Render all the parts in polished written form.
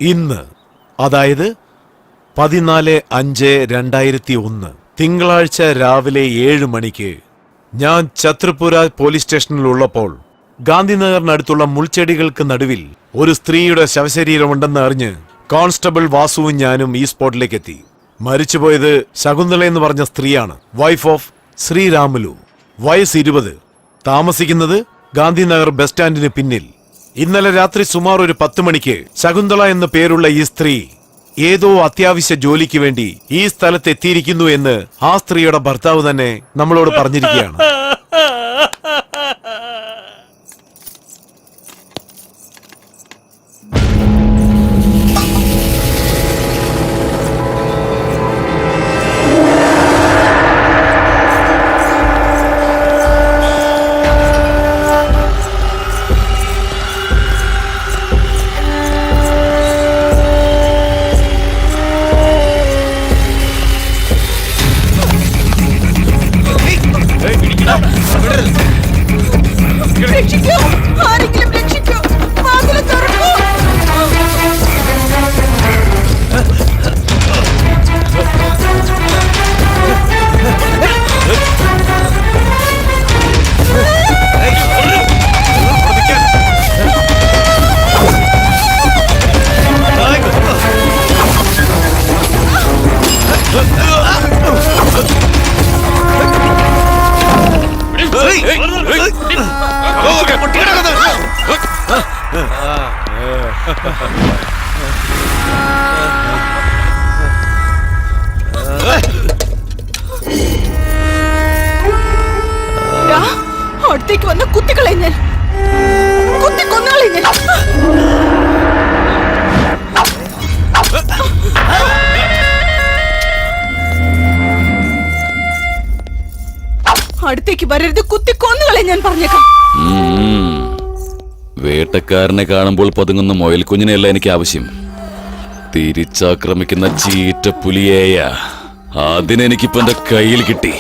ഇന്ന്, അതായത് 14/5/2001 തിങ്കളാഴ്ച രാവിലെ 7 മണിക്ക് ഞാൻ ഛത്രപുര പോലീസ് സ്റ്റേഷനിലുള്ളപ്പോൾ ഗാന്ധിനഗറിനടുത്തുള്ള മുൾച്ചെടികൾക്ക് നടുവിൽ ഒരു സ്ത്രീയുടെ ശവശരീരമുണ്ടെന്ന് അറിഞ്ഞ് കോൺസ്റ്റബിൾ വാസുവും ഞാനും ഈ സ്പോട്ടിലേക്ക് എത്തി. മരിച്ചുപോയത് ശകുന്തള എന്ന് പറഞ്ഞ സ്ത്രീയാണ്. വൈഫ് ഓഫ് ശ്രീരാമുലു, വയസ്സ് 20, താമസിക്കുന്നത് ഗാന്ധിനഗർ ബസ് സ്റ്റാൻഡിന് പിന്നിൽ. ഇന്നലെ രാത്രി സുമാർ ഒരു 10 മണിക്ക് ശകുന്തള എന്ന പേരുള്ള ഈ സ്ത്രീ ഏതോ അത്യാവശ്യ ജോലിക്ക് വേണ്ടി ഈ സ്ഥലത്ത് എത്തിയിരിക്കുന്നു എന്ന് ആ സ്ത്രീയുടെ ഭർത്താവ് തന്നെ നമ്മളോട് പറഞ്ഞിരിക്കുകയാണ്. അടുത്തേക്ക് വന്ന് കുത്തിക്കളയും ഞാൻ, കുത്തിക്കൊന്നുകളയും ഞാൻ. അടുത്തേക്ക് വരരുത്, കുത്തിക്കൊന്നുകളയും ഞാൻ പറഞ്ഞേക്കാം. വേട്ടക്കാരനെ കാണുമ്പോൾ പതുങ്ങുന്ന മുയൽ കുഞ്ഞിനെയല്ല എനിക്ക് ആവശ്യം, തിരിച്ചാക്രമിക്കുന്ന ചീറ്റ പുലിയേയ. അതിനെനിക്കിപ്പോ എന്റെ കയ്യിൽ കിട്ടി.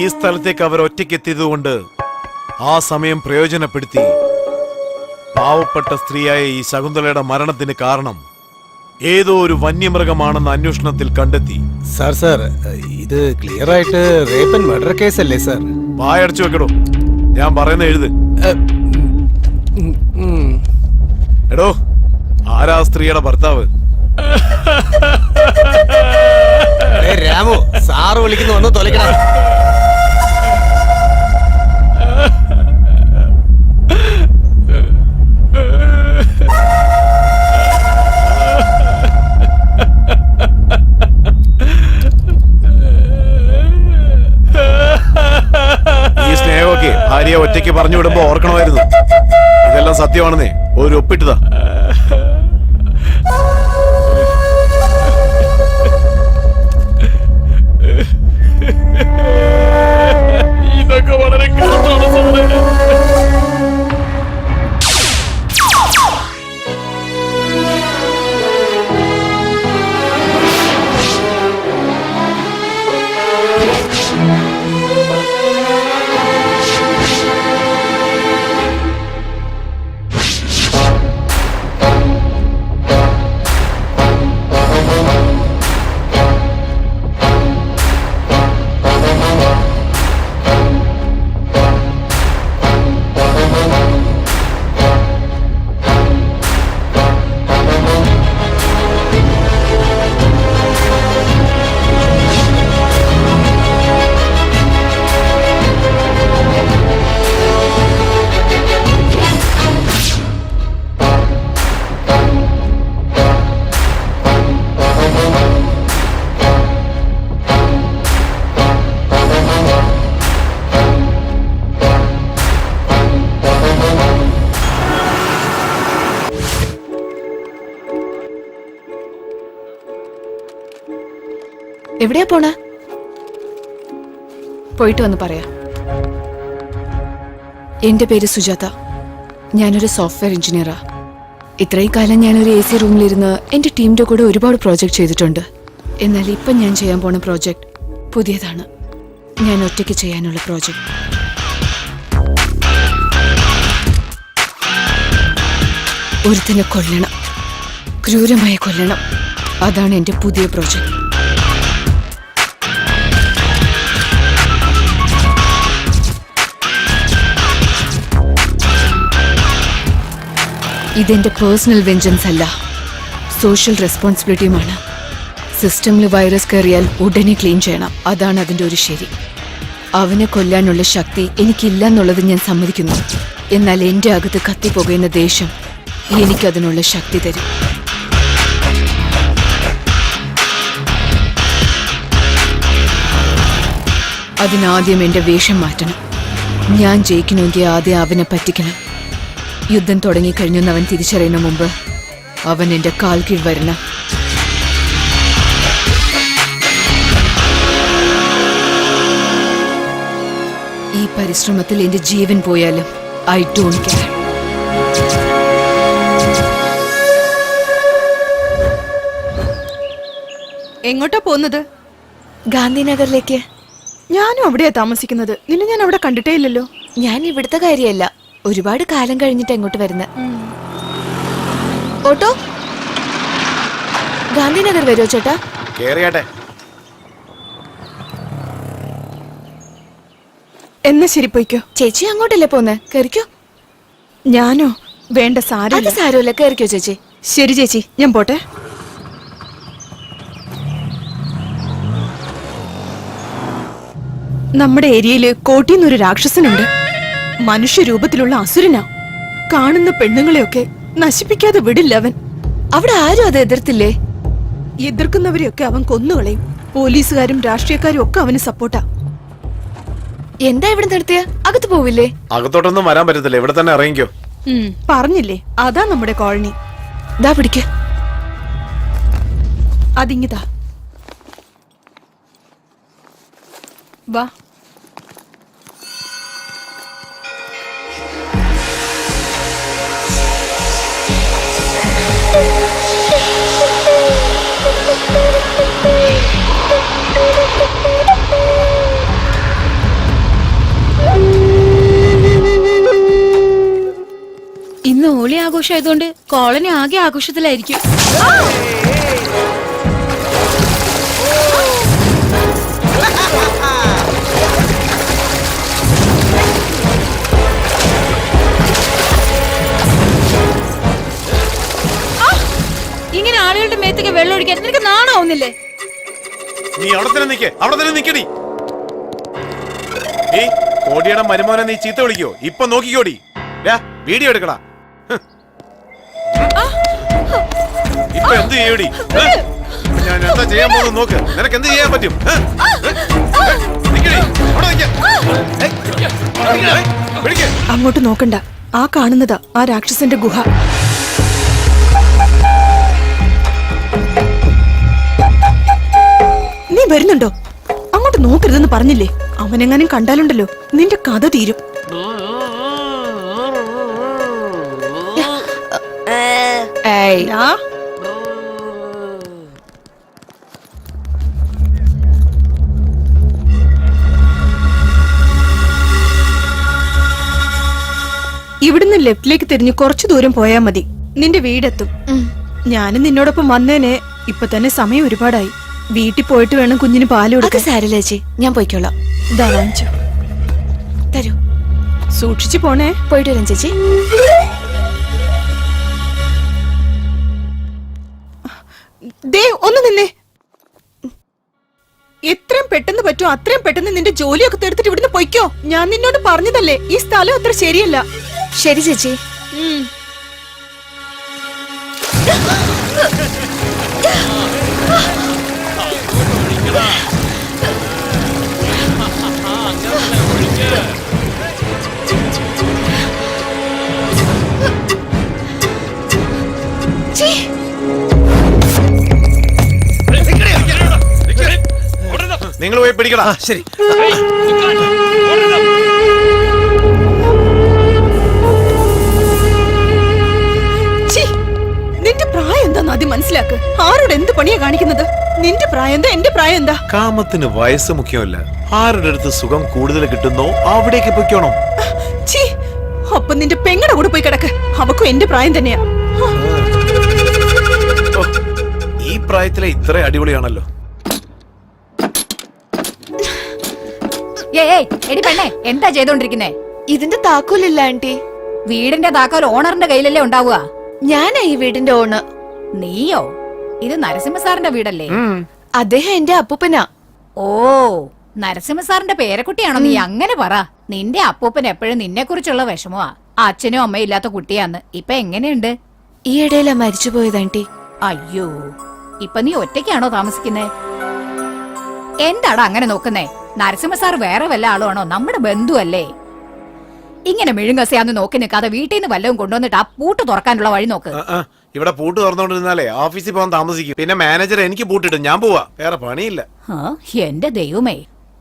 ഈ സ്ഥലത്തേക്ക് അവർ ഒറ്റയ്ക്കെത്തിയതുകൊണ്ട് ആ സമയം പ്രയോജനപ്പെടുത്തി പാവപ്പെട്ട സ്ത്രീയായ ഈ ശകുന്തളയുടെ മരണത്തിന് കാരണം ഏതോ ഒരു വന്യമൃഗമാണെന്ന് അന്വേഷണത്തിൽ കണ്ടെത്തി. സാർ ഇത് ക്ലിയർ ആയിട്ട് റേപ്പ് ആൻഡ് മർഡർ കേസ് അല്ലേ സാർ? വായടച്ചു വെക്കടോ, ഞാൻ പറയുന്ന എഴുത്. എടോ, ആരാ സ്ത്രീയുടെ ഭർത്താവ്? രാമു, സാറ് വിളിക്കുന്നു, വന്ന് തൊലക്കണം. ഭാര്യയെ ഒറ്റയ്ക്ക് പറഞ്ഞു വിടുമ്പോ ഓർക്കണമായിരുന്നു. ഇതെല്ലാം സത്യമാണെന്നേ ഒരു ഒപ്പിട്ടതാ. ഇതൊക്കെ വളരെ കഷ്ടമാണ്. എവിടെയാ പോണ? പോയിട്ട് വന്ന് പറയാ. എന്റെ പേര് സുജാത. ഞാനൊരു സോഫ്റ്റ്വെയർ എഞ്ചിനീയറാ. ഇത്രയും കാലം ഞാനൊരു AC റൂമിലിരുന്ന് എന്റെ ടീമിന്റെ കൂടെ ഒരുപാട് പ്രോജക്റ്റ് ചെയ്തിട്ടുണ്ട്. എന്നാൽ ഇപ്പം ഞാൻ ചെയ്യാൻ പോണ പ്രോജക്റ്റ് പുതിയതാണ്. ഞാൻ ഒറ്റയ്ക്ക് ചെയ്യാനുള്ള പ്രോജക്റ്റ്. ഒരുത്തിനെ കൊല്ലണം, ക്രൂരമായി കൊല്ലണം. അതാണ് എന്റെ പുതിയ പ്രോജക്റ്റ്. ഇതെന്റെ പേഴ്സണൽ വെഞ്ചൻസ് അല്ല, സോഷ്യൽ റെസ്പോൺസിബിലിറ്റിയുമാണ്. സിസ്റ്റമിൽ വൈറസ് കയറിയാൽ ഉടനെ ക്ലീൻ ചെയ്യണം. അതാണ് അതിന്റെ ഒരു ശരി. അവനെ കൊല്ലാനുള്ള ശക്തി എനിക്കില്ല എന്നുള്ളത് ഞാൻ സമ്മതിക്കുന്നു. എന്നാൽ എന്റെ അകത്ത് കത്തിപ്പോകുന്ന ദേഷ്യം എനിക്കതിനുള്ള ശക്തി തരും. അതിനാദ്യം എന്റെ വേഷം മാറ്റണം. ഞാൻ ജയിക്കണമെങ്കിൽ ആദ്യം അവനെ പറ്റിക്കണം. യുദ്ധം തുടങ്ങിക്കഴിഞ്ഞെന്ന് അവൻ തിരിച്ചറിയുന്ന മുമ്പ് അവൻ എന്റെ കാൽ കീഴ് വരണം. ഈ പരിശ്രമത്തിൽ എന്റെ ജീവൻ പോയാലും ഐ ഡോണ്ട് കെയർ. എങ്ങോട്ടാ പോകുന്നത്? ഗാന്ധിനഗറിലേക്ക്. ഞാനും അവിടെയാ താമസിക്കുന്നത്. നിന്നെ ഞാൻ അവിടെ കണ്ടിട്ടേ ഇല്ലല്ലോ. ഞാൻ ഇവിടുത്തെ കാര്യമല്ല, ഒരുപാട് കാലം കഴിഞ്ഞിട്ട് എങ്ങോട്ട് വരുന്ന. ഓട്ടോ ഗാന്ധിനഗർ വരുമോ ചേട്ടാ? കേറിയാട്ടെ. എന്നാ ശരി, പോയിക്കോ. ചേച്ചി അങ്ങോട്ടല്ലേ പോന്നെ? കയറിക്കോ. ഞാനോ? വേണ്ട, അത് സാരമില്ല. സാരമില്ല, കയറിക്കോ ചേച്ചി. ശരി ചേച്ചി, ഞാൻ പോട്ടെ. നമ്മുടെ ഏരിയയില് കോട്ടിന്നൊരു രാക്ഷസനുണ്ട്. മനുഷ്യരൂപത്തിലുള്ള അസുരനാ. കാണുന്ന പെണ്ണുങ്ങളെയൊക്കെ നശിപ്പിക്കാതെ വിടില്ല അവൻ. അവിടെ ആരും അത് എതിർത്തില്ലേ? എതിർക്കുന്നവരെയൊക്കെ അവൻ കൊന്നുകളയും. പോലീസുകാരും രാഷ്ട്രീയക്കാരും ഒക്കെ അവന് സപ്പോർട്ടാ. എന്താ ഇവിടെ നിർത്തിയ? അകത്ത് പോവില്ലേ? അകത്തോട്ടൊന്നും വരാൻ പറ്റത്തില്ല, ഇവിടെ തന്നെ ഇറങ്ങിക്കോ. പറഞ്ഞില്ലേ, അതാ നമ്മുടെ കോളനി. ദാ പിടിക്ക. അതിങ്ങിതാ, വാ. ഇന്ന് ഹോളി ആഘോഷമായതുകൊണ്ട് കോളനി ആകെ ആഘോഷത്തിലായിരിക്കും. ഇങ്ങനെ ആളുകളുടെ മേത്തൊക്കെ വെള്ളം ഒഴിക്കാൻ നിനക്ക് നാണാവുന്നില്ലേ? നീ അവിടെ തന്നെ നിക്കേ, അവിടെ തന്നെ നിക്കടി. ഈ കോടിയുടെ മരുമോനെ നീ ചീത്ത വിളിക്കോ? ഇപ്പൊ നോക്കിക്കോടി. വീഡിയോ എടുക്കടാ. ഇപ്പൊ എന്ത് ചെയ്യൂടി? ഞാൻ എന്താ ചെയ്യാൻ പോകുന്നു നോക്ക്. നിനക്ക് എന്ത് ചെയ്യാൻ പറ്റും? അങ്ങോട്ട് നോക്കണ്ട. ആ കാണുന്നതാ ആ രാക്ഷസന്റെ ഗുഹ. നീ വരുന്നുണ്ടോ? അങ്ങോട്ട് നോക്കരുതെന്ന് പറഞ്ഞില്ലേ? അവനെങ്ങാനും കണ്ടാലുണ്ടല്ലോ നിന്റെ കഥ തീരും. ഏയ്, ആ, ഇവിടുന്ന് ലെഫ്റ്റിലേക്ക് തിരിഞ്ഞ് കുറച്ചു ദൂരം പോയാ മതി, നിന്റെ വീടെത്തും. ഞാനും നിന്നോടൊപ്പം വന്നേനെ. ഇപ്പൊ തന്നെ സമയം ഒരുപാടായി. വീട്ടിൽ പോയിട്ട് വേണം കുഞ്ഞിന് പാല് അത് കൊടുക്കാൻ. സാരമില്ല ചേച്ചി, ഞാൻ പോയിക്കോളാം. ഇതാ വാങ്ങിച്ചോ. തരൂ. സൂക്ഷിച്ചു പോണേ. പോയിട്ട് വരാം ചേച്ചി. ദേ, ഒന്ന് നിന്നേ. എത്രയും പെട്ടെന്ന് പറ്റുമോ അത്രയും പെട്ടെന്ന് നിന്റെ ജോലിയൊക്കെ തീർത്തിട്ട് ഇവിടുന്ന് പൊയ്ക്കോ. ഞാൻ നിന്നോട് പറഞ്ഞതല്ലേ, ഈ സ്ഥലം അത്ര ശരിയല്ല. ശരി ചേച്ചി. നിങ്ങൾ പോയി പിടിക്കടാ. ശരി. ഛീ, നിന്റെ പ്രായം എന്താന്ന് ആദ്യം മനസ്സിലാക്ക്. ആരോട് എന്ത് പണിയാ കാണിക്കുന്നത്? നിന്റെ പ്രായം എന്താ, എന്റെ പ്രായം എന്താ? കാമത്തിന് വയസ്സ് മുഖ്യമല്ല, ആരുടെ അടുത്ത് സുഖം കൂടുതൽ കിട്ടുന്നോ അവിടേക്ക് പൊയ്ക്കോണം. ഛീ, അപ്പൊ നിന്റെ പെങ്ങടെ കൂടെ പോയി കിടക്ക്. അവക്കും എന്റെ പ്രായം തന്നെയാ. ഓ, ഈ പ്രായത്തിലെ ഇത്ര അടിപൊളിയാണല്ലോ. ഏയ് എടി പെണ്ണെ, എന്താ ചെയ്തോണ്ടിരിക്കുന്നേ? ഇതിന്റെ താക്കോലില്ല ആന്റി. വീടിന്റെ താക്കോൽ ഓണറിന്റെ കയ്യിലല്ലേ ഉണ്ടാവുക? ഞാനാ ഈ വീടിന്റെ ഓണർ. നീയോ? ഇത് നരസിംഹ സാറിന്റെ വീടല്ലേ? അദ്ദേഹം എന്റെ അപ്പൂപ്പനാ. ഓ, നരസിംഹ സാറിന്റെ പേരക്കുട്ടിയാണോ നീ? അങ്ങനെ പറ. നിന്റെ അപ്പൂപ്പൻ എപ്പോഴും നിന്നെ കുറിച്ചുള്ള വിഷമമാ. അച്ഛനും അമ്മയും ഇല്ലാത്ത കുട്ടിയാന്ന്. ഇപ്പൊ എങ്ങനെയുണ്ട്? ഈ ഇടയിലാ മരിച്ചുപോയത് ആന്റി. അയ്യോ, ഇപ്പൊ നീ ഒറ്റയ്ക്കാണോ താമസിക്കുന്നേ? എന്താടാ അങ്ങനെ നോക്കുന്നേ? നരസിംഹ സാർ വേറെ വല്ല ആളുമാണോ? നമ്മുടെ ബന്ധുവല്ലേ? ഇങ്ങനെ മെഴുങ്കസിയാന്ന് നോക്കി നിൽക്കാതെ വീട്ടിൽ നിന്ന് വല്ലതും കൊണ്ടുവന്നിട്ട് ആ പൂട്ട് തുറക്കാനുള്ള വഴി നോക്ക്. ഇവിടെ പൂട്ട് തുറന്നോണ്ടിരുന്നാലേ ഓഫീസിൽ പോകാൻ താമസിക്കും. പിന്നെ മാനേജർ എനിക്ക് പൂട്ടിടും, ഞാൻ പോവാ. വേറെ പണിയില്ല. ആ, എന്റെ ദൈവമേ,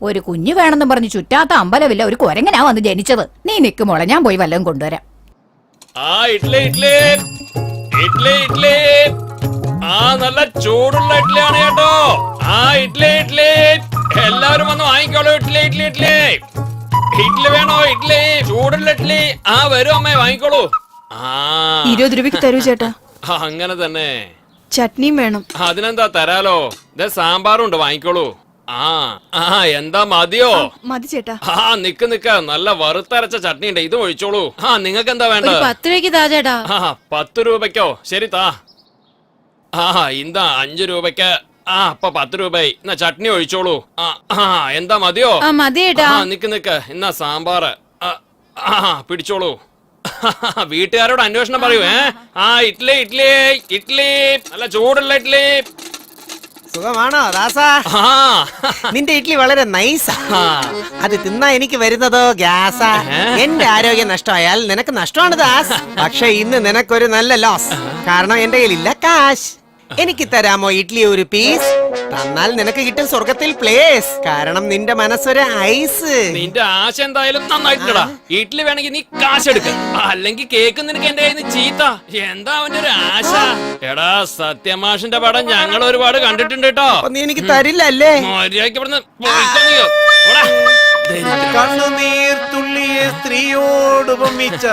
ഒരു കുഞ്ഞു വേണമെന്നും പറഞ്ഞ് ചുറ്റാത്ത അമ്പലമില്ല, ഒരു കുരങ്ങനാ വന്ന് ജനിച്ചത്. നീ നിക്കുമോളെ, ഞാൻ പോയി വല്ലതും കൊണ്ടുവരാം. ആ ഇഡ്ലി ഇഡ്ലി ഇഡ്ലി ഇഡ്ലി ആ നല്ല ചൂടുള്ള ഇഡ്ലിയാണ് കേട്ടോ. ആ ഇഡ്ലി ഇഡ്ലി എല്ലാവരും വന്ന് വാങ്ങിക്കോളൂ. ഇഡ്ലി ഇഡ്ലി ഇഡ്ലി ഇഡ്ലി വേണോ? ഇഡ്ലി ചൂടുള്ള ഇഡ്ലി. ആ വരും അമ്മേ, വാങ്ങിക്കോളൂ. ആ 20 രൂപയ്ക്ക് തരൂ ചേട്ടാ. അങ്ങനെ തന്നെ. ചട്നിയും വേണം. അതിനെന്താ തരാലോ. ദേ സാമ്പാറും ഉണ്ട്, വാങ്ങിക്കോളൂ. ആ ആ എന്താ മതിയോ? മതി ചേട്ടാ. ആ നിക്ക് നിക്ക, നല്ല വറുത്തരച്ച ചട്നി ഉണ്ട്, ഇത് ഒഴിച്ചോളൂ. ആ നിങ്ങൾക്ക് എന്താ വേണ്ടത്? 10 രൂപയ്ക്ക് താ ചേട്ടാ. ആ 10 രൂപയ്ക്കോ? ശരി താ. ആ ഇതാ 5 രൂപയ്ക്ക്. ആ അപ്പൊ 10 രൂപയായി. എന്നാ ചട്നി ഒഴിച്ചോളൂ. ആ ആ എന്താ മതിയോ? മതി ചേട്ടാ. ആ നിക്ക് നിക്ക്, എന്നാ സാമ്പാറ്. ആ പിടിച്ചോളൂ. വീട്ടുകാരോട് അന്വേഷണം പറയൂ. ആ ഇഡ്ലി ഇഡ്ലി ഇഡ്ലി നല്ല ചൂടുള്ള ഇഡ്ലി. സുഖമാണോ ദാസാ? ആ നിന്റെ ഇഡ്ലി വളരെ നൈസാ. അത് തിന്നാ എനിക്ക് വരുന്നതോ ഗ്യാസാ. എന്റെ ആരോഗ്യം നഷ്ടമായാൽ നിനക്ക് നഷ്ടമാണ് ദാസ്. പക്ഷെ ഇന്ന് നിനക്കൊരു നല്ല ലോസ്. കാരണം എന്റെ കയ്യിലില്ല കാശ്. എനിക്ക് തരാമോ ഇഡ്ലി ഒരു പീസ്? തന്നാൽ നിനക്ക് കിട്ടും സ്വർഗത്തിൽ പ്ലേസ്. കാരണം നിന്റെ മനസ്സൊരു ഐസ്. നിന്റെ ആശ എന്തായാലും നന്നായിട്ടുണ്ടടാ. ഇഡ്ലി വേണമെങ്കിൽ നീ കാശെടുക്ക, അല്ലെങ്കിൽ കേക്ക് നിനക്ക് എന്റെ കയ്യിൽ നിന്ന് ചീത്ത. എന്താ അവന്റെ ഒരു ആശ? എടാ സത്യമാഷിന്റെ പടം ഞങ്ങൾ ഒരുപാട് കണ്ടിട്ടുണ്ട് കേട്ടോ. നീ എനിക്ക് തരില്ല അല്ലേ? മര്യാദയ്ക്ക് ഇവിടുന്ന് പോയിക്കോ നീ. ഓടാ. കണ്ണുനീർ തുള്ളിയെ സ്ത്രീയോട് ഉപമിച്ച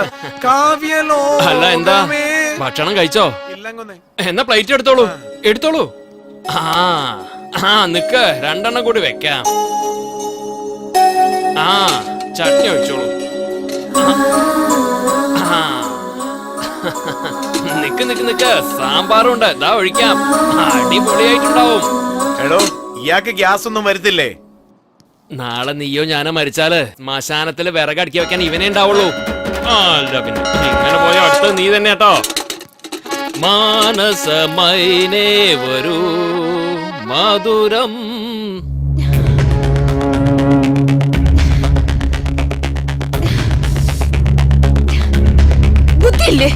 കാവ്യലോ. അല്ല എന്താ ഭക്ഷണം കഴിച്ചോ? ഇല്ലങ്ങൊന്നേ. എന്നാ പ്ലേറ്റ് എടുത്തോളൂ, എടുത്തോളൂ. ആ ആ നിക്ക്, 2 എണ്ണം കൂടി വെക്കാം. ആ ചട്നി ഒഴിച്ചോളൂ. ആ നിക്ക് നിക്ക് നിക്ക്, സാമ്പാറും ഉണ്ട്, ഇതാ ഒഴിക്കാം. അടിപൊളിയായിട്ടുണ്ടാവും. എടോ, ഇയാൾക്ക് ഗ്യാസ് ഒന്നും വരുത്തില്ലേ? നാളെ നീയോ ഞാനോ മരിച്ചാല് ശ്മശാനത്തില് വിറകടുക്കി വെക്കാൻ ഇവനെ ഉണ്ടാവുള്ളൂ. അല്ല പിന്നെ ഇങ്ങനെ പോയ അടുത്ത് നീ തന്നെ കേട്ടോ. മാനസമൈനേ വരൂ മധുരം. ബുദ്ധിയില്ലേ?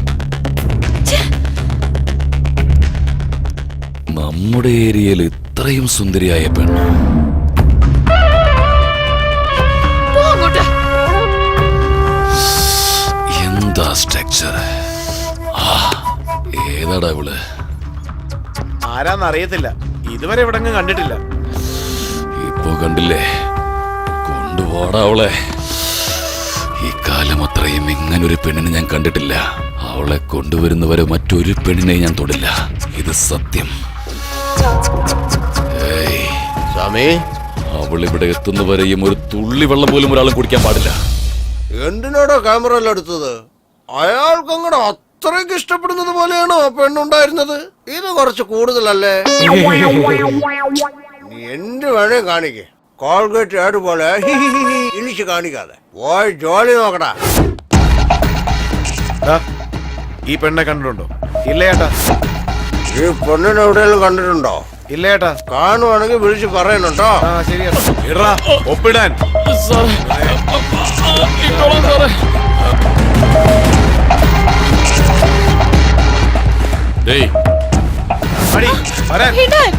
നമ്മുടെ ഏരിയയിൽ ഇത്രയും സുന്ദരിയായ പെണ്ണ് എന്താ സ്ട്രക്ചർ? ഏതാടാ ഇവള്? ആരാന്നറിയത്തില്ല, ഇതുവരെ ഇവിടെ കണ്ടിട്ടില്ല. ഇപ്പൊ കണ്ടില്ലേ? കൊണ്ടുപോടാ അവളെ. ഈ കാലം അത്രയും ഇങ്ങനൊരു പെണ്ണിനെ ഞാൻ കണ്ടിട്ടില്ല. അവളെ കൊണ്ടുവരുന്നവരെ മറ്റൊരു പെണ്ണിനെ ഞാൻ തൊടില്ല. ഇത് സത്യം. സ്വാമി, അവളിവിടെ എത്തുന്നവരെയും ഒരു തുള്ളി വെള്ളം പോലും ഒരാളും കുടിക്കാൻ പാടില്ല. എന്തിനാടോ ക്യാമറ എല്ലാം എടുത്തത്? അയാൾക്ക് അങ്ങോട്ട് അത്രയ്ക്ക് ഇഷ്ടപ്പെടുന്നത് പോലെയാണോ പെണ്ണുണ്ടായിരുന്നത്? ഇത് കുറച്ച് കൂടുതലല്ലേ? നീ എന്ത് വേണേ കാണിക്കേ. കോൾഗേറ്റ് ആഡ് പോലെ ഇളിച്ച് കാണിക്കാതെ പോയി ജോലി നോക്കടാ. ഈ പെണ്ണെ കണ്ടിട്ടുണ്ടോ? ഇല്ല ചേട്ടാ. ഈ പെണ്ണിനെ എവിടെയെങ്കിലും കണ്ടിട്ടുണ്ടോ? ഇല്ല ചേട്ടാ. കാണുവാണെങ്കിൽ വിളിച്ച് പറയുന്നുണ്ടോ? ആ ശരിയാ. ഇടാ ഒപ്പിടാൻ. ഇട്ടോളാം സാറേ. ഡേയ്, അടി, വരാൻ. വിടാൻ.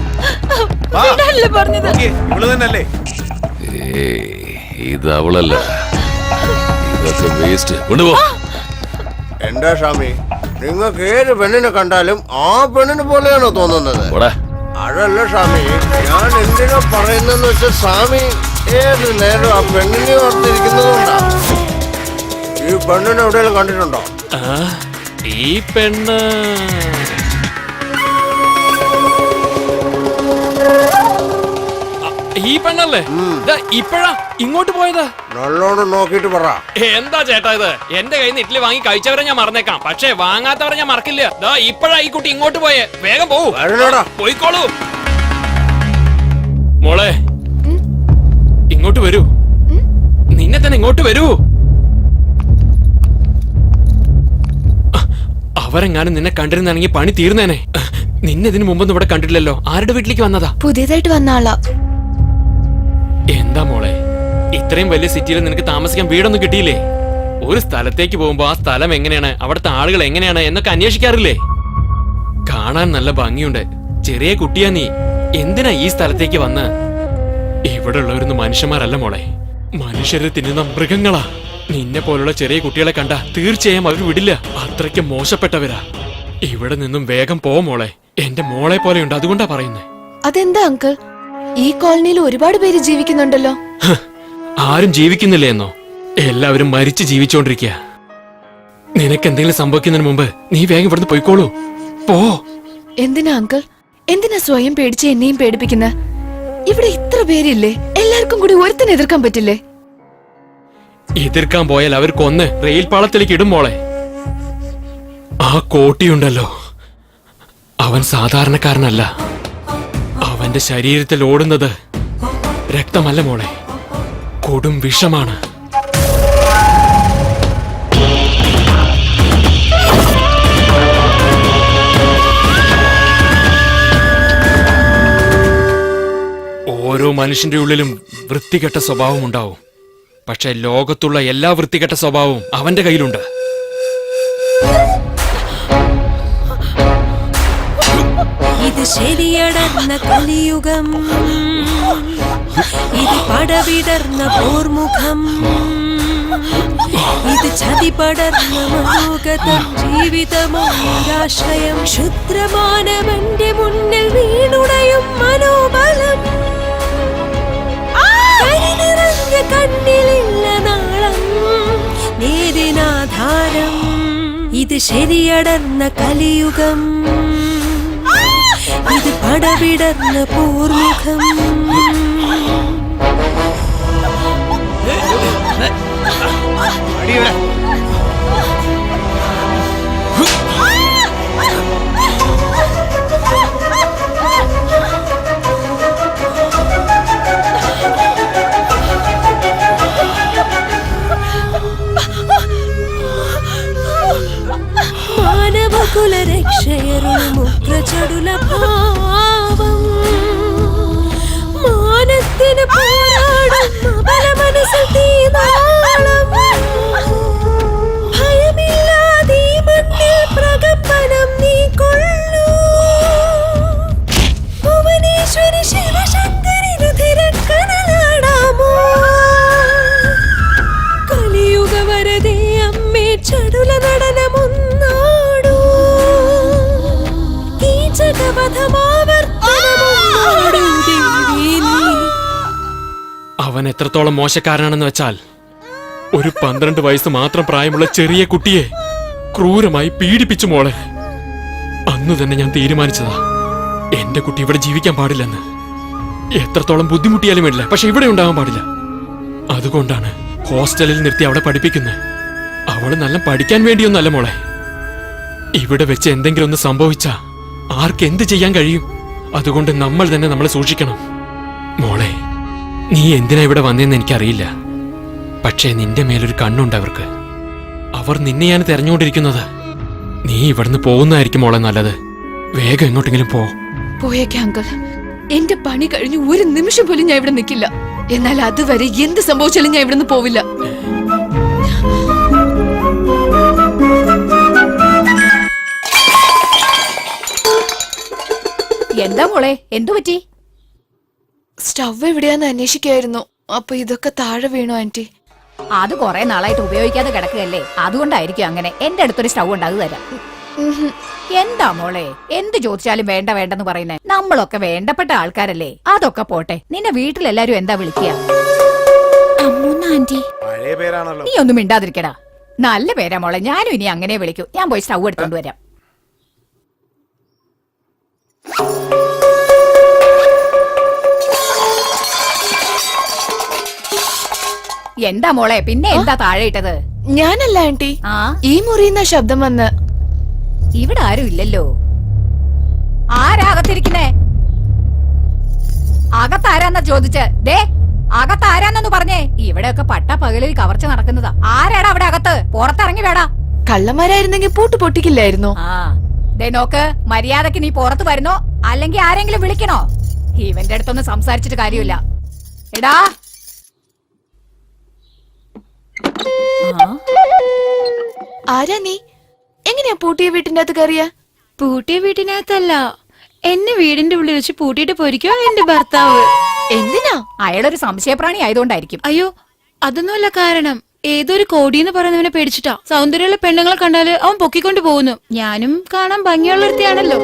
വാ. വിടാൻ അവളല്ലേ പറഞ്ഞത്. ഇവള് തന്നെയല്ലേ? ഇത് അവളല്ല, ഇതൊക്കെ വേസ്റ്റ്. കൊണ്ടുപോ. എന്താ സ്വാമി, നിങ്ങൾക്ക് ഏത് പെണ്ണിനെ കണ്ടാലും ആ പെണ്ണിനെ പോലെയാണോ തോന്നുന്നത്? പോടാ. അതല്ല സ്വാമി, ഞാൻ എന്തിനാ പറയുന്നെന്ന് വെച്ചാൽ സ്വാമി ഏത് നേരം ആ പെണ്ണിനെ ഓർത്തിരിക്കുന്നതുകൊണ്ടാ. ഈ പെണ്ണിനെ എവിടെയെങ്കിലും കണ്ടിട്ടുണ്ടോ? ഈ പെണ്ണ് ഈ പെണ്ണല്ലേ? ഇപ്പഴാ ഇങ്ങോട്ട് പോയത്? നല്ലോണം നോക്കിയിട്ട് പറ. എന്താ ചേട്ടാ ഇത്? എന്റെ കയ്യിൽ നിന്ന് ഇഡ്ഡലി വാങ്ങി കഴിച്ചവരെ ഞാൻ മറന്നേക്കാം, പക്ഷെ വാങ്ങാത്തവരെ ഞാൻ മറക്കില്ല. ദാ ഇപ്പഴാ ഈ കുട്ടി ഇങ്ങോട്ട് പോയേ. വേഗം പോവൂ. പോയിക്കോളൂ. മോളെ ഇങ്ങോട്ട് വരൂ. നിന്നെ തന്നെ ഇങ്ങോട്ട് വരൂ. അവരെങ്ങാനും നിന്നെ കണ്ടിരുന്നാണെങ്കിൽ പണി തീർന്നേനെ. നിന്നെ ഇതിനു മുമ്പൊന്നും ഇവിടെ കണ്ടിട്ടില്ലല്ലോ. ആരുടെ വീട്ടിലേക്ക് വന്നതാ? പുതിയതായിട്ട് വന്ന ആളാ. എന്താ മോളെ, ഇത്രയും വലിയ സിറ്റിയിൽ നിനക്ക് താമസിക്കാൻ വീടൊന്നും കിട്ടിയില്ലേ? ഒരു സ്ഥലത്തേക്ക് പോകുമ്പോ ആ സ്ഥലം എങ്ങനെയാണ്, അവിടുത്തെ ആളുകൾ എങ്ങനെയാണ് എന്നൊക്കെ അന്വേഷിക്കാറില്ലേ? കാണാൻ നല്ല ഭംഗിയുണ്ട്. ചെറിയ കുട്ടിയാ നീ. എന്തിനാ ഈ സ്ഥലത്തേക്ക് വന്ന്? ഇവിടെ ഉള്ളവരൊന്നും മനുഷ്യന്മാരല്ല മോളെ, മനുഷ്യരെ തിന്നുന്ന മൃഗങ്ങളാ. നിന്നെ പോലുള്ള ചെറിയ കുട്ടികളെ കണ്ട തീർച്ചയായും അവർ വിടില്ല. അത്രയ്ക്ക് മോശപ്പെട്ടവരാ. ഇവിടെ നിന്നും വേഗം പോ മോളെ. എന്റെ മോളെ പോലെയുണ്ട്, അതുകൊണ്ടാ പറയുന്നേ. അതെന്താ അങ്കിൾ, ഈ കോളനിയിൽ ഒരുപാട് പേര് ജീവിക്കുന്നുണ്ടല്ലോ. ആരും ജീവിക്കുന്നില്ലേ എന്നോ? എല്ലാവരും മരിച്ച് ജീവിച്ചോണ്ടിരിക്കുക. നിനക്ക് എന്തെങ്കിലും സംഭവിക്കുന്നതിന് മുമ്പ് നീ വേഗം ഇവിടുന്ന് പോയിക്കോളൂ. പോ. എന്തിനാ അങ്കിൾ, എന്തിനാ സ്വയം പേടിച്ച് എന്നെയും പേടിപ്പിക്കുന്ന? ഇവിടെ ഇത്ര പേരില്ലേ, എല്ലാവർക്കും കൂടി ഒരുത്തനെ എതിർക്കാൻ പറ്റില്ലേ? എതിർക്കാൻ പോയാൽ അവർ കൊന്ന് റെയിൽ പാളത്തിലേക്ക് ഇടും മോളെ. ആ കോട്ടിയുണ്ടല്ലോ, അവൻ സാധാരണക്കാരനല്ല. അവന്റെ ശരീരത്തിൽ ഓടുന്നത് രക്തമല്ല മോളെ, കൊടും വിഷമാണ്. ഓരോ മനുഷ്യന്റെ ഉള്ളിലും വൃത്തികെട്ട സ്വഭാവം ഉണ്ടാവും. പക്ഷെ ലോകത്തുള്ള എല്ലാ വൃത്തികെട്ട സ്വഭാവവും അവന്റെ കയ്യിലുണ്ട്. ഇത് ശരിയടർന്ന കലിയുഗം, ഇത് പടവിടർന്ന പോർമുഖം, ഇത് ചതി പടർന്ന മനോഗതം, ജീവിതമൊരാശ്രയം. ക്ഷുദ്രമാനവന്റെ മുന്നിൽ വീണുടയും മനോബലം, കരിനിറഞ്ഞ കണ്ണിലില്ല നാളം, നേരിനാധാരം. ഇത് ശരിയടർന്ന കലിയുഗം, ഇത് പടവിടർന്ന പോർമുഖം. മാനവകുലരക്ഷയരുൾ മുക്രചടുല ഭാവം, മാനത്തിന് പോരാടും അബല മനസ്സിൽ തീനാളം. ഭയമില്ലാതെ ഈ മണ്ണിൽ പ്രകമ്പനം നീ കൊള്ളൂ. ഭുവനേശ്വരി ശിവശങ്കരി രുധിരക്കനലാടാമോ? കലിയുഗ വരദേ അമ്മേ ചടുല നടനമൊന്നാടൂ. അവൻ എത്രത്തോളം മോശക്കാരനാണെന്ന് വെച്ചാൽ, ഒരു 12 വയസ്സ് മാത്രം പ്രായമുള്ള ചെറിയ കുട്ടിയെ ക്രൂരമായി പീഡിപ്പിച്ചു മോളെ. അന്ന് തന്നെ ഞാൻ തീരുമാനിച്ചതാ, എന്റെ കുട്ടി ഇവിടെ ജീവിക്കാൻ പാടില്ലെന്ന്. എത്രത്തോളം ബുദ്ധിമുട്ടിയാലും വേണ്ടില്ല, പക്ഷെ ഇവിടെ ഉണ്ടാവാൻ പാടില്ല. അതുകൊണ്ടാണ് ഹോസ്റ്റലിൽ നിർത്തി അവിടെ പഠിപ്പിക്കുന്നത്. അവള് നല്ല പഠിക്കാൻ വേണ്ടിയൊന്നല്ല മോളെ. ഇവിടെ വെച്ച് എന്തെങ്കിലും ഒന്ന് സംഭവിച്ചാ ആർക്കെന്ത് ചെയ്യാൻ കഴിയും? അതുകൊണ്ട് നമ്മൾ തന്നെ നമ്മളെ സൂക്ഷിക്കണം. മോളെ, നീ എന്തിനാ ഇവിടെ വന്നതെന്ന് എനിക്കറിയില്ല, പക്ഷേ നിന്റെ മേലൊരു കണ്ണുണ്ട് അവർക്ക്. അവർ നിന്നെയാണ് തെരഞ്ഞുകൊണ്ടിരിക്കുന്നത്. നീ ഇവിടുന്ന് പോകുന്നതായിരിക്കും മോളെ നല്ലത്. വേഗം എങ്ങോട്ടെങ്കിലും പോ. പോയേക്കാം അങ്കിൾ, എന്റെ പണി കഴിഞ്ഞ് ഒരു നിമിഷം പോലും ഞാൻ ഇവിടെ നിൽക്കില്ല. എന്നാൽ അതുവരെ എന്ത് സംഭവിച്ചാലും ഞാൻ ഇവിടുന്ന് പോവില്ല. എന്താ മോളെ, എന്തു പറ്റി? സ്റ്റവ് എവിടെയാന്ന് അന്വേഷിക്കായിരുന്നു. അപ്പൊ ഇതൊക്കെ താഴെ വീണു ആന്റി. അത് കുറെ നാളായിട്ട് ഉപയോഗിക്കാതെ കിടക്കുകയല്ലേ, അതുകൊണ്ടായിരിക്കും അങ്ങനെ. എന്റെ അടുത്തൊരു സ്റ്റൗ ഉണ്ട്, അത് തരാം. എന്താ മോളെ, എന്ത് ചോദിച്ചാലും വേണ്ട വേണ്ടെന്ന് പറയുന്നേ? നമ്മളൊക്കെ വേണ്ടപ്പെട്ട ആൾക്കാരല്ലേ. അതൊക്കെ പോട്ടെ, നിന്നെ വീട്ടിലെല്ലാരും എന്താ വിളിക്കുക? പഴയ പേരാണല്ലോ. നീ ഒന്നും മിണ്ടാതിരിക്കടാ. നല്ല പേരാ മോളെ, ഞാനും ഇനി അങ്ങനെ വിളിക്കൂ. ഞാൻ പോയി സ്റ്റൗ എടുത്തോണ്ട് വരാം. എന്താ മോളെ, പിന്നെ എന്താ താഴെ ഇട്ടത്? ഞാനല്ല ആന്റി, ആ, ഈ മുറിയുന്ന ശബ്ദം വന്ന്. ഇവിടെ ആരും ഇല്ലല്ലോ. ആരാ അകത്തിരിക്കുന്നേ? അകത്താരാന്നാ ചോദിച്ച്? ദേ, അകത്താരാന്നു പറഞ്ഞേ. ഇവിടെയൊക്കെ പട്ട പകലിൽ കവർച്ച നടക്കുന്നതാ. ആരാടാ അവിടെ അകത്ത്? പുറത്തിറങ്ങി വേടാ. കള്ളന്മാരായിരുന്നെങ്കിൽ പൂട്ട് പൊട്ടിക്കില്ലായിരുന്നു. ആ, ദേ നോക്ക്, മര്യാദക്ക് നീ പുറത്ത് വരുന്നോ അല്ലെങ്കിൽ ആരെങ്കിലും വിളിക്കണോ? ഇവന്റെ അടുത്തൊന്നും സംസാരിച്ചിട്ട് കാര്യമില്ല. എടാ, ആരാ നീ? എങ്ങനെയാ പൂട്ടിയ വീട്ടിന്റെ അകത്ത് കയറിയ? പൂട്ടിയ വീട്ടിനകത്തല്ല, എന്നെ വീടിന്റെ ഉള്ളിൽ വെച്ച് പൂട്ടിയിട്ട് പോയിരിക്കോ എന്റെ ഭർത്താവ്. എന്തിനാ? അയാളൊരു സംശയപ്രാണി ആയതുകൊണ്ടായിരിക്കും. അയ്യോ, അതൊന്നുമല്ല കാരണം. ഏതൊരു കോടിന്ന് പറയുന്നവനെ പേടിച്ചിട്ടാ. സൗന്ദര്യമുള്ള പെണ്ണുങ്ങളെ കണ്ടാല് അവൻ പൊക്കിക്കൊണ്ട് പോകുന്നു. ഞാനും കാണാൻ ഭംഗിയുള്ളൊരുത്തിയാണല്ലോ.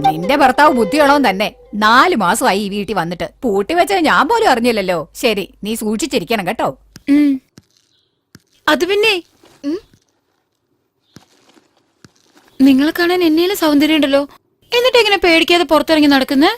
നിന്റെ ഭർത്താവ് ബുദ്ധിയുള്ളവൻ തന്നെ. 4 മാസമായി ഈ വീട്ടിൽ വന്നിട്ട്. പൂട്ടി വെച്ചത് ഞാൻ പോലും അറിഞ്ഞില്ലല്ലോ. ശരി, നീ സൂക്ഷിച്ചിരിക്കണം കേട്ടോ. അത് പിന്നെ നിങ്ങളെ കാണാൻ എന്നേലും സൗന്ദര്യം ഉണ്ടല്ലോ, എന്നിട്ട് എങ്ങനെ പേടിക്കാതെ പുറത്തിറങ്ങി നടക്കുന്നേ?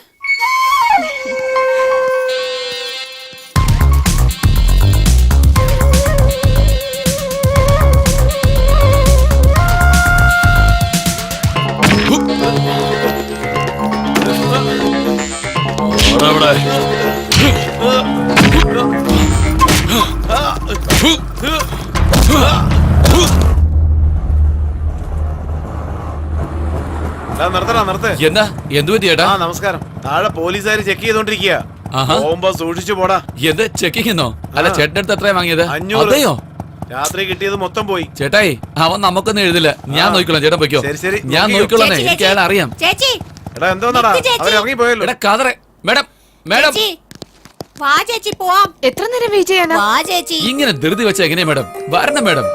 എന്താ എന്തു പറ്റി ചേട്ടാ? നമസ്കാരം. താഴെ പോലീസുകാർ ചെക്ക് ചെയ്തോണ്ടിരിക്കുക. ആഹാ. പോകുമ്പോ സൂക്ഷിച്ചു പോടാ. എന്ത് ചെക്കിങ്ങോ? അല്ല, ചേട്ടന്റെ അടുത്ത് എത്രയാ വാങ്ങിയത്? 500. അതെയോ? രാത്രി കിട്ടിയത് മൊത്തം പോയി. ചേട്ടായി, അവൻ നമുക്കൊന്നും എഴുതില്ല. ഞാൻ നോക്കിക്കോളാം, ചേട്ടൻ പൊയ്ക്കോ. ശരി, ശരി, ഞാൻ നോക്കിക്കോ. നോക്കിക്കോളാം, എനിക്ക് അയാളെ അറിയാം. ചേച്ചി, എടാ എന്തോന്നാടാ, അവരിറങ്ങി പോയല്ലോ. എടാ കാതറെ, മേഡം മേഡം, വാ ചേച്ചി, പോവാം. എത്ര നേരം വെയിറ്റ് ചെയ്യാനാ? വാ ചേച്ചി. ഇങ്ങനെ ധൃതി വെച്ച എങ്ങനെയാ മേഡം? വരണം മേഡം.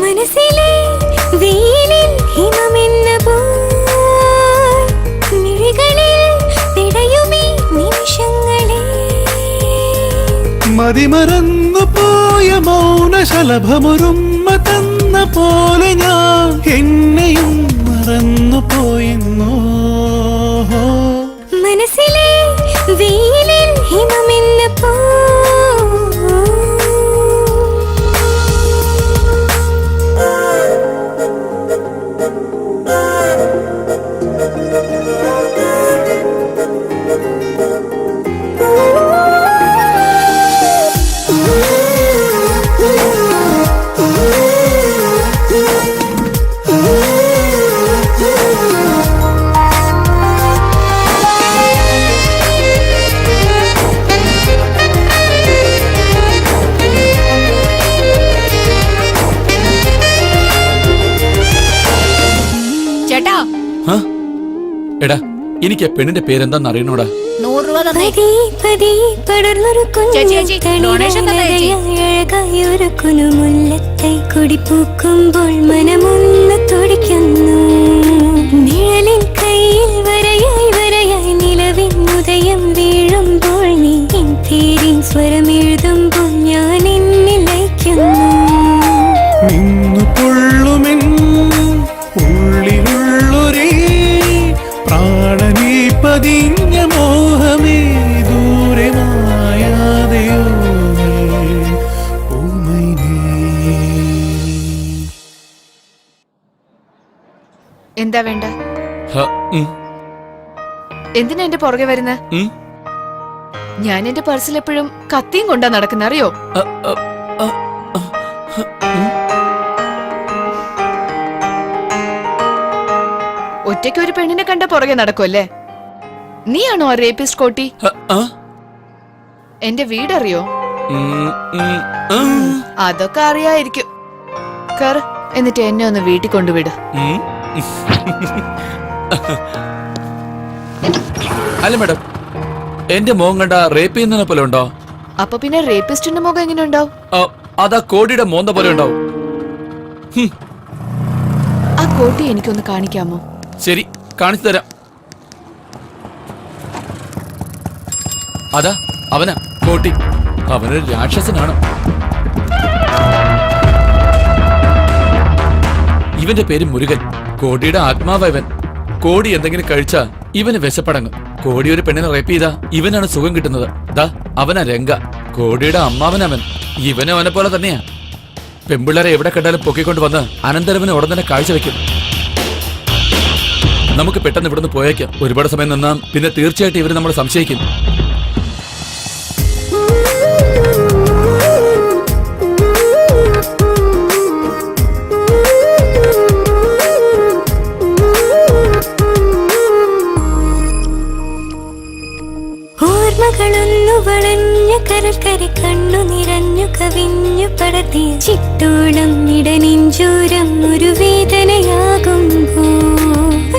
മനസ്സിലെ വെയിലിൽ ഹിമമെന്ന പോൽ മിഴികളിൽ പിടയുമീ നിമിഷങ്ങളെ. മതിമറന്നു പോയ മൗനശലഭമൊരുമ്മ തന്ന പോലെ ഞാൻ എന്നെയും മറന്നു പോയെന്നോ. മനസ്സിലെ വെയിലിൽ ഹിമമെന്ന പോൽ ചേട്ടാ, എടാ, എനിക്ക് ആ പെണ്ണിന്റെ പേരെന്താന്ന് അറിയണോടാ? 100 രൂപ തന്നെ. പതി പതി പടർന്നൊരു ചേച്ചി, ചേച്ചി, donation തന്നെ ചേച്ചി. അഴകായൊരു കുനുമുല്ലത്തൈ കൊടിപ്പൂക്കുമ്പോൾ മനമൊന്ന് തുടിക്കുന്നു. നിഴലിൻ കയ്യിൽ വരയായി വരയായി നിലവിൻ ഉദയം വീഴുമ്പോൾ നീ എൻ പേരിൻ സ്വരമെഴുതുമ്പോൾ ഞാൻ എന്നെ ലയിക്കുന്നു. നിന്നു പൊള്ളുമെൻ ഉള്ളിലുള്ളൊരേ പ്രാണനീ പതിഞ്ഞ മോഹമേ ദൂരെ മായാതെയോ ഓമൈനേ. എന്താ വേണ്ട? ഹ, എന്തിനാ എന്റെ പുറകെ വരുന്നത്? ഞാൻ എന്റെ പേഴ്സിൽ എപ്പോഴും കത്തിയും കൊണ്ടാ നടക്കുന്ന, അറിയോ? ഒറ്റയ്ക്ക് ഒരു പെണ്ണിനെ കണ്ട പുറകെ നടക്കുമല്ലേ? നീയാണോ ആ റേപ്പിസ്റ്റ് കോട്ടി? എന്റെ വീടറിയോ? ഉം, ഉം, ഉം. അതൊക്കെ അറിയായിരിക്കും. കർ എന്നിട്ട് എന്നെ ഒന്ന് വീട്ടിൽ കൊണ്ടുവിട്. ഉം. അല്ല മാഡം, എന്റെ മോൻ കണ്ട റേപ്പ് ചെയ്യുന്നതിനെ പോലെ ഉണ്ടോ? അപ്പൊ പിന്നെ റേപ്പിസ്റ്റിന്റെ മുഖം എങ്ങനെ ഉണ്ടാവും? അതാ കോടിയുടെ മോന്ത പോലെ ഉണ്ടാവും. ആ കോട്ടി എനിക്കൊന്ന് കാണിക്കാമോ? ശരി, കാണിച്ചു തരാം. അതാ അവനാ കോട്ടി. അവനൊരു രാക്ഷസനാണ്. ഇവന്റെ പേര് മുരുകൻ. കോടിയുടെ ആത്മാവ് ഇവൻ. കോടി എന്തെങ്കിലും കഴിച്ചാ ഇവന് വിശപ്പടങ്ങും. കോടി ഒരു പെണ്ണിനെ റേപ്പ് ചെയ്താ ഇവനാണ് സുഖം കിട്ടുന്നത്. ദാ അവനാ രംഗ, കോടിയുടെ അമ്മാവനവൻ. ഇവനും അവനെ പോലെ തന്നെയാ. പെമ്പിള്ളേരെ എവിടെ കണ്ടാലും പൊക്കിക്കൊണ്ട് വന്ന് അനന്തരവന് ഉടൻ തന്നെ കാഴ്ചവെക്കും. നമുക്ക് പെട്ടെന്ന് ഇവിടുന്ന് പോയേക്കാം. ഒരുപാട് സമയം നിന്നാ പിന്നെ തീർച്ചയായിട്ടും ഇവര് നമ്മൾ സംശയിക്കും. ഓർമ്മകളൊന്നു വളഞ്ഞു കരക്കര കണ്ണു നിറഞ്ഞു കവിഞ്ഞു പടത്തിയ ചിട്ടോളം ഇടനെഞ്ചോരം ഒരു വേദനയാകുമ്പോ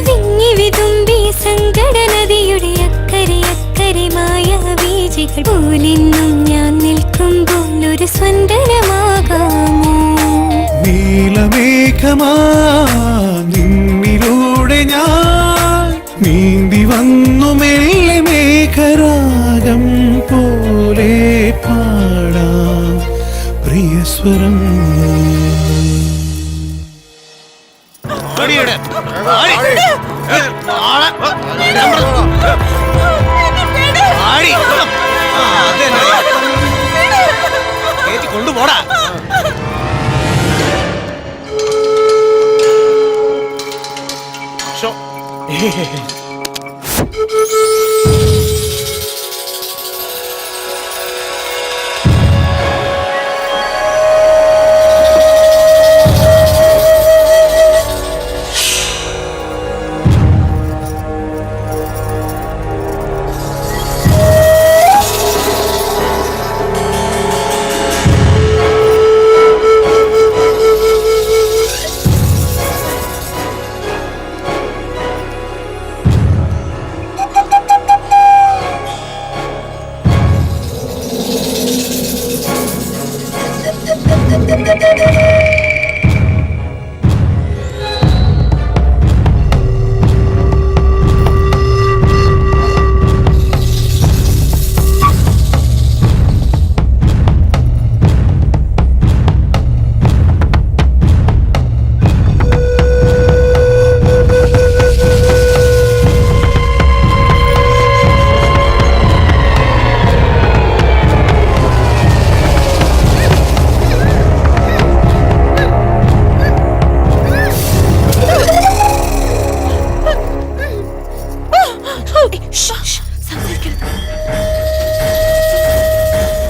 വിങ്ങി വിതുമ്പി സങ്കട നദിയുടെ അക്കരെ അക്കരെ മായ ബീജികൾ പോലിന്നും ഞാൻ നിൽക്കുമ്പോൾ ഒരു സ്വന്തനമാകാമോ? നീലമേഘമാ നിന്നിലൂടെ ഞാൻ നീന്തി വന്നു മെല്ലെ മേഘരാഗം പോലെ പാടാം പ്രിയസ്വരം. കൊണ്ടുപോടാ.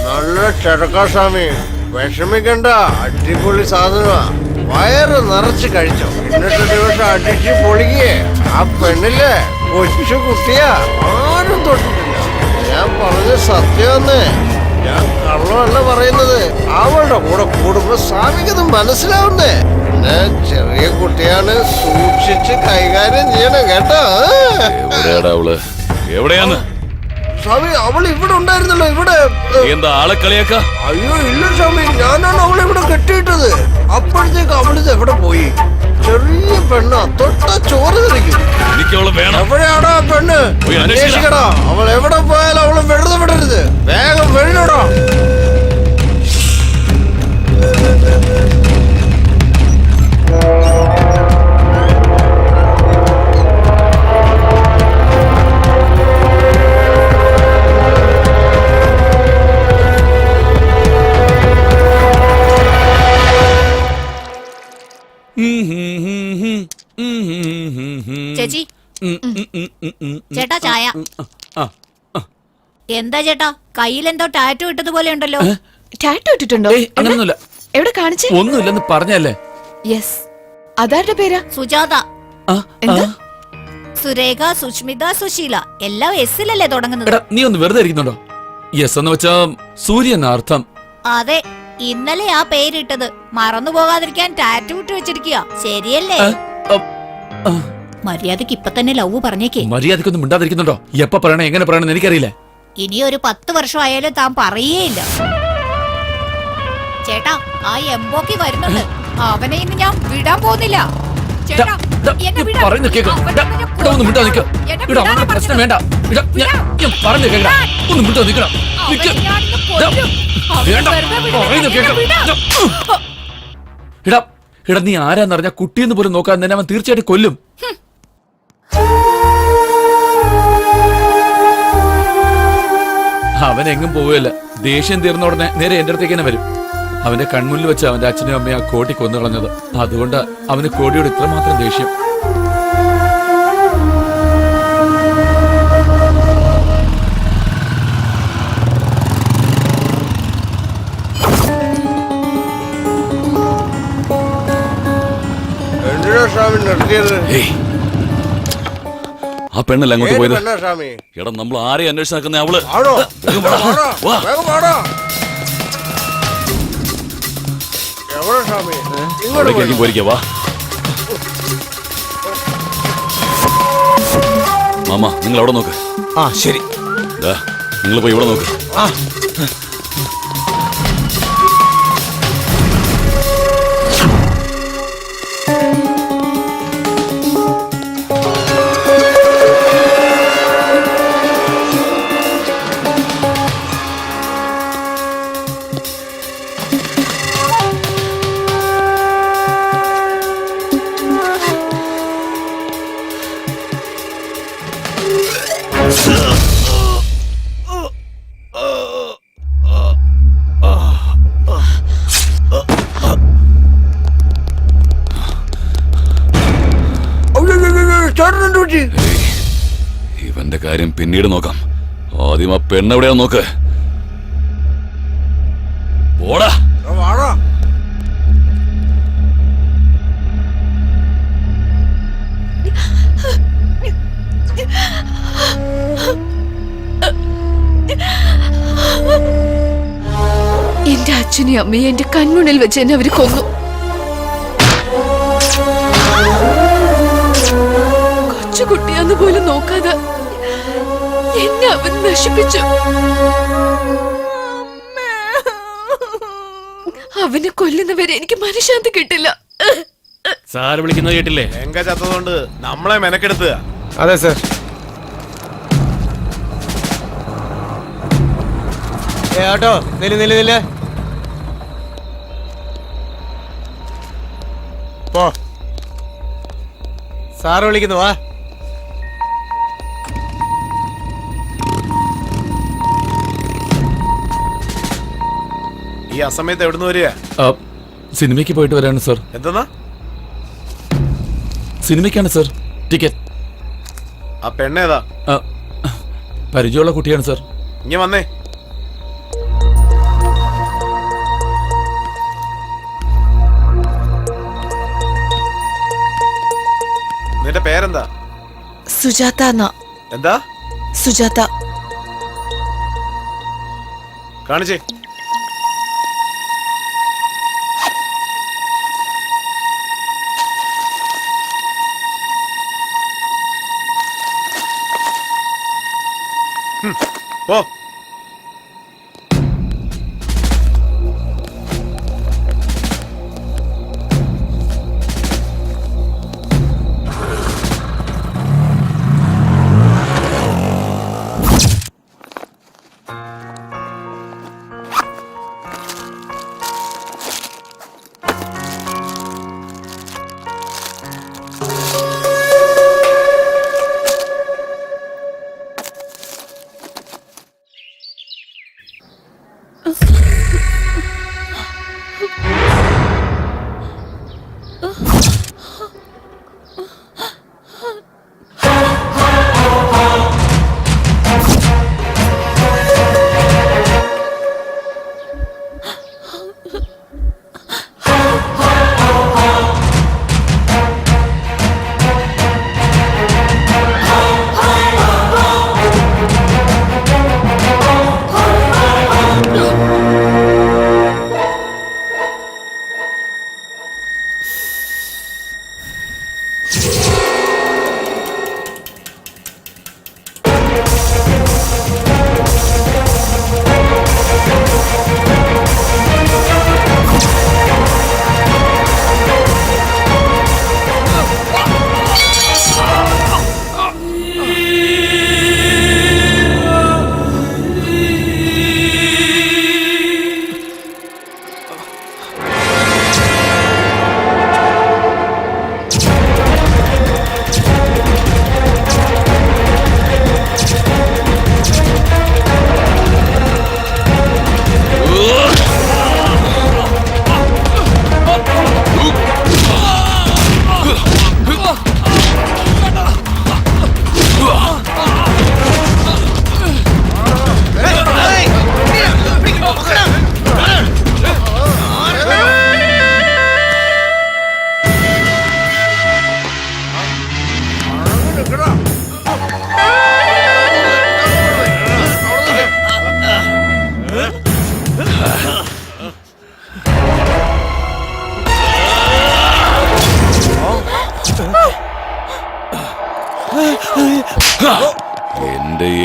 നല്ല ചെറുക്കാസ്വാമി, വിഷമിക്കണ്ട. അടിപൊളി സാധനമാ. വയറ് നിറച്ച് കഴിച്ചോ. ഇന്നത്തെ ദിവസം അടിച്ച് പൊളിക്കേ. ആ പെണ്ണില്ലേ കൊച്ചു കുട്ടിയാ, ആരും തൊട്ടിട്ടില്ല. ഞാൻ പറഞ്ഞ സത്യമെന്ന്. ഞാൻ കള്ളമല്ല പറയുന്നത്. അവളുടെ കൂടെ കൂടുമ്പോ സ്വാമിക്കത് മനസ്സിലാവുന്നേ. പിന്നെ ചെറിയ കുട്ടിയാണ്, സൂക്ഷിച്ച് കൈകാര്യം ചെയ്യണം കേട്ടോ. എവിടെയാടാ അവള്? എവിടെയാന്ന്? സ്വാമി, അവൾ ഇവിടെ ഉണ്ടായിരുന്നല്ലോ. ഇവിടെ എന്താ ആളെ കളിയാക്ക? അയ്യോ ഇല്ല സ്വാമി, ഞാനാണ് അവളെ ഇവിടെ കെട്ടിയിട്ടത്. അപ്പോഴത്തേക്ക് അവളിത് എവിടെ പോയി? ചെറിയ പെണ്ണ, തൊട്ട ചോറ് തെറിക്കും. എനിക്ക് അവളെ വേണം. എവിടെയാണോ ആ പെണ്ണ്? പോയി അന്വേഷിക്കണം. അന്വേഷിക്കടാ. അവൾ എവിടെ പോയാലും അവള് വെറുതെ വിടരുത്. വേഗം വെളിയിലടാ. ചേച്ചി, ചേട്ടാ ചായ. എന്താ ചേട്ടാ, കയ്യിലെന്തോ ടാറ്റു ഇട്ടതുപോലെ ഉണ്ടല്ലോ. ടാറ്റു ഇട്ടിട്ടുണ്ടോ? അങ്ങനൊന്നുമില്ല. എവിടെ കാണിച്ചേ? ഒന്നുമില്ലെന്ന് പറഞ്ഞല്ലേ. യെസ്. അതാരുടെ പേരാ? സുജാത. എന്താ? സുരേഖ, സുഷ്മിത, സുശീല എല്ലാം എസ്സിലല്ലേ തുടങ്ങുന്നത്. എടാ, നീ ഒന്ന് വെറുതെ ഇരിക്കുന്നുണ്ടോ? യെസ് എന്ന് വെച്ചാ സൂര്യൻ അർത്ഥം. അതെ, ഇന്നലെ ആ പേരിട്ടത് മറന്നു പോകാതിരിക്കാൻ ടാറ്റു ഇട്ട് വെച്ചിരിക്കുക. ശരിയല്ലേ? മര്യാദക്ക് ഇപ്പൊ തന്നെ ലവ് പറഞ്ഞേക്കേ. മര്യാദക്കൊന്നും മിണ്ടാതിരിക്കുന്നുണ്ടോ? എപ്പ പറയണേ എങ്ങനെ പറയണെന്ന് എനിക്കറിയില്ല. ഇനി ഒരു 10 വർഷം ആയാലും താൻ പറയേയില്ല. ചേട്ടാ, ആ എംബോക്കി വരുന്നുണ്ട്. അവനെ ഇന്ന് ഞാൻ വിടാൻ പോകുന്നില്ല. ചേട്ടാ, എന്നെ വിടാൻ. പറയുന്ന കേക്ക്. ഒന്ന് മിണ്ടാ നിൽക്ക. ഇവിടെ അവന്റെ പ്രശ്നം വേണ്ട. പറഞ്ഞു കേൾക്കട. ഒന്ന് മിണ്ടാ നിൽക്കണം. ഇടാ, നീ ആരാന്നറിഞ്ഞ കുട്ടിയെന്ന് പോലും നോക്കാൻ തന്നെ അവൻ തീർച്ചയായിട്ടും കൊല്ലും. അവൻ എങ്ങും പോവുകയല്ല. ദേഷ്യം തീർന്ന ഉടനെ നേരെ എന്റെ അടുത്തേക്ക് തന്നെ വരും. അവന്റെ കൺമുന്നിൽ വെച്ച് അവന്റെ അച്ഛനും അമ്മയും ആ കോട്ടി കൊന്നു കളഞ്ഞത്. അതുകൊണ്ട് അവന് കോടിയോട് ഇത്രമാത്രം ദേഷ്യം. എന്തിനാ സ്വാമി നിർത്തിയത്? ആ പെണ്ണല്ല അങ്ങോട്ട് പോയത്. പെണ്ണാ സ്വാമി? എടാ, നമ്മൾ ആരെയും അന്വേഷിച്ച് നടക്കുന്ന അവള്. ആണോ? വേഗം വാടാ. എവിടെ സ്വാമി? ഇങ്ങോട്ട് പോയിരിക്കാ. വാ മാമ, നിങ്ങൾ അവിടെ നോക്ക്. ആ ശരി. നിങ്ങൾ പോയി ഇവിടെ നോക്ക്. ഇവന്റെ കാര്യം പിന്നീട് നോക്കാം. ആദ്യം ആ പെണ്ണെവിടെയാ നോക്ക്. പോടാ. വാടാ. എന്റെ അച്ഛനെയും അമ്മയും എന്റെ കൺമുന്നിൽ വെച്ച് എന്നെ അവര് കൊന്നു. കൊച്ചുകുട്ടിയാന്ന് പോലും നോക്കാതെ എന്നെ അവൻ നശിപ്പിച്ചു. അവനെ കൊല്ലുന്നവരെ എനിക്ക് മനഃശാന്തി കിട്ടില്ല. സാറ് വിളിക്കുന്നത് കേട്ടില്ലേ? എങ്ക ചത്തതുകൊണ്ട് നമ്മളെ മെനക്കെടുത്തുക. അതെ സർ. ഏട്ടോ, നില്ല്. പോ. സാറ് വിളിക്കുന്നു. വാ. ഈ അസമയത്ത് എവിടുന്ന് വരിക? സിനിമയ്ക്ക് പോയിട്ട് വരാണ് സർ. എന്തെന്നാ? സിനിമയ്ക്കാണ് സർ ടിക്കറ്റ്. ആ പെണ്ണേതാ? പരിചയമുള്ള കുട്ടിയാണ് സർ. ഇങ്ങ വന്നേ. നിന്റെ പേരെന്താ? സുജാത. എന്താ? സുജാത. കാണിച്ചേ. പോ.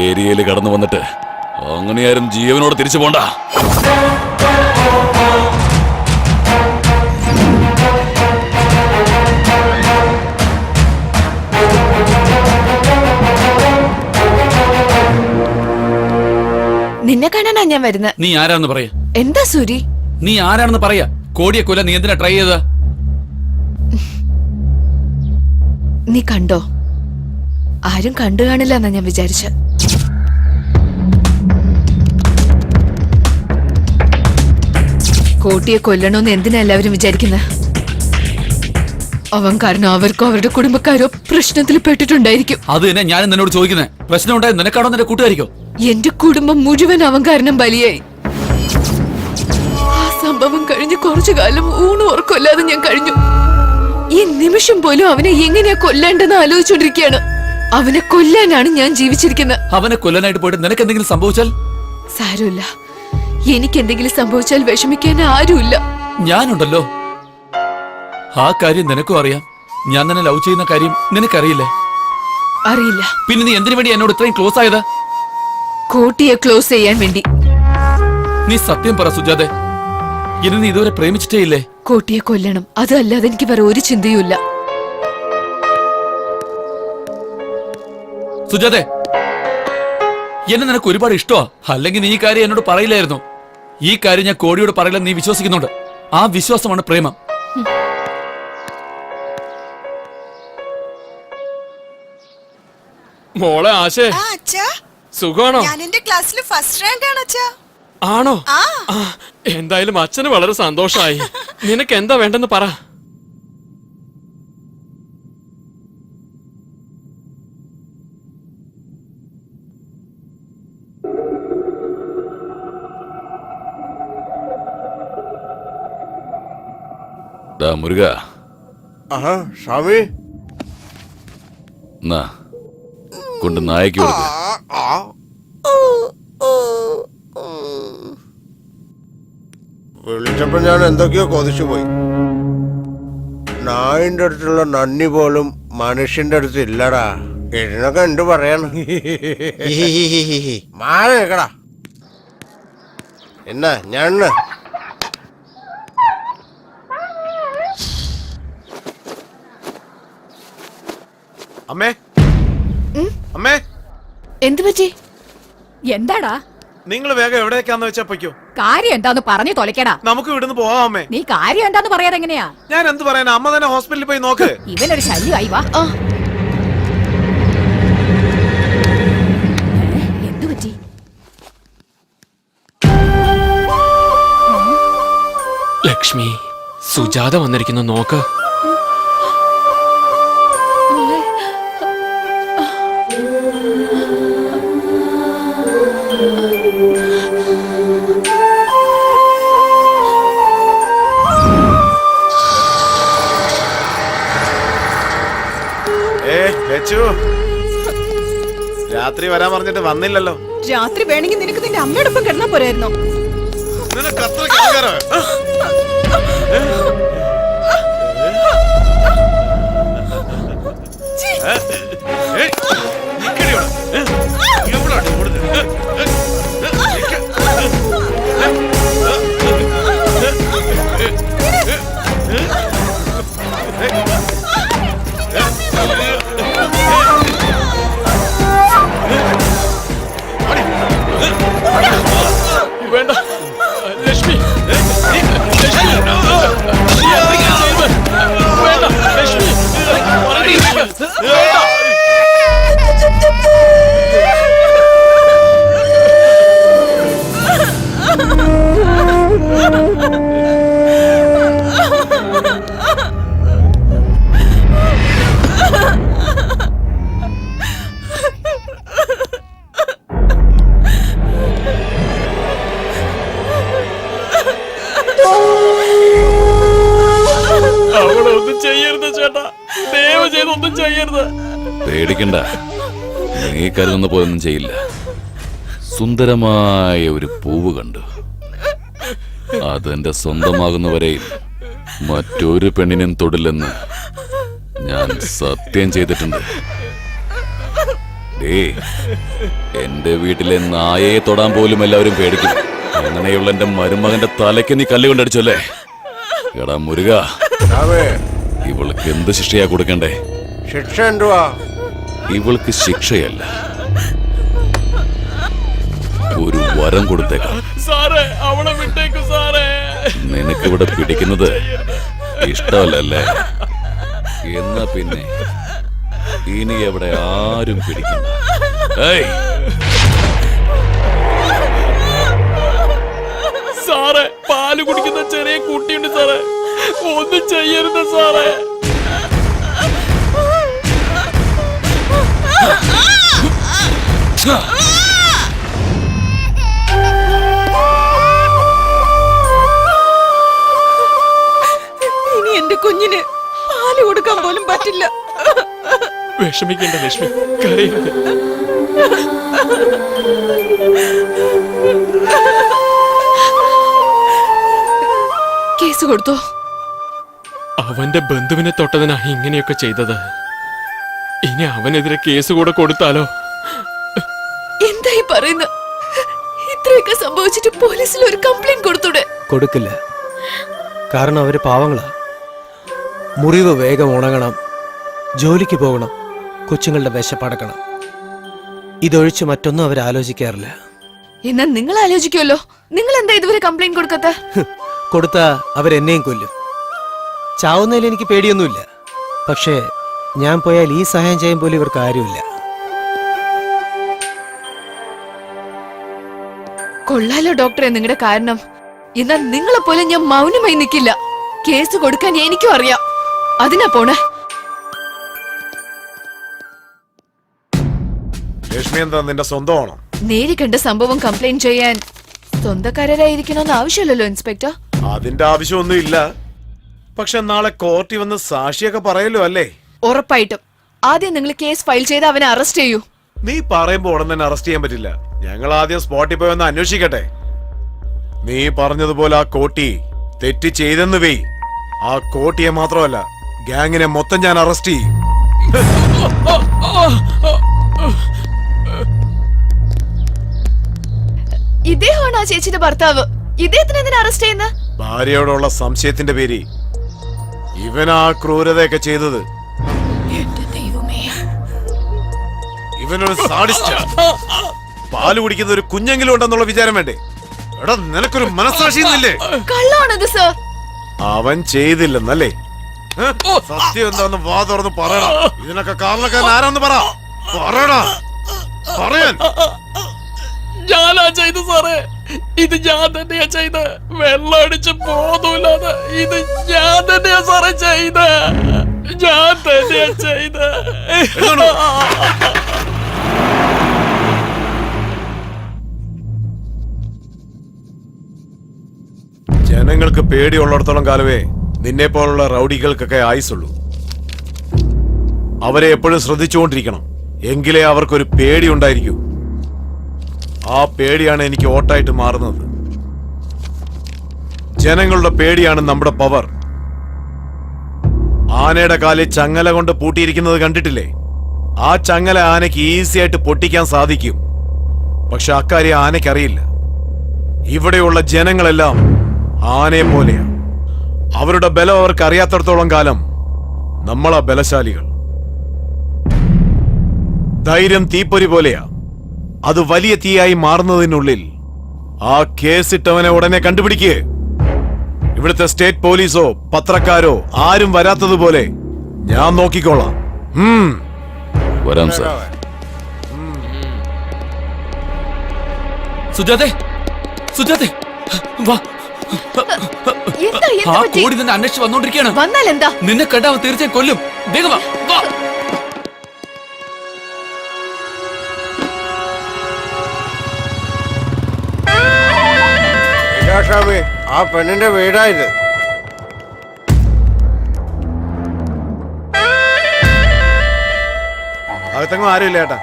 ഏരിയയിൽ കടന്നു വന്നിട്ട് അങ്ങനെയാരും ജീവനോട് തിരിച്ചു പോണ്ട. നിന്നെ കാണാനാ ഞാൻ വരുന്നത്. നീ ആരാന്ന് പറയാ? എന്താ സൂരി? നീ ആരാണെന്ന് പറയാ. കോടിയെ കൊല്ലാൻ നീ എന്തിനാ ട്രൈ ചെയ്ത? നീ കണ്ടോ? ആരും കണ്ടു കാണില്ല എന്നാ ഞാൻ വിചാരിച്ച. കോട്ടിയെ കൊല്ലണോന്ന് എന്തിനാ എല്ലാവരും വിചാരിക്കുന്നത്? അവൻ കാരണം അവർക്കോ അവരുടെ കുടുംബക്കാരോ പ്രശ്നത്തിൽ പെട്ടിട്ടുണ്ടായിരിക്കും. അത് തന്നെ ഞാൻ നിന്നോട് ചോദിക്കുന്നത്. പ്രശ്നം ഉണ്ടായത് നിനക്കാണോ നിന്റെ കൂട്ടുകാരിക്കോ? എന്റെ കുടുംബം മുഴുവൻ അവൻ കാരണം ബലിയായി. ആ സംഭവം കഴിഞ്ഞ് കുറച്ചു കാലം ഊണ് ഉറക്കമില്ലാതെ ഞാൻ കഴിഞ്ഞു. ഈ നിമിഷം പോലും അവനെ എങ്ങനെയാ കൊല്ലേണ്ടെന്ന് ആലോചിച്ചോണ്ടിരിക്കുകയാണ്. അവനെ കൊല്ലാനാണ് ഞാൻ ജീവിച്ചിരിക്കുന്നത്. അവനെ കൊല്ലാനായിട്ട് പോയിട്ട് നിനക്ക് എന്തെങ്കിലും സംഭവിച്ചാൽ? സാരമില്ല, എനിക്ക് എന്തെങ്കിലും സംഭവിച്ചാൽ വിഷമിക്കാൻ ആരുമില്ല. ഞാനുണ്ടല്ലോ. ആ കാര്യം നിനക്കും അറിയാം. ഞാൻ തന്നെ ലവ് ചെയ്യുന്ന കാര്യം നിനക്കറിയില്ലേ? അറിയില്ല. പിന്നെ നീ എന്തിനു വേണ്ടി എന്നോട് ഇത്രയും ക്ലോസ് ആയത്? കോട്ടിയെ ക്ലോസ് ചെയ്യാൻ വേണ്ടി. നീ സത്യം പറ സുജാതെ, ഇനി നീ ഇതുവരെ പ്രേമിച്ചിട്ടേ ഇല്ലേ? കോട്ടിയെ കൊല്ലണം, അതല്ലാതെ എനിക്ക് വേറെ ഒരു ചിന്തയുമില്ല. സുജാതെ, എന്നെ നിനക്ക് ഒരുപാട് ഇഷ്ടമാ. അല്ലെങ്കിൽ നീ ഈ കാര്യം എന്നോട് പറയില്ലായിരുന്നു. ഈ കാര്യം ഞാൻ കോടിയോട് പറയില്ല നീ വിശ്വസിക്കുന്നുണ്ട്. ആ വിശ്വാസമാണ് പ്രേമം. മോളെ ആശേ, സുഖമാണോ? ഞാൻ എന്റെ ക്ലാസ്സിൽ ഫസ്റ്റ് റാങ്ക് ആണ് അച്ഛാ. ആണോ? എന്തായാലും അച്ഛന് വളരെ സന്തോഷമായി. നിനക്ക് എന്താ വേണ്ടെന്ന് പറ. മുരുക, സ്വാമി കൊണ്ട് നായക്ക് കൊടുക്ക. വിളിച്ചപ്പോ ഞാൻ എന്തൊക്കെയോ കൊതിച്ചു പോയി. നായിന്റെ അടുത്തുള്ള നന്ദി പോലും മനുഷ്യന്റെ അടുത്ത് ഇല്ലടാ. ഇതിനൊക്കെ എന്ത് പറയാണ്? മാറി നിക്കടാ. എന്നാ ഞാൻ അമ്മേ, അമ്മേ, എന്തു പറ്റി? എന്താടാ? നിങ്ങൾ വേഗം എവിടേക്കാന്ന് വെച്ചാ പൊയ്ക്കോ. കാര്യം എന്താന്ന് പറഞ്ഞു തൊലക്കടാ. നമുക്ക് ഇവിടുന്ന് പോവാം അമ്മേ. നീ കാര്യം എന്താന്ന് പറയാതെ എങ്ങനെയാ? ഞാൻ എന്ത് പറയാനാ? അമ്മ തന്നെ ഹോസ്പിറ്റലിൽ പോയി നോക്ക്. ഇവനൊരു ശല്യമായി. വാ. എന്തു പറ്റി? ലക്ഷ്മി, സുജാത വന്നിരിക്കുന്നു, നോക്ക്. രാത്രി വരാൻ പറഞ്ഞിട്ട് വന്നില്ലല്ലോ. രാത്രി വേണമെങ്കിൽ നിനക്ക് നിന്റെ അമ്മയോടൊപ്പം കിടന്നാ പോരായിരുന്നോ? നിനക്ക് അത്രയ്ക്ക് അഹങ്കാരമോ? വേണ്ട ലക്ഷ്മി, വേണ്ട ലക്ഷ്മി, അവിടെ ഒന്നും ചെയ്യരുത് ചേട്ടാ, ദയവ് ചെയ്തൊന്നും ചെയ്യരുത്. പേടിക്കണ്ട, നീ കരുതുന്ന പോലൊന്നും ചെയ്യില്ല. സുന്ദരമായ ഒരു പൂവ് കണ്ടു. അതെന്റെ സ്വന്തമാകുന്നവരെയും മറ്റൊരു പെണ്ണിനും തൊടില്ലെന്ന് ഞാൻ സത്യം ചെയ്തിട്ടുണ്ട്. എന്റെ വീട്ടിലെ നായയെ തൊടാൻ പോലും എല്ലാവരും പേടിക്കും. അങ്ങനെയുള്ള എന്റെ മരുമകന്റെ തലയ്ക്ക് നീ കല്ല് കൊണ്ടടിച്ചല്ലേ? എടാ മുരുക, രാമേ, ഇവൾക്ക് എന്ത് ശിക്ഷയാ കൊടുക്കണ്ടേ? ശിക്ഷ എന്തുവാ? ഇവൾക്ക് ശിക്ഷയല്ല, ഒരു വരം കൊടുത്തേക്കാം. സാറേ അവളെ വിട്ടേക്കു സാറേ. നിനക്കിവിടെ പിടിക്കുന്നത് ഇഷ്ടമല്ലല്ലേ? എന്നാ പിന്നെ ഇനി എവിടെ ആരും പിടിക്കണ്ട. ഏയ്, സാറേ പാല് കുടിക്കുന്ന ചെറിയ കുട്ടിയുണ്ട് സാറേ, ഒന്നും ചെയ്യരുത് സാറേ. ഇനി എന്റെ കുഞ്ഞിന് പാല് കൊടുക്കാൻ പോലും പറ്റില്ല. വിഷമിക്കേണ്ട ലക്ഷ്മി, കരയരുത്. കേസ് കൊടുത്തോ? അവന്റെ ബന്ധുവിനെ തൊട്ടതിനാ ഇങ്ങനെയൊക്കെ ചെയ്തത്. ഇനി അവനെതിരെ കേസ് കൂടെ കൊടുത്താലോ? എന്തായി പറയുന്ന? ഇത്രയൊക്കെ സംഭവിച്ചിട്ട് പോലീസിൽ ഒരു കംപ്ലൈന്റ് കൊടുത്തൂടെ? കൊടുക്കില്ല. കാരണം അവര് പാവങ്ങളാ. മുറിവ് വേഗം ഉണങ്ങണം, ജോലിക്ക് പോകണം, കൊച്ചുങ്ങളുടെ വിശപ്പടക്കണം. ഇതൊഴിച്ച് മറ്റൊന്നും അവർ ആലോചിക്കാറില്ല. എന്നാ നിങ്ങൾ ആലോചിക്കുമല്ലോ. നിങ്ങൾ എന്താ ഇതുവരെ കംപ്ലൈന്റ് കൊടുക്കത്തെ? കൊടുത്താ അവരെന്നെയും കൊല്ലും. ചാവുന്നതിൽ എനിക്ക് പേടിയൊന്നുമില്ല. പക്ഷേ ഞാൻ പോയാൽ ഈ സഹായം ചെയ്യാൻ പോലും ഇവർക്ക് ആരുമില്ല. കൊള്ളാലോ ഡോക്ടറെ നിങ്ങളുടെ കാരണം. എന്നാ നിങ്ങളെ പോലെ ഞാൻ മൗനമായി നിൽക്കില്ല. കേസ് കൊടുക്കാൻ എനിക്കും അറിയാം. അതിനാ പോണേ. ലക്ഷ്മി എന്താ നിന്റെ സ്വന്തമാണോ? നേരി കണ്ട സംഭവം കംപ്ലൈന്റ് ചെയ്യാൻ സ്വന്തക്കാരായിരിക്കണമെന്ന് ആവശ്യമില്ലല്ലോ ഇൻസ്പെക്ടർ. അതിന്റെ ആവശ്യമൊന്നും ഇല്ല. പക്ഷെ നാളെ കോർട്ടിൽ വന്ന് സാക്ഷിയൊക്കെ പറയല്ലോ അല്ലേ? ഉറപ്പായിട്ടും. ആദ്യം നിങ്ങൾ കേസ് ഫയൽ ചെയ്ത് അവനെ അറസ്റ്റ് ചെയ്യൂ. നീ പറയുമ്പോ ഉടൻ തന്നെ അറസ്റ്റ് ചെയ്യാൻ പറ്റില്ല. ഞങ്ങൾ ആദ്യം സ്പോട്ടിൽ പോയി ഒന്ന് അന്വേഷിക്കട്ടെ. നീ പറഞ്ഞതുപോലെ ആ കോട്ടി തെറ്റ് ചെയ്തെന്ന് വെയ്. ആ കോട്ടിയെ മാത്രമല്ല, ഗ്യാങ്ങിനെ മൊത്തം ഞാൻ അറസ്റ്റ് ചെയ്യും. ഇദ്ദേഹമാണ് ആ ചേച്ചിയുടെ ഭർത്താവ്. ഇദ്ദേഹത്തിന് എന്തിനാ അറസ്റ്റ് ചെയ്യുന്ന? ഭാര്യയോടുള്ള സംശയത്തിന്റെ പേര് ഇവനാ ക്രൂരതയൊക്കെ ചെയ്തത്. ഇവനൊരു സാഡിസ്റ്റ്. പാല് കുടിക്കുന്ന ഒരു കുഞ്ഞെങ്കിലും ഉണ്ടെന്നുള്ള വിചാരം വേണ്ടേ? എടാ, നിനക്കൊരു മനസ്സാക്ഷിയൊന്നുമില്ലേ? കള്ളാണത് സർ. അവൻ ചെയ്തില്ലെന്നല്ലേ? സത്യം എന്താന്ന് വാ തുറന്ന് പറയടാ. ഇതിനൊക്കെ കാരണക്കാരൻ ആരാന്ന് പറയടാ. പറയാൻ ഞാനാ ചെയ്തു സാറേ. ഇത് ഞാൻ തന്നെയാ ചെയ്ത്. വെള്ളം അടിച്ച് ബോധമില്ലാതെ ഇത് ഞാൻ തന്നെയാ സാറേ ചെയ്ത്. ഞാൻ തന്നെയാ ചെയ്ത്. ജനങ്ങൾക്ക് പേടിയുള്ളിടത്തോളം കാലമേ നിന്നെ പോലുള്ള റൗഡികൾക്കൊക്കെ ആയുസുള്ളൂ. അവരെ എപ്പോഴും ശ്രദ്ധിച്ചുകൊണ്ടിരിക്കണം. എങ്കിലേ അവർക്കൊരു പേടി ഉണ്ടായിരിക്കൂ. ആ പേടിയാണ് എനിക്ക് ഓട്ടായിട്ട് മാറുന്നത്. ജനങ്ങളുടെ പേടിയാണ് നമ്മുടെ പവർ. ആനയുടെ കാലിൽ ചങ്ങല കൊണ്ട് പൂട്ടിയിരിക്കുന്നത് കണ്ടിട്ടില്ലേ? ആ ചങ്ങല ആനയ്ക്ക് ഈസി ആയിട്ട് പൊട്ടിക്കാൻ സാധിക്കും. പക്ഷെ അക്കാര്യം ആനയ്ക്കറിയില്ല. ഇവിടെയുള്ള ജനങ്ങളെല്ലാം ആനയെ പോലെയാ. അവരുടെ ബലം അവർക്ക് അറിയാത്തടത്തോളം കാലം നമ്മളാ ബലശാലികൾ. ധൈര്യം തീപ്പൊരി പോലെയാ. അത് വലിയ തീയായി മാറുന്നതിനുള്ളിൽ ആ കേസിട്ടവനെ ഉടനെ കണ്ടുപിടിക്കേ. ഇവിടുത്തെ സ്റ്റേറ്റ് പോലീസോ പത്രക്കാരോ ആരും വരാത്തതുപോലെ ഞാൻ നോക്കിക്കോളാം. വരാം സാർ. സുജാതെ, സുജാതെ, വാ. ആ കോടി നിന്നെ അന്വേഷിച്ച് വന്നോണ്ടിരിക്കുകയാണ്. വന്നാൽ എന്താ? നിന്നെ കണ്ട അവൻ തീർച്ചയായും കൊല്ലും. വേഗം വാ, വാ. ഷാമി, ആ പെണ്ണിന്റെ വീടായത്. അകത്തെങ്ങും ആരുമില്ല ഏട്ടാ.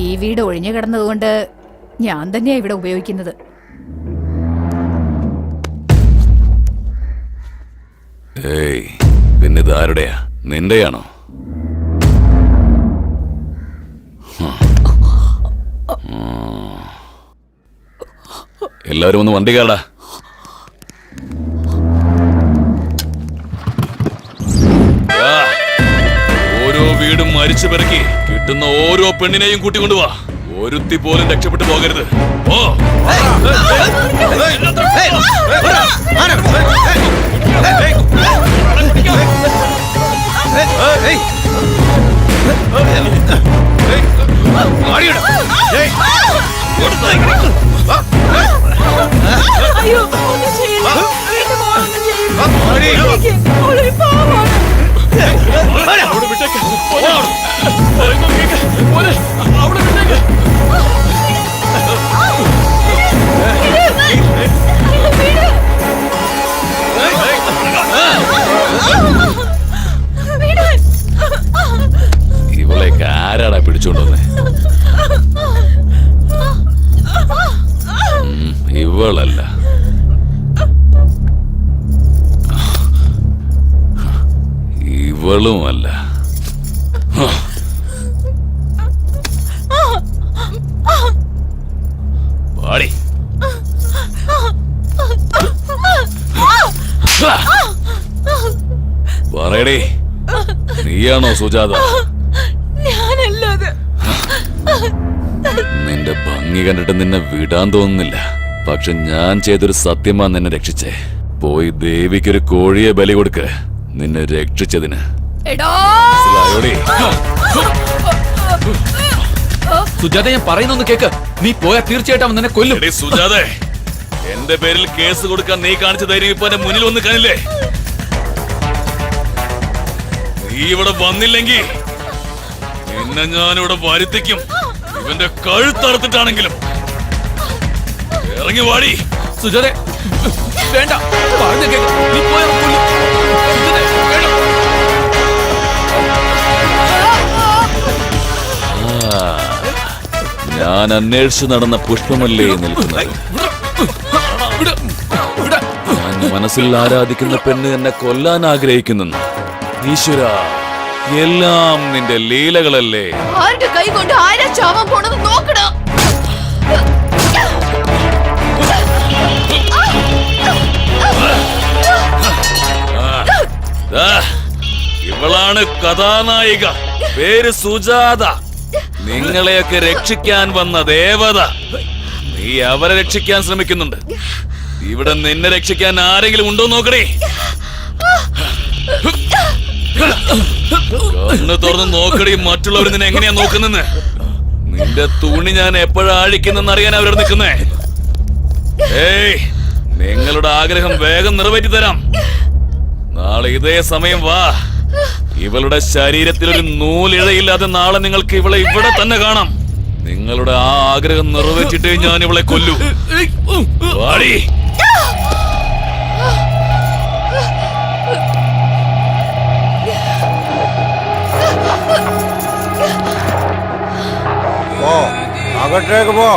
ഈ വീട് ഒഴിഞ്ഞു കിടന്നതുകൊണ്ട് ഞാൻ തന്നെയാ ഇവിടെ ഉപയോഗിക്കുന്നത്. ഏയ്, പിന്നെ ഇതാരുടെയാ? നിന്റെയാണോ? എല്ലാവരും ഒന്ന് വണ്ടി കയറാ. ഓരോ വീടും മരിച്ചു പെറുക്കി കിട്ടുന്ന ഓരോ പെണ്ണിനെയും കൂട്ടിക്കൊണ്ടുവാ. ഒരുത്തി പോലും രക്ഷപ്പെട്ടു പോകരുത്. ഓ അയ്യോ ഒന്നും ചെയ്യില്ല. എന്റെ മോളൊന്നും ചെയ്യില്ല. അവളൊരു പാവമാണ്. ഇവളെയൊക്കെ ആരാടാ പിടിച്ചോണ്ടുവന്നേ? ഇവളല്ല. ഇവളുമല്ല. പാടി. പറയടേ, നീയാണോ സുജാത? ഞാനല്ലാതെ. നിന്റെ ഭംഗി കണ്ടിട്ട് നിന്നെ വിടാൻ തോന്നുന്നില്ല. പക്ഷെ ഞാൻ ചെയ്തൊരു സത്യമാ നിന്നെ രക്ഷിച്ചേ. പോയി ദേവിക്കൊരു കോഴിയെ ബലി കൊടുക്ക്, നിന്നെ രക്ഷിച്ചതിന്. മനസ്സിലായോടി? സുജാത, ഞാൻ പറയുന്നൊന്ന് കേക്ക്. നീ പോയാൽ തീർച്ചയായിട്ടും അവൻ നിന്നെ കൊല്ലും. സുജാതെ, എന്റെ പേരിൽ കേസ് കൊടുക്കാൻ നീ കാണിച്ച ധൈര്യം ഇപ്പൊ എന്റെ മുന്നിൽ വന്ന് കാണില്ലേ? നീ ഇവിടെ വന്നില്ലെങ്കിൽ നിന്നെ ഞാനിവിടെ വരുത്തിക്കും. ഇവന്റെ കഴുത്തറുത്തിട്ടാണെങ്കിലും. ഇറങ്ങി വാടി. സുജാതെ, വേണ്ട. പറഞ്ഞ കേക്ക്. നീ പോയാൽ കൊല്ലും. സുജാതെ, വേണ്ട. ഞാൻ അന്വേഷിച്ചു നടന്ന പുഷ്പമല്ലേ നിൽക്കുന്നത്. ഞാൻ മനസ്സിൽ ആരാധിക്കുന്ന പെണ്ണ് എന്നെ കൊല്ലാൻ ആഗ്രഹിക്കുന്നു. ഈശ്വര, എല്ലാം നിന്റെ ലീലകളല്ലേ. ആരുടെ കൈ കൊണ്ട് ആരാ ചാവാൻ പോണത് നോക്കണം. ഇവളാണ് കഥാനായിക. പേര് സുജാത. നിങ്ങളെയൊക്കെ രക്ഷിക്കാൻ വന്ന ദേവത. നീ അവരെ രക്ഷിക്കാൻ ശ്രമിക്കുന്നുണ്ട്. ഇവിടെ നിന്നെ രക്ഷിക്കാൻ ആരെങ്കിലും ഉണ്ടോ നോക്കണേ. കണ്ണ് തുറന്ന് നോക്കടി, മറ്റുള്ളവർ നിന്നെ എങ്ങനെയാ നോക്കുന്നെന്ന്. നിന്റെ തുണി ഞാൻ എപ്പോഴാ അഴിക്കുന്നെന്ന് അറിയാൻ അവരോട് നിൽക്കുന്നേ. ഏയ്, നിങ്ങളുടെ ആഗ്രഹം വേഗം നിറവേറ്റി തരാം. നാളെ ഇതേ സമയം വാ. ഇവളുടെ ശരീരത്തിൽ ഒരു നൂലിഴയില്ലാതെ നാളെ നിങ്ങൾക്ക് ഇവളെ ഇവിടെ തന്നെ കാണാം. നിങ്ങളുടെ ആ ആഗ്രഹം നിറവേറ്റിട്ടേ ഞാൻ ഇവളെ കൊല്ലൂ. വാടി. പോ, അകത്തേക്ക് പോ.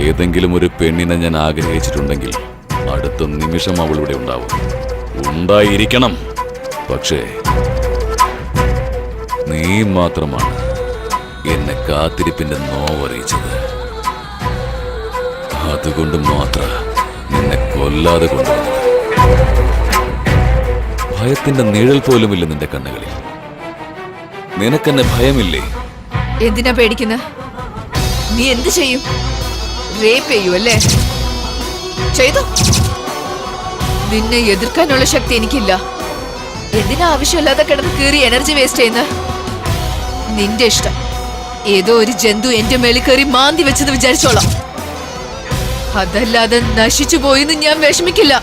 ഏതെങ്കിലും ഒരു പെണ്ണിനെ ഞാൻ ആഗ്രഹിച്ചിട്ടുണ്ടെങ്കിൽ അടുത്ത നിമിഷം അവൾ ഇവിടെ ഉണ്ടാവും. ഉണ്ടായിരിക്കണം. പക്ഷേ നീ മാത്രമാണ് എന്നെ കാത്തിരിപ്പിന്റെ നോവറിയിച്ചത്. അതുകൊണ്ട് മാത്രം നിന്നെ കൊല്ലാതെ കൊണ്ടുവന്നത്. ഭയത്തിന്റെ നിഴൽ പോലുമില്ല നിന്റെ കണ്ണുകളിൽ. നിനക്കെന്നെ ഭയമില്ലേ? എന്തിനാ പേടിക്കുന്നത്? നീ എന്ത് ചെയ്യും? റേപ്പ് ചെയ്യൂ അല്ലേ? ചെയ്തോ. നിന്നെ എതിർക്കാനുള്ള ശക്തി എനിക്കില്ല. എന്തിനാ ആവശ്യമില്ലാതെ കിടന്ന് കീറി എനർജി വേസ്റ്റ് ചെയ്യുന്ന? നിന്റെ ഇഷ്ടം. ഏതോ ഒരു ജന്തു എന്റെ മേളിൽ കയറി മാന്തി വെച്ചെന്ന് വിചാരിച്ചോളാം. അതല്ലാതെ നശിച്ചു പോയിന്ന് ഞാൻ വിഷമിക്കില്ല.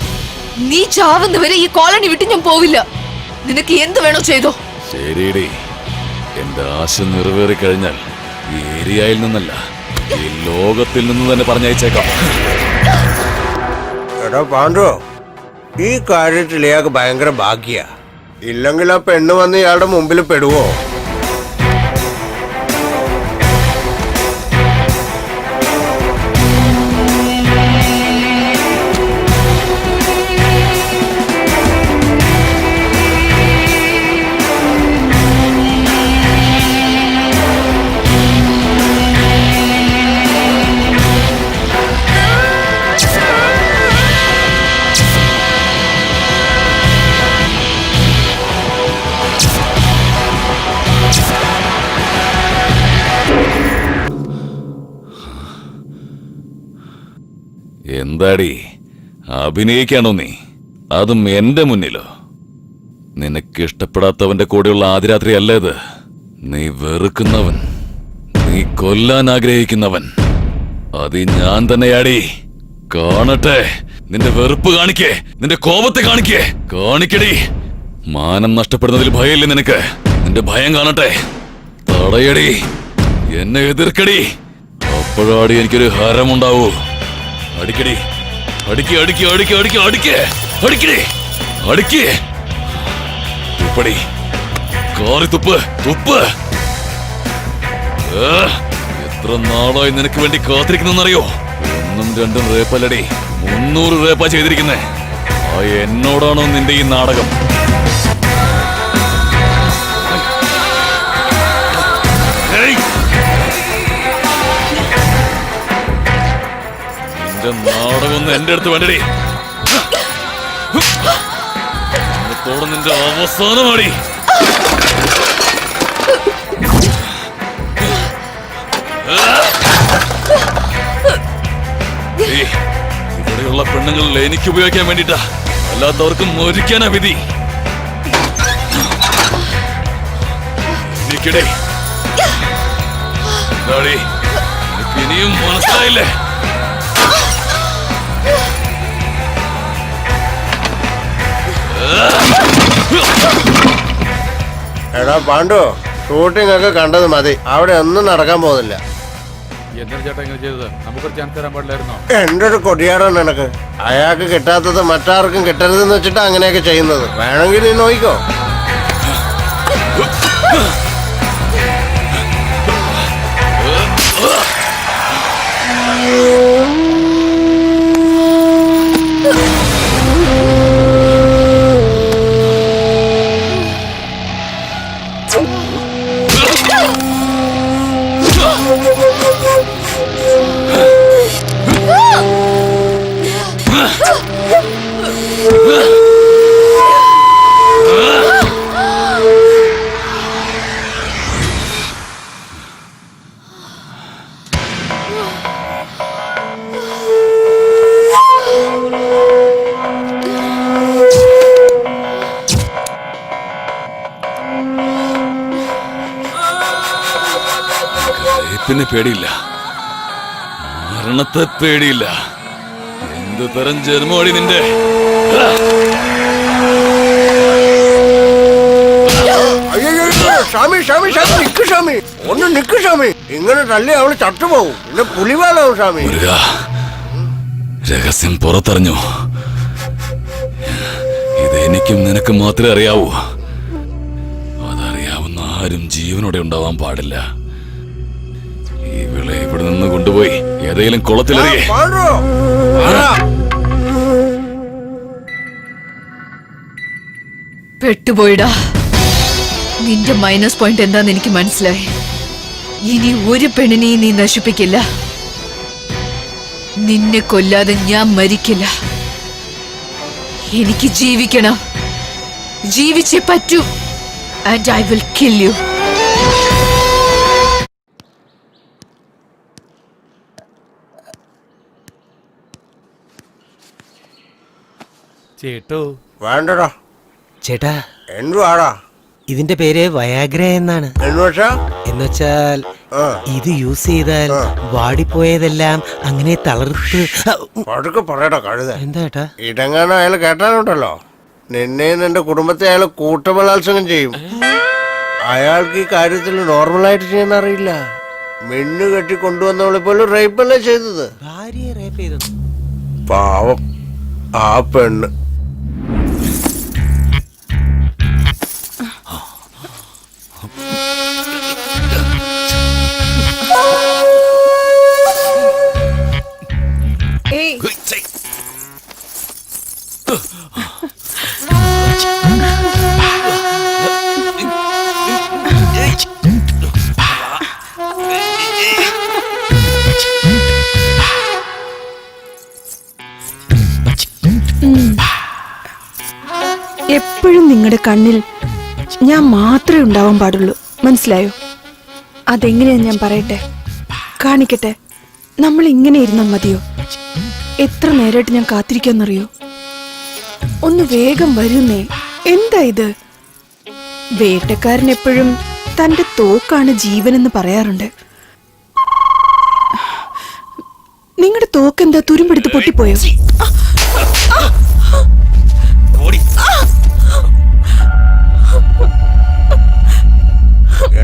നീ ചാവുന്നവരെ ഈ കോളനി വിട്ട് ഞാൻ പോവില്ല. നിനക്ക് എന്ത് വേണോ ചെയ്തോ. ശരിയടി, എന്റെ ആശ നിറവേറി കഴിഞ്ഞാൽ ഈ ഏരിയയിൽ നിന്നല്ല, ഈ ലോകത്തിൽ നിന്ന് തന്നെ പറഞ്ഞയച്ചേക്കാം. എടാ പാണ്ഡു, ഈ കാര്യത്തിൽ ഇയാൾക്ക് ഭയങ്കര ഭാഗ്യ. ഇല്ലെങ്കിൽ ആ പെണ്ണ് വന്ന് ഇയാളുടെ മുമ്പിൽ പെടുവോ? എന്താടി അഭിനയിക്കാണോ നീ? അതും എന്റെ മുന്നിലോ? നിനക്ക് ഇഷ്ടപ്പെടാത്തവന്റെ കൂടെയുള്ള ആദ്യരാത്രി അല്ലേ ഇത്? നീ വെറുക്കുന്നവൻ, നീ കൊല്ലാൻ ആഗ്രഹിക്കുന്നവൻ, അത് ഞാൻ തന്നെയാടി. കാണട്ടെ നിന്റെ വെറുപ്പ്, കാണിക്കേ നിന്റെ കോപത്തെ, കാണിക്കടി. മാനം നഷ്ടപ്പെടുന്നതിൽ ഭയമില്ലേ നിനക്ക്? നിന്റെ ഭയം കാണട്ടെ. തടയടി, എന്നെ എതിർക്കടി. അപ്പോഴാടി എനിക്കൊരു ഹരമുണ്ടാവൂ. അടിക്കടി, അടിക്ക് അടിക്ക് അടിക്ക് അടിക്ക് അടിക്ക് അടിക്കടി, അടിക്ക്. തുപ്പടി, കാറി തുപ്പ് തുപ്പ്. എത്ര നാളായി നിനക്ക് വേണ്ടി കാത്തിരിക്കുന്നറിയോ? 1 2 റേപ്പല്ലടി, 300 റേപ്പാ ചെയ്തിരിക്കുന്നേ. ആ എന്നോടാണോ നിന്റെ ഈ നാടകം? നിന്റെ നാടകമൊന്നും എന്റെ അടുത്ത് വേണ്ടടി. ഇന്നത്തോടെ നിന്റെ അവസാനമാടി. ഇവിടെയുള്ള പെണ്ണുങ്ങളിൽ എനിക്ക് ഉപയോഗിക്കാൻ വേണ്ടിട്ടാ, അല്ലാത്തവർക്ക് മരിക്കാനാ വിധി. എനിക്കിടെ എന്താടി, എനിക്ക് ഇനിയും മനസ്സിലായില്ലേ? എടാ പാണ്ഡു, ഷൂട്ടിംഗ് ഒക്കെ കണ്ടത് മതി, അവിടെ ഒന്നും നടക്കാൻ പോകുന്നില്ല. എന്റെ ഒരു കൊടിയാടാണ് നിനക്ക്. അയാൾക്ക് കിട്ടാത്തത് മറ്റാർക്കും കിട്ടരുതെന്ന് വെച്ചിട്ട് അങ്ങനെയൊക്കെ ചെയ്യുന്നത്. വേണമെങ്കിൽ നീ നോക്കിക്കോ. പിന്നെ പേടിയില്ല, മരണത്തെ പേടിയില്ല. എന്ത് തരം ജന്മോടി നിന്റെ? ഷാമി ഷാമി ഷാമി നിക്ക് ഷാമി, ഒന്ന് നിക്ക് ഷാമി. ഇങ്ങനെ തള്ളി അവള് ചട്ടുപോകും, പിന്നെ പുലിവാലാവും ഷാമി. രഹസ്യം പുറത്തറിഞ്ഞു. ഇത് എനിക്കും നിനക്ക് മാത്രമേ അറിയാവൂ. അതറിയാവുന്ന ആരും ജീവനോടെ ഉണ്ടാവാൻ പാടില്ല. ഇവളെ ഇവിടെ നിന്ന് കൊണ്ടുപോയി ഏതെങ്കിലും കുളത്തിലെറിയേ. പെട്ടുപോയിടാ. നിന്റെ മൈനസ് പോയിന്റ് എന്താന്ന് എനിക്ക് മനസ്സിലായി. ഇനി ഒരു പെണ്ണിനെയും നീ നശിപ്പിക്കില്ല. നിന്നെ കൊല്ലാതെ ഞാൻ മരിക്കില്ല. എനിക്ക് ജീവിക്കണം, ജീവിച്ചേ പറ്റൂ. And I will kill you. ചേട്ടോ വേണ്ടടാ. ചേട്ടാ, എന്തുവാടാ? ഇതിന്റെ പേര് വയാഗ്ര എന്നാണ്. എന്നുവെച്ചാൽ ഇത് യൂസ് ചെയ്താൽ വാടിപ്പോയതെല്ലാം അങ്ങനെ തളർത്ത്. പതുക്കെ പറയടാ കഴുത. എന്താ ചേട്ടാ? ഇടങ്ങാനും അയാൾ കേട്ടാലുണ്ടല്ലോ, നിന്നെയും നിന്റെ കുടുംബത്തെ അയാൾ കൂട്ടബലാത്സംഗം ചെയ്യും. അയാൾക്ക് ഈ കാര്യത്തിൽ നോർമലായിട്ട് ചെയ്യാൻ അറിയില്ല. മിന്നു കെട്ടി കൊണ്ടുവന്നവളെ പോലും റേപ്പല്ലേ ചെയ്തത്. ഭാര്യയെ റേപ്പ് ചെയ്തു. പാവം ആ പെണ്ണ്. എപ്പോഴും നിങ്ങളുടെ കണ്ണിൽ ഞാൻ മാത്രമേ ഉണ്ടാവാൻ പാടുള്ളൂ, മനസ്സിലായോ? അതെങ്ങനെയാ ഞാൻ പറയട്ടെ, കാണിക്കട്ടെ. നമ്മൾ ഇങ്ങനെ ഇരുന്നാൽ മതിയോ? എത്ര നേരമായിട്ട് ഞാൻ കാത്തിരിക്കാന്നറിയോ? ഒന്ന് വേഗം വരുന്നേ. എന്താ ഇത്? വേട്ടക്കാരൻ എപ്പോഴും തന്റെ തോക്കാണ് ജീവനെന്ന് പറയാറുണ്ട്. നിങ്ങളുടെ തോക്കെന്താ തുരുമ്പെടുത്ത് പൊട്ടിപ്പോയോ?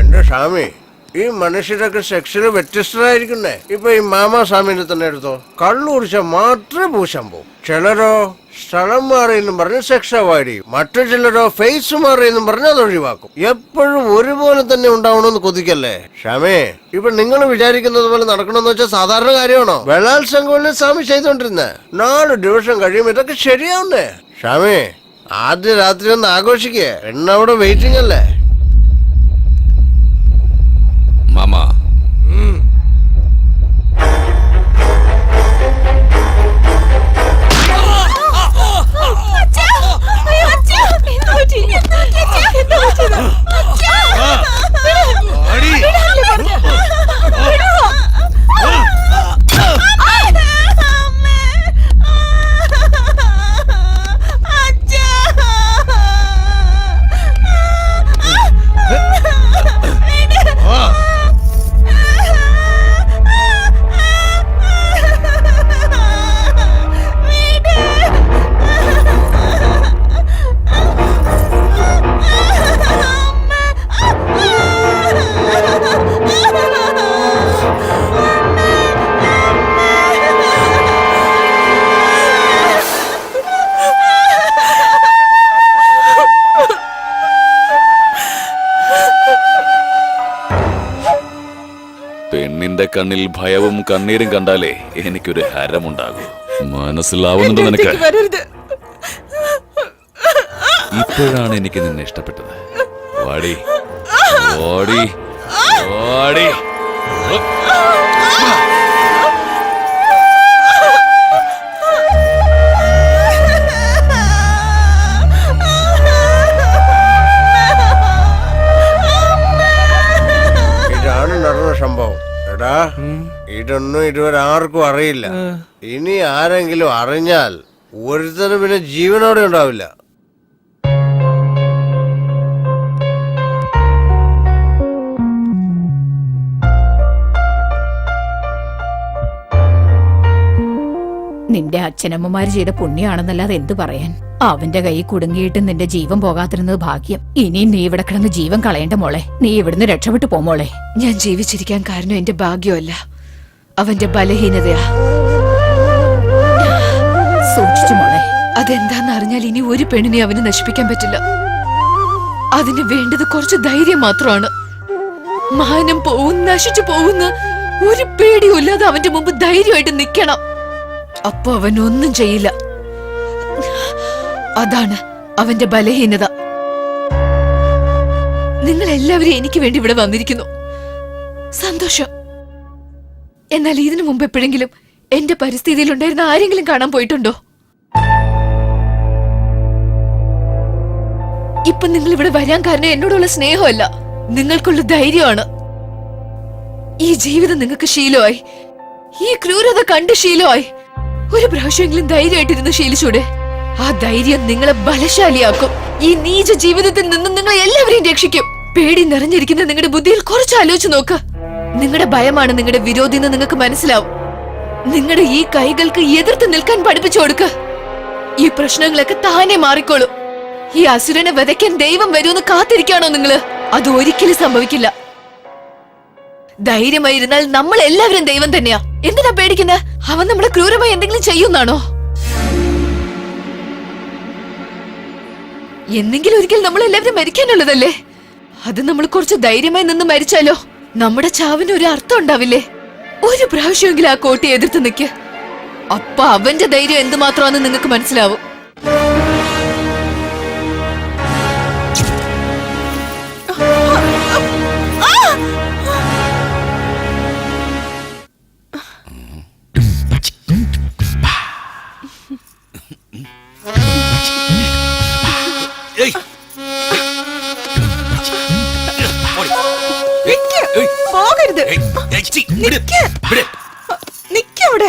എന്റെ സ്വാമി, ഈ മനുഷ്യരൊക്കെ സെക്ഷന് വ്യത്യസ്തരായിരിക്കുന്നേ. ഇപ്പൊ ഈ മാമാ സ്വാമിനെ തന്നെ എടുത്തോ. കള്ളു കുടിച്ചാൽ മാത്രമേ പൂശാൻ പോകും. ചിലരോ സ്ഥലം മാറിയെന്നും പറഞ്ഞ് സെക്സ് അവോയ്ഡ് ചെയ്യും. മറ്റു ചിലരോ ഫേസ് മാറിയെന്നും പറഞ്ഞ് അത് ഒഴിവാക്കും. എപ്പോഴും ഒരുപോലെ തന്നെ ഉണ്ടാവണമെന്ന് കൊതിക്കല്ലേ സ്വാമി? ഇപ്പൊ നിങ്ങൾ വിചാരിക്കുന്നത് പോലെ നടക്കണമെന്ന് വെച്ചാൽ സാധാരണ കാര്യമാണോ? ബലാത്സംഗമല്ലേ സ്വാമി ചെയ്തോണ്ടിരുന്നേ? 4 ദിവസം കഴിയുമ്പോ ഇതൊക്കെ ശരിയാവുന്നേ. സ്വാമി, ആദ്യ രാത്രി ഒന്ന് ആഘോഷിക്കേ. പെണ്ണവിടെ വെയിറ്റിംഗ് അല്ലേ? മാമാ, പെണ്ണിന്റെ കണ്ണിൽ ഭയവും കണ്ണീരും കണ്ടാലേ എനിക്കൊരു ഹരമുണ്ടാകും. മനസ്സിലാവുന്നുണ്ടോ നിനക്ക്? ഇപ്പോഴാണ് എനിക്ക് നിന്നെ ഇഷ്ടപ്പെട്ടത്. വാടി വാടി വാടി. ഇതാണ് നടന്ന സംഭവം. എടാ, ഇതൊന്നും ഇതുവരെ ആർക്കും അറിയില്ല. ഇനി ആരെങ്കിലും അറിഞ്ഞാൽ ഒരുത്തനും പിന്നെ ജീവനോടെ ഉണ്ടാവില്ല. നിന്റെ അച്ഛനമ്മമാര് ചെയ്ത പുണ്യാണെന്നല്ലാതെ എന്തു പറയാൻ. അവന്റെ കൈ കുടുങ്ങിയിട്ട് നിന്റെ ജീവൻ പോകാതിരുന്നത് ഭാഗ്യം. ഇനിയും നീ ഇവിടെ കിടന്ന് ജീവൻ കളയേണ്ട മോളെ. നീ ഇവിടുന്ന് രക്ഷപ്പെട്ടു പോമോളെ. ഞാൻ ജീവിച്ചിരിക്കാൻ കാരണം എന്റെ ഭാഗ്യമല്ല, അവന്റെ ബലഹീനതയാ. സൂക്ഷിച്ചു മോളെ. അതെന്താന്ന് അറിഞ്ഞാൽ ഇനി ഒരു പെണ്ണിനെ അവന് നശിപ്പിക്കാൻ പറ്റില്ല. അതിന് വേണ്ടത് കുറച്ച് ധൈര്യം മാത്രമാണ്. മാനം പോവും, നശിച്ചു പോകുന്ന ഒരു പേടിയില്ലാതെ അവന്റെ മുമ്പ് ധൈര്യമായിട്ട് നിക്കണം. അപ്പൊ അവൻ ഒന്നും ചെയ്യില്ല. അതാണ് അവന്റെ ബലഹീനത. നിങ്ങൾ എല്ലാവരും എനിക്ക് വേണ്ടി ഇവിടെ വന്നിരിക്കുന്നു. സന്തോഷം. എന്നാൽ ഇതിനു മുമ്പ് എപ്പോഴെങ്കിലും എന്റെ പരിസ്ഥിതിയിൽ ഉണ്ടായിരുന്ന ആരെങ്കിലും കാണാൻ പോയിട്ടുണ്ടോ? ഇപ്പൊ നിങ്ങൾ ഇവിടെ വരാൻ കാരണം എന്നോടുള്ള സ്നേഹമല്ല, നിങ്ങൾക്കുള്ള ധൈര്യമാണ്. ഈ ജീവിതം നിങ്ങൾക്ക് ശീലമായി, ഈ ക്രൂരത കണ്ട് ശീലമായി. ഒരു പ്രാവശ്യമെങ്കിലും ധൈര്യമായിട്ടിരുന്ന് ശീലിച്ചൂടെ? ആ ധൈര്യം നിങ്ങളെ ബലശാലിയാക്കും. ഈ നീച ജീവിതത്തിൽ നിന്നും നിങ്ങളെ എല്ലാവരെയും രക്ഷിക്കും. പേടി നിറഞ്ഞിരിക്കുന്ന നിങ്ങളുടെ ബുദ്ധിയിൽ കുറച്ച് ആലോചിച്ച് നോക്ക്. നിങ്ങളുടെ ഭയമാണ് നിങ്ങളുടെ വിരോധി എന്ന് നിങ്ങൾക്ക് മനസ്സിലാവും. നിങ്ങളുടെ ഈ കൈകൾക്ക് എതിർത്ത് നിൽക്കാൻ പഠിപ്പിച്ചു കൊടുക്ക്. ഈ പ്രശ്നങ്ങളൊക്കെ താനെ മാറിക്കോളും. ഈ അസുരനെ വധയ്ക്കാൻ ദൈവം വരുമെന്ന് കാത്തിരിക്കാണോ നിങ്ങള്? അത് ഒരിക്കലും സംഭവിക്കില്ല. ധൈര്യമായിരുന്നാൽ നമ്മൾ എല്ലാവരും ദൈവം തന്നെയാ. എന്തിനാ പേടിക്കുന്നത്? അവൻ നമ്മുടെ ക്രൂരമായി എന്തെങ്കിലും ചെയ്യുന്നാണോ? എന്നെങ്കിലും ഒരിക്കൽ നമ്മൾ എല്ലാവരും മരിക്കാനുള്ളതല്ലേ? അത് നമ്മൾ കുറച്ച് ധൈര്യമായി നിന്ന് മരിച്ചാലോ നമ്മുടെ ചാവിന് ഒരു അർത്ഥം ഉണ്ടാവില്ലേ? ഒരു പ്രാവശ്യമെങ്കിലും ആ കോട്ടയെ എതിർത്ത് നിൽക്ക്. അപ്പൊ അവന്റെ ധൈര്യം എന്തുമാത്രമാണെന്ന് നിങ്ങൾക്ക് മനസ്സിലാവും. പോകരുത്. നിക്കവിടെ.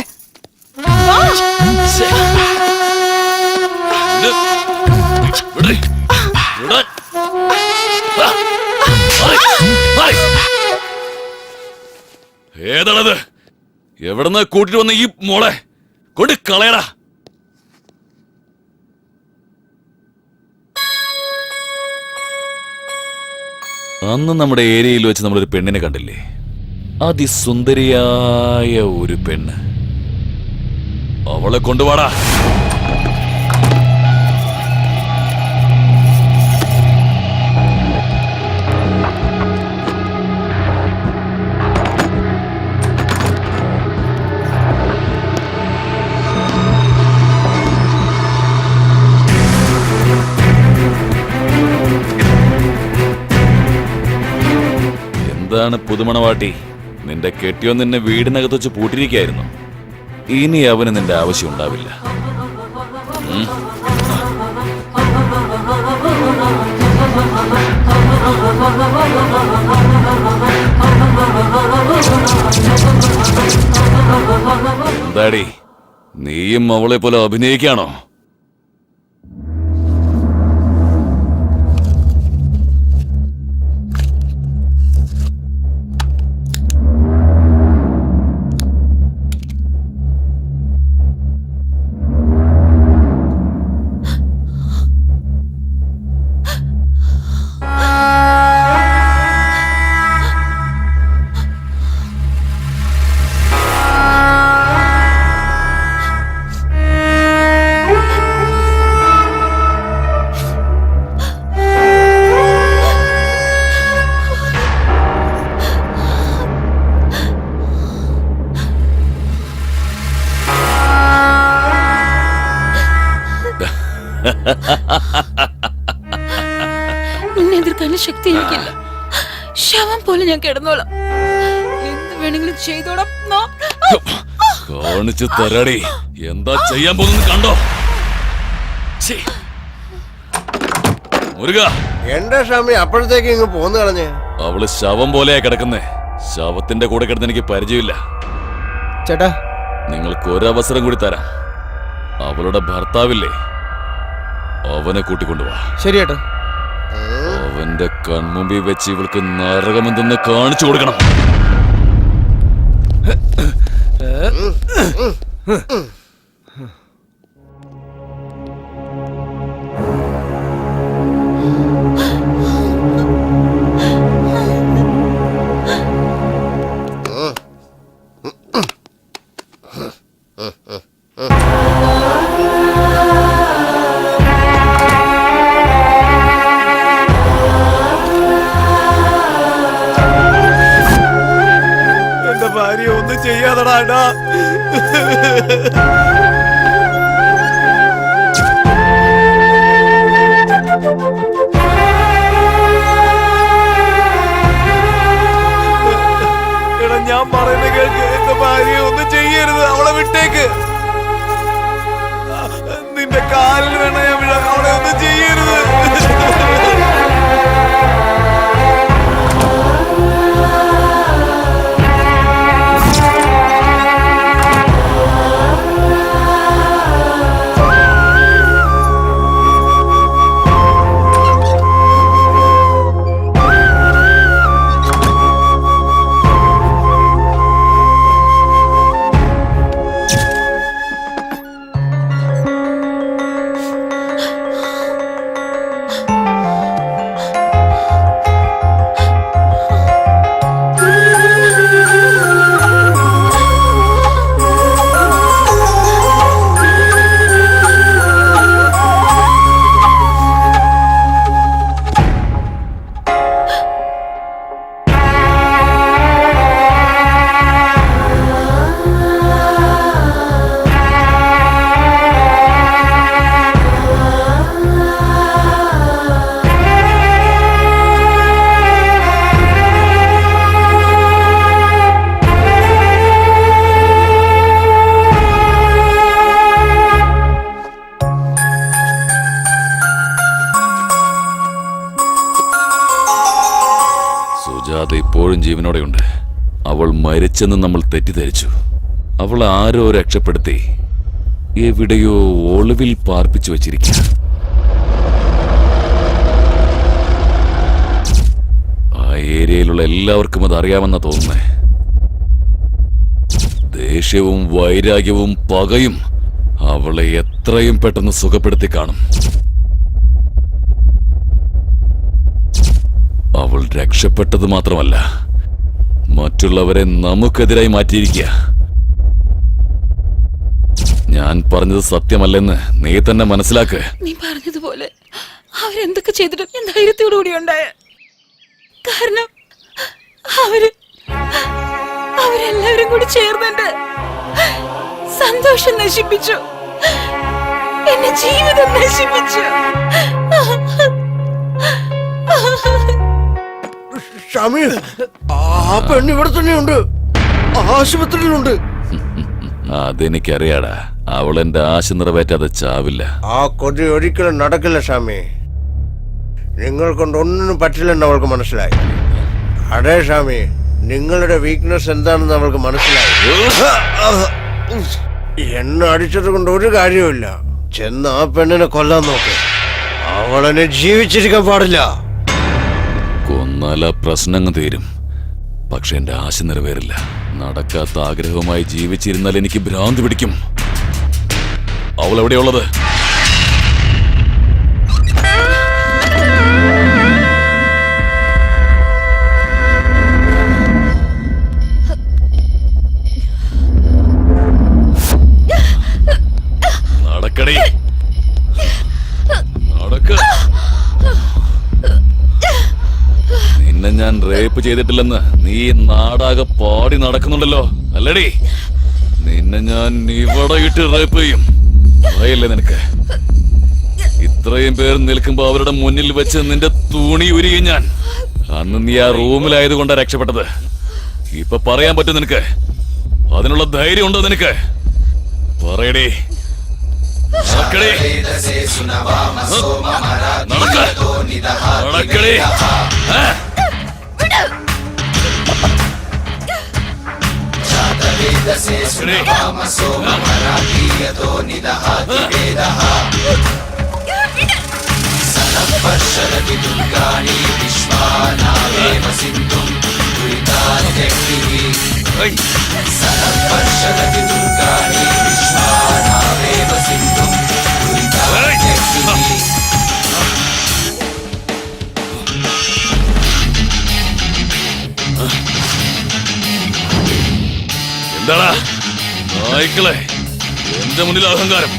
ഏതാണത്? എവിടുന്ന് കൂട്ടിട്ട് വന്ന ഈ മോളെ കൊണ്ട് കളയടാ. അന്ന് നമ്മുടെ ഏരിയയിൽ വെച്ച് നമ്മളൊരു പെണ്ണിനെ കണ്ടില്ലേ? അതിസുന്ദരിയായ ഒരു പെണ്ണ്. അവളെ കൊണ്ടുപോടാ. എന്താണ് പുതുമണവാട്ടി, നിന്റെ കെട്ടിയോ നിന്നെ വീടിനകത്ത് വെച്ച് പൂട്ടിരിക്കായിരുന്നു. ഇനി അവന് നിന്റെ ആവശ്യം ഉണ്ടാവില്ല. എന്താടി, നീയും അവളെ പോലെ അഭിനയിക്കാണോ? നിന്നെ എതിർക്കാനുള്ള ശക്തി എനിക്കില്ല. ശവം പോലെ ഞാൻ കിടന്നോളാം. എന്ത് വേണമെങ്കിലും ചെയ്തോളാം. കാണിച്ചു തരാടി, എന്താ ചെയ്യാൻ പോകുന്നത് കണ്ടോ? മുരുക, എന്റെ ഷമി അപ്പോഴത്തേക്ക് ഇങ്ങ് പോന്നു കളഞ്ഞേ. അവള് ശവം പോലെയാ കിടക്കുന്നേ. ശവത്തിന്റെ കൂടെ കിടന്ന് എനിക്ക് പരിചയമില്ല. ചേട്ടാ, നിങ്ങൾക്ക് ഒരവസരം കൂടി തരാം. അവളുടെ ഭർത്താവില്ലേ, അവനെ കൂട്ടിക്കൊണ്ടുവാ. ശരി ചേട്ടാ. അവന്റെ കൺമുമ്പിൽ വെച്ച് ഇവൾക്ക് നരകമെന്തെന്ന് കാണിച്ചു കൊടുക്കണം. എന്റെ ഭാര്യ ഒന്നും ചെയ്യാതടാ. എടാ, ഞാൻ പറയുന്ന കേൾക്ക്. എന്റെ ഭാര്യ ഒന്നും ചെയ്യരുത്. അവളെ വിട്ടേക്ക്. നിന്റെ കാലിൽ വേണ ഞാൻ വിടാൻ. അവളെ ഒന്നും ചെയ്യരുത്. സുജാത ഇപ്പോഴും ജീവനോടെയുണ്ട്. അവൾ മരിച്ചെന്ന് നമ്മൾ തെറ്റിദ്ധരിച്ചു. അവൾ ആരോ രക്ഷപ്പെടുത്തി എവിടെയോ ഒളിവിൽ പാർപ്പിച്ചു വച്ചിരിക്കുക. ആ ഏരിയയിലുള്ള എല്ലാവർക്കും അത് അറിയാമെന്നാ തോന്നുന്നേ. ദേഷ്യവും വൈരാഗ്യവും പകയും അവളെ എത്രയും പെട്ടെന്ന് സുഖപ്പെടുത്തി കാണും. അവൾ രക്ഷപ്പെട്ടത് മാത്രമല്ല, മറ്റുള്ളവരെ നമുക്കെതിരായി മാറ്റിയിരിക്കുക. ഞാൻ പറഞ്ഞത് സത്യമല്ലെന്ന് നീ തന്നെ മനസ്സിലാക്ക്. നീ പറഞ്ഞതുപോലെ അവരെന്തൊക്കെ ചെയ്തിട്ടും ഞാൻ ധൈര്യത്തോടുകൂടി ഉണ്ടായ. കാരണം അവരെല്ലാവരും കൂടി ചേർന്നെന്റെ സന്തോഷം നശിപ്പിച്ചു, എന്റെ ജീവിതം നശിപ്പിച്ചു. ഷാമി, ആ പെണ്ണ് ഇവിടെ തന്നെയുണ്ട്, ആശുപത്രിയിലുണ്ട്. അതെനിക്കറിയാടാ. അവൾ എന്റെ ആശ നിറവേറ്റാതെ ചാവില്ല. ആ കൊതി ഒരിക്കലും നടക്കില്ല ഷാമി. നിങ്ങൾ കൊണ്ട് ഒന്നിനും പറ്റില്ലെന്ന് അവൾക്ക് മനസ്സിലായി. അടേ ഷാമി, നിങ്ങളുടെ വീക്ക്നെസ് എന്താണെന്ന് അവൾക്ക് മനസ്സിലായി. എന്നെ അടിച്ചത് കൊണ്ട് ഒരു കാര്യമില്ല. ചെന്ന് ആ പെണ്ണിനെ കൊല്ലാൻ നോക്ക്. അവളെന്നെ ജീവിച്ചിരിക്കാൻ പാടില്ല. കൊന്നാല പ്രശ്നങ്ങൾ തീരും. പക്ഷെ എന്റെ ആശ നിറവേറില്ല. നടക്കാത്ത ആഗ്രഹവുമായി ജീവിച്ചിരുന്നാൽ എനിക്ക് ഭ്രാന്തി പിടിക്കും. അവൾ എവിടെയുള്ളത്? നടക്കടി, നടക്ക. നിന്നെ ഞാൻ റേപ്പ് ചെയ്തിട്ടില്ലെന്ന് നീ നാടാകെ പാടി നടക്കുന്നുണ്ടല്ലോ, അല്ലടി? നിന്നെ ഞാൻ ഇവിടെ ഇട്ട് റേപ്പ് ചെയ്യും. അറിയില്ലേ നിനക്ക്? ഇത്രയും പേർ നിൽക്കുമ്പോ അവരുടെ മുന്നിൽ വെച്ച് നിന്റെ തുണി ഉരിയും ഞാൻ. അന്ന് നീ ആ റൂമിലായത് കൊണ്ടാ രക്ഷപ്പെട്ടത്. ഇപ്പൊ പറയാൻ പറ്റും നിനക്ക്? അതിനുള്ള ധൈര്യം ഉണ്ടോ നിനക്ക്? പറയടി, നടക്കടി, നടക്കടി. എന്താടാ നായ്ക്കളെ, എന്റെ മുന്നിൽ അഹങ്കാരം?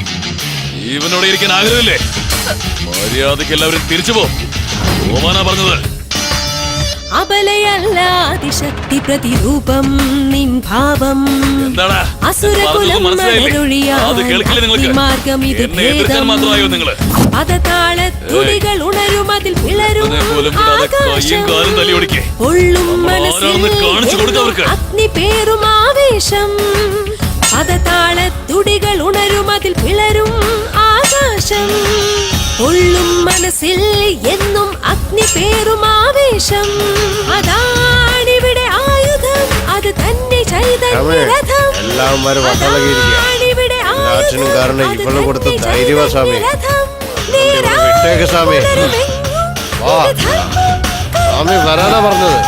ജീവനോടെ ഇരിക്കാൻ ആഗ്രഹമില്ലേ? മര്യാദയ്ക്ക് എല്ലാവരും തിരിച്ചു പോവാനാ പറഞ്ഞത്. അബലയല്ല അതിശക്തി പ്രതിരൂപം നിൻ ഭാവം. എന്താടാ അസുരകുലം മാർഗം ഇത് മാത്രമായോ നിങ്ങള്? പദതാളത്തുടികൾ ഉണരും അതിൽ പിളരും കയ്യും കാലും തല്ലി ഓടിക്കേ. ഒള്ളും മനസ്സിൽ അഗ്നി പേരും ആവേശം. പദതാളത്തുടികൾ ഉണരും അതിൽ പിളരും ആകാശം. ഒള്ളും മനസ്സിൽ എന്നും അഗ്നി പേരും ആവേശം. അതാണിവിടെ ആയുധം, അത് തന്നെ ചൈതന്യരഥം. എല്ലാവരും വട്ടളകിയിരിക്കുക. എല്ലാറ്റിനും കാരണം ഇവള് കൊടുത്ത ധൈര്യവാ സ്വാമി. വിട്ടേക്ക് സ്വാമി. വാ സ്വാമി, വരാനാ പറഞ്ഞത്.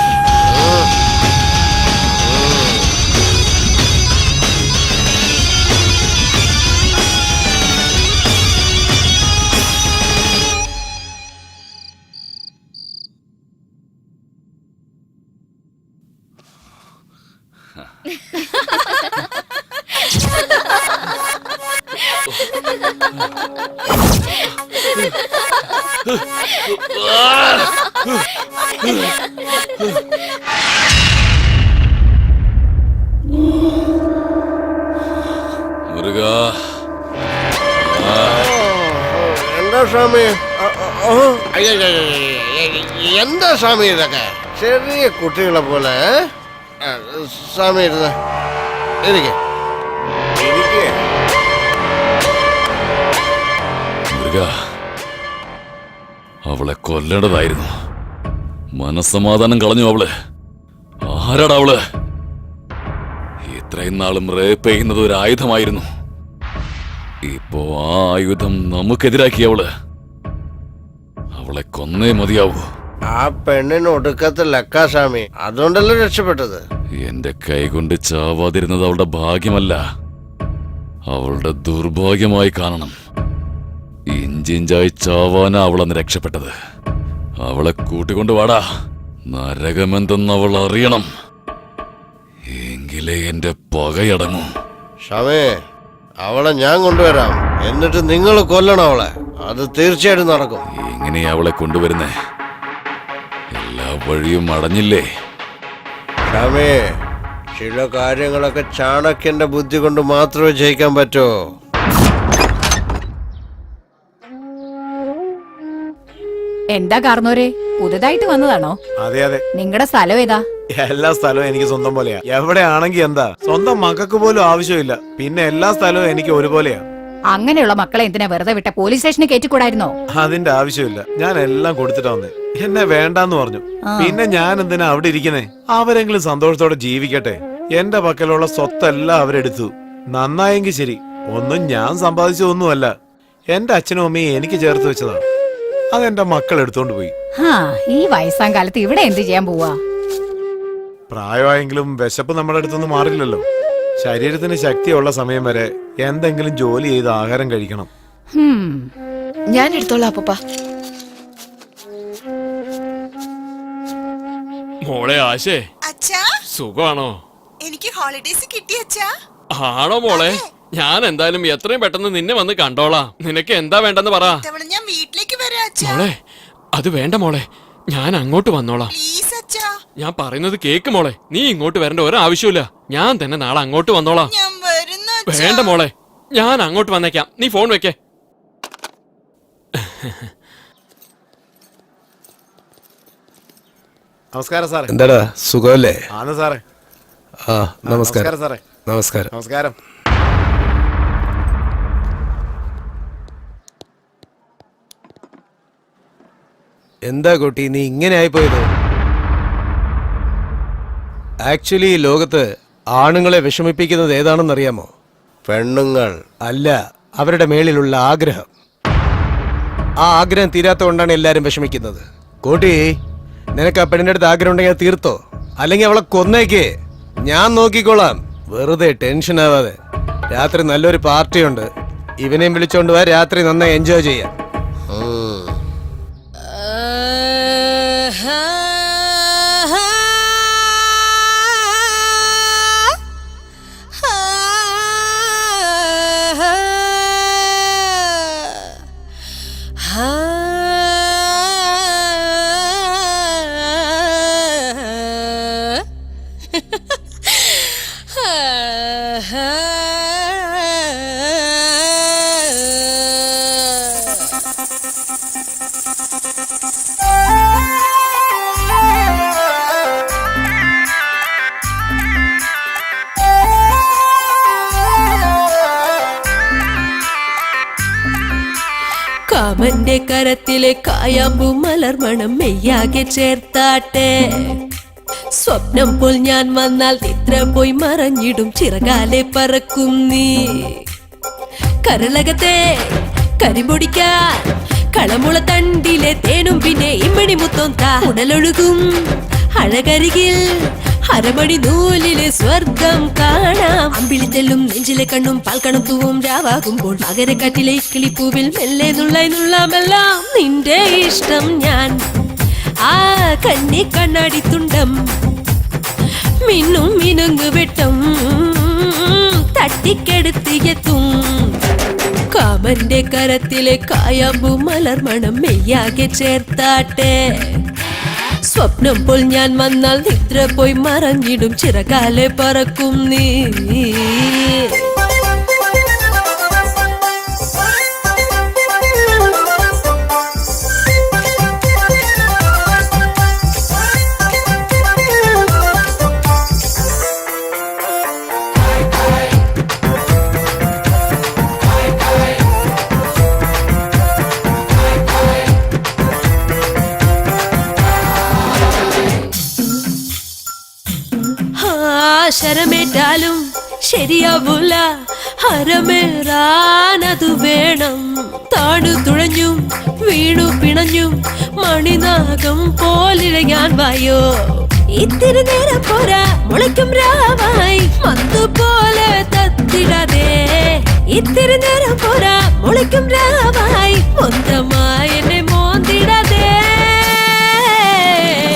മുരുകാ, എന്താ സ്വാമി? എന്താ സ്വാമി ഇതൊക്കെ? ചെറിയ കുട്ടികളെ പോലെ. സ്വാമി ഇരുന്ന് ഇരിക്കെ. മുരുകാ, അവളെ കൊല്ലേണ്ടതായിരുന്നു. മനസ്സമാധാനം കളഞ്ഞു അവള്. ആരാടാ അവള്? ഇത്രയും നാളും റേപ്പ് ചെയ്യുന്നത് ഒരു ആയുധമായിരുന്നു. ഇപ്പോ ആ ആയുധം നമുക്കെതിരാക്കി അവള്. അവളെ കൊന്നേ മതിയാവൂ. ആ പെണ്ണിന് ഒടുക്കത്തെ ലക്കാ സ്വാമി. അതുകൊണ്ടല്ലേ രക്ഷപ്പെട്ടത്. എന്റെ കൈകൊണ്ട് ചാവാതിരുന്നത് അവളുടെ ഭാഗ്യമല്ല, അവളുടെ ദുർഭാഗ്യമായി കാണണം. ഇഞ്ചിഞ്ചായി ചാവാനാ അവളന്ന് രക്ഷപ്പെട്ടത്. അവളെ കൂട്ടിക്കൊണ്ട് വാടാ, നരകമെന്തെന്ന് അവൾ അറിയണം. എങ്കിലേ എന്റെ പകയടങ്ങും. ഷമേ, അവളെ ഞാൻ കൊണ്ടുവരാം. എന്നിട്ട് നിങ്ങൾ കൊല്ലണം അവളെ. അത് തീർച്ചയായിട്ടും നടക്കും. എങ്ങനെയാ അവളെ കൊണ്ടുവരുന്നേ? എല്ലാ വഴിയും അടഞ്ഞില്ലേ? ഷമേ, ചില കാര്യങ്ങളൊക്കെ ചാണക്യന്റെ ബുദ്ധി കൊണ്ട് മാത്രമേ ജയിക്കാൻ പറ്റൂ. എന്താ കാർന്നോരെ, പുതുതായിട്ട് വന്നതാണോ? അതെ അതെ, നിങ്ങളുടെ സ്ഥലം ഏതാ? എല്ലാ സ്ഥലവും എനിക്ക് സ്വന്തം പോലെയാ. എവിടെയാണെങ്കി എന്താ, സ്വന്തം മക്കൾക്ക് പോലും ആവശ്യമില്ല. പിന്നെ എല്ലാ സ്ഥലവും എനിക്ക് ഒരുപോലെയാ. അങ്ങനെയുള്ള മക്കളെ എന്തിനാ വെറുതെ വിട്ട പോലീസ് സ്റ്റേഷനിൽ കയറ്റിക്കൂടായിരുന്നോ? അതിന്റെ ആവശ്യമില്ല. ഞാൻ എല്ലാം കൊടുത്തിട്ടാ വന്നേ. എന്നെ വേണ്ടാന്ന് പറഞ്ഞു. പിന്നെ ഞാൻ എന്തിനാ അവിടെ ഇരിക്കുന്നേ? അവരെങ്കിലും സന്തോഷത്തോടെ ജീവിക്കട്ടെ. എന്റെ പക്കലുള്ള സ്വത്തെല്ലാം അവരെടുത്തു. നന്നായെങ്കിൽ ശരി. ഒന്നും ഞാൻ സമ്പാദിച്ചതൊന്നുമല്ല. എന്റെ അച്ഛനും അമ്മയും എനിക്ക് ചേർത്ത് വെച്ചതാ. അതെന്റെ മക്കൾ എടുത്തോണ്ട് പോയി. ഈ വയസ്സാം കാലത്ത് ഇവിടെ എന്ത് ചെയ്യാൻ പോവാ? പ്രായമായെങ്കിലും വിശപ്പ് നമ്മുടെ അടുത്തൊന്നും മാറില്ലല്ലോ. ശരീരത്തിന് ശക്തിയുള്ള സമയം വരെ എന്തെങ്കിലും ജോലി ചെയ്ത് ആഹാരം കഴിക്കണം. ഞാൻ എടുത്തോളാം അപ്പൂപ്പ. മോളെ ആശേ, സുഖമാണോ? എനിക്ക് ഹോളിഡേസ് കിട്ടി അച്ഛാ. ആണോ മോളെ? ഞാൻ എന്തായാലും എത്രയും പെട്ടെന്ന് നിന്നെ വന്ന് കണ്ടോളാം. നിനക്ക് എന്താ വേണ്ടെന്ന് പറ. ഞാൻ വീട്ടിലേക്ക് വരാം അച്ഛാ. മോളെ, അത് വേണ്ട മോളെ, ഞാൻ അങ്ങോട്ട് വന്നോളാം. പ്ലീസ് അച്ഛാ. ഞാൻ പറയുന്നത് കേക്ക് മോളെ. നീ ഇങ്ങോട്ട് വരേണ്ട ഒരാവശ്യമില്ല. ഞാൻ തന്നെ നാളെ അങ്ങോട്ട് വന്നോളാം. ഞാൻ വരുന്നു അച്ഛാ. വേണ്ട മോളെ, ഞാൻ അങ്ങോട്ട് വന്നേക്കാം. നീ ഫോൺ വെക്കേ. നമസ്കാരം സാറേ. എന്താടാ, സുഖമല്ലേ? ആണ് സാറേ. ആ, നമസ്കാരം സാറേ. നമസ്കാരം. നമസ്കാരം. എന്താ കുട്ടി, നീ ഇങ്ങനെ ആയിപ്പോയത്? ആക്ച്വലി ഈ ലോകത്ത് ആണുങ്ങളെ വിഷമിപ്പിക്കുന്നത് ഏതാണെന്നറിയാമോ? പെണ്ണുങ്ങൾ അല്ല, അവരുടെ മേളിലുള്ള ആഗ്രഹം. ആ ആഗ്രഹം തീരാത്തതുകൊണ്ടാണ് എല്ലാരും വിഷമിക്കുന്നത്. കോട്ടി, നിനക്ക് ആ പെണ്ണിന്റെ അടുത്ത് ആഗ്രഹം ഉണ്ടെങ്കിൽ അത് തീർത്തോ, അല്ലെങ്കിൽ അവളെ കൊന്നേക്കേ. ഞാൻ നോക്കിക്കോളാം. വെറുതെ ടെൻഷൻ ആവാതെ. രാത്രി നല്ലൊരു പാർട്ടിയുണ്ട്. ഇവനെയും വിളിച്ചോണ്ട് വാ. രാത്രി നന്നായി എൻജോയ് ചെയ്യാം. കാമന്റെ കരത്തിലെ കായാമ്പു മലർമണം മെയ്യാകെ ചേർത്താട്ടെ. സ്വപ്നം പോൽ ഞാൻ വന്നാൽ നിദ്ര പോയി മറഞ്ഞിടും ചിറകാലെ പറക്കും നീ. കരളകത്തെ കരിപൊടിക്കാൻ കളമുള തണ്ടിലെ തേനും പിന്നെ ഇമ്മണി മുത്തം താ. ഉടലൊഴുകും അഴകരികിൽ അരമണി നൂലിലെ സ്വർഗം കാണാം. അമ്പിളിത്തെല്ലും നെഞ്ചിലെ കണ്ണും പാൽക്കണം തൂവും രാവാകുമ്പോൾ മകരക്കാറ്റിലെ കിളിപ്പൂവിൽ മെല്ലെ നുള്ളായി നുള്ളാമെല്ലാം നിന്റെ ഇഷ്ടം. ഞാൻ ആ കണ്ണി കണ്ണാടി തുണ്ടം മിന്നും മിനുങ്ങു വെട്ടം തട്ടിക്കെടുത്തിയെത്തും. കാമന്റെ കരത്തിലെ കായാമ്പു മലർമണം മെയ്യാകെ ചേർത്താട്ടെ. സ്വപ്നം പോൽ ഞാൻ വന്നാൽ നിദ്ര പോയി മറഞ്ഞിടും ചിറകാലെ പറക്കും നീ. ശരമേറ്റാലും ശരിയാവൂല, ഹരമേറാനതു വേണം. താണു തുഴഞ്ഞും വീണു പിണഞ്ഞും മണിനാഗം പോലിഴയാൻ വായോ. ഇത്തിരി നേരം പോരാ മുളയ്ക്കും രാവായി മന്തു പോലെ തത്തിടാതെ ഇത്തിരി നേരം പോരാ മുളയ്ക്കും രാവായി മൊത്തമായി എന്നെ മോന്തിടാതെ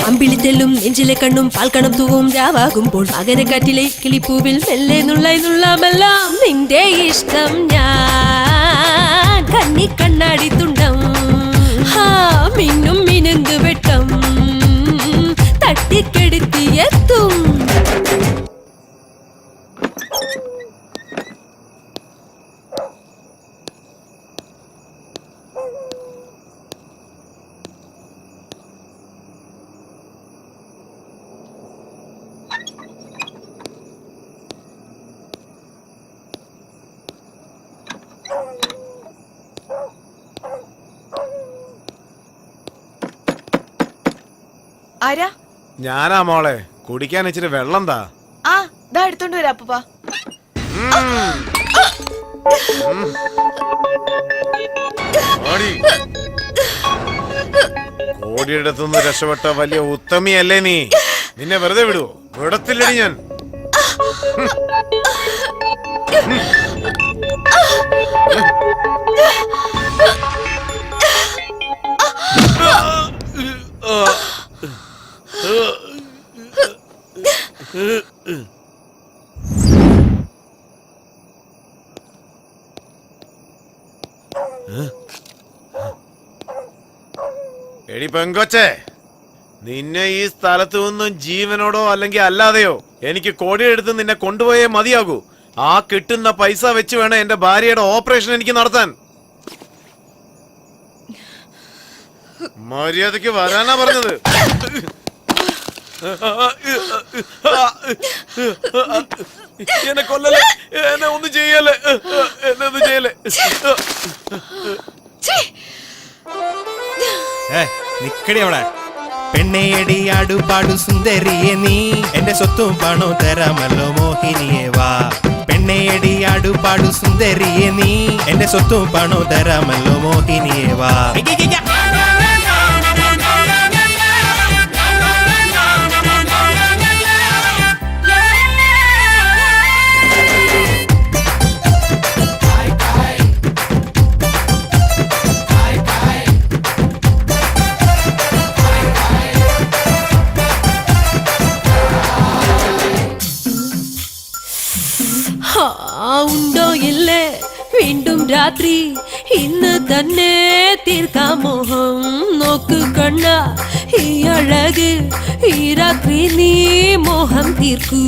അമ്പിളിത്തെല്ലും നെഞ്ചിലെ കണ്ണും പാൽക്കണം തൂവും രാവാകുമ്പോൾ മകരക്കാറ്റിലെ കിളിപ്പൂവിൽ മെല്ലെ നുള്ളായി നുള്ളാമെല്ലാം നിന്റെ ഇഷ്ടം ഞാൻ കണ്ണി കണ്ണാടി തുണ്ടം മിന്നും മിനുങ്ക് വെട്ടം തട്ടിക്കെടുത്തിയെത്തും ആരാ? ഞാനാ മോളെ, കുടിക്കാൻ ഇച്ചിരി വെള്ളം താ. ആ, ദാ എടുത്തോണ്ട് വരാ അപ്പൂപ്പ. കോടിയെടുത്തുനിന്ന് രക്ഷപ്പെട്ട വലിയ ഉത്തമിയല്ലേ നീ? നിന്നെ വെറുതെ വിടുവോ? വിടത്തില്ലടി ഞാൻ. എടി പെങ്കൊച്ചേ, നിന്നെ ഈ സ്ഥലത്തു നിന്നും ജീവനോടോ അല്ലെങ്കിൽ അല്ലാതെയോ എനിക്ക് കോടിയെടുത്ത് നിന്നെ കൊണ്ടുപോയേ മതിയാകൂ. ആ കിട്ടുന്ന പൈസ വെച്ച് വേണം എന്റെ ഭാര്യയുടെ ഓപ്പറേഷൻ എനിക്ക് നടത്താൻ. മര്യാദക്ക് വരാനാ പറഞ്ഞത്. എന്നെ കൊല്ലല്ലേ, എന്നെ ഒന്നും ചെയ്യല്ലേ, എന്നെ ഒന്നും ചെയ്യല്ലേ. നിക്കടി അവിടെ. പെണ്ണേടി ആടുപാടു സുന്ദരിയെ നീ എന്റെ സ്വത്തും പണവും തരാമല്ലോ മോഹിനിയെ വാ. പെണ്ണേടി ആടുപാടു സുന്ദരിയെ നീ എന്റെ സ്വത്തും പണവും തരാമല്ലോ മോഹിനിയെ വാ. ഉണ്ടോ ഇല്ലേ വീണ്ടും രാത്രി ഇന്ന് തന്നെ തീർക്കാം മോഹം. നോക്ക് കണ്ണ ഈ അഴക് ഈ രാത്രി നീ മോഹം തീർക്കൂ.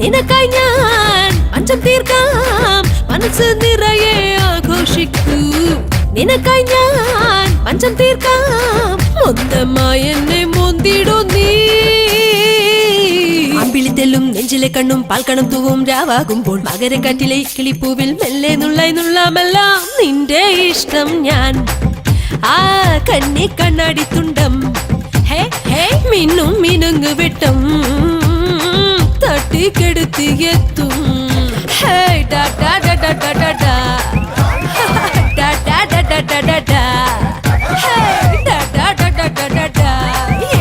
നിനക്കായി ഞാൻ പഞ്ചം തീർക്കാം മനസ്സ് നിറയെ ആഘോഷിക്കൂ. നിനക്കായി ഞാൻ പഞ്ചം തീർക്കാം മൊത്തമായി എന്നെ മോന്തിടോ നീ. അമ്പിളിത്തെല്ലും നെഞ്ചിലെ കണ്ണും പാൽക്കണം തൂവും രാവാകുമ്പോൾ മകരക്കാറ്റിലെ കിളിപ്പൂവിൽ മെല്ലെ നുള്ളായി നുള്ളാമെല്ലാം നിന്റെ ഇഷ്ടം ഞാൻ. ആ കണ്ണി കണ്ണാടി തുണ്ടം മിന്നും മിനുങ്ങ് വെട്ടം തട്ടിക്കെടുത്തിയെത്തും.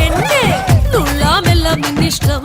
എന്നെ നുള്ളാമെല്ലാം നിന്നിഷ്ടം.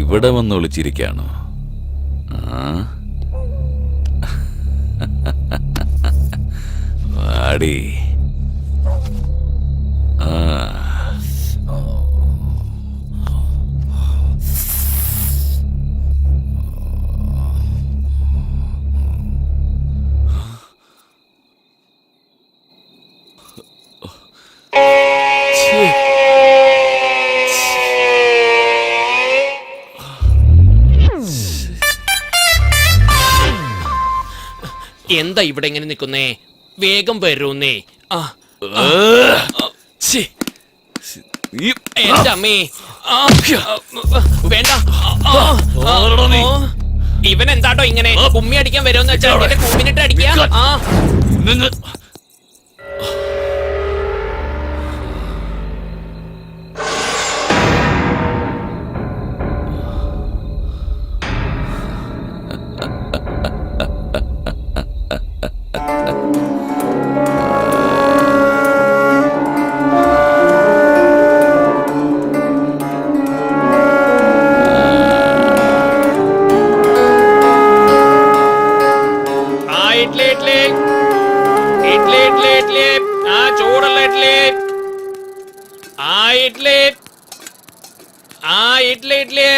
ഇവിടെ വന്ന് ഒളിച്ചിരിക്കാണോ? വാടി. എന്താ ഇവിടെ ഇങ്ങനെ നിക്കുന്നേ? വേഗം വരൂന്നേ. ശ്ശേ. എന്റെ അമ്മേ. വേണ്ട. ഇവൻ എന്താട്ടോ ഇങ്ങനെ കുമ്മി അടിക്കാൻ വരുമെന്ന് വെച്ചാൽ കുമ്മിനിട്ട് അടിക്കാ. ഇഡ്ലി ഇഡ്ലി ഇഡ്ലി ഇഡ്ലി ഇഡ്ലി ചൂടുള്ള ഇഡ്ലി. ഇഡ്ലി ഇഡ്ലി ഇഡ്ലി.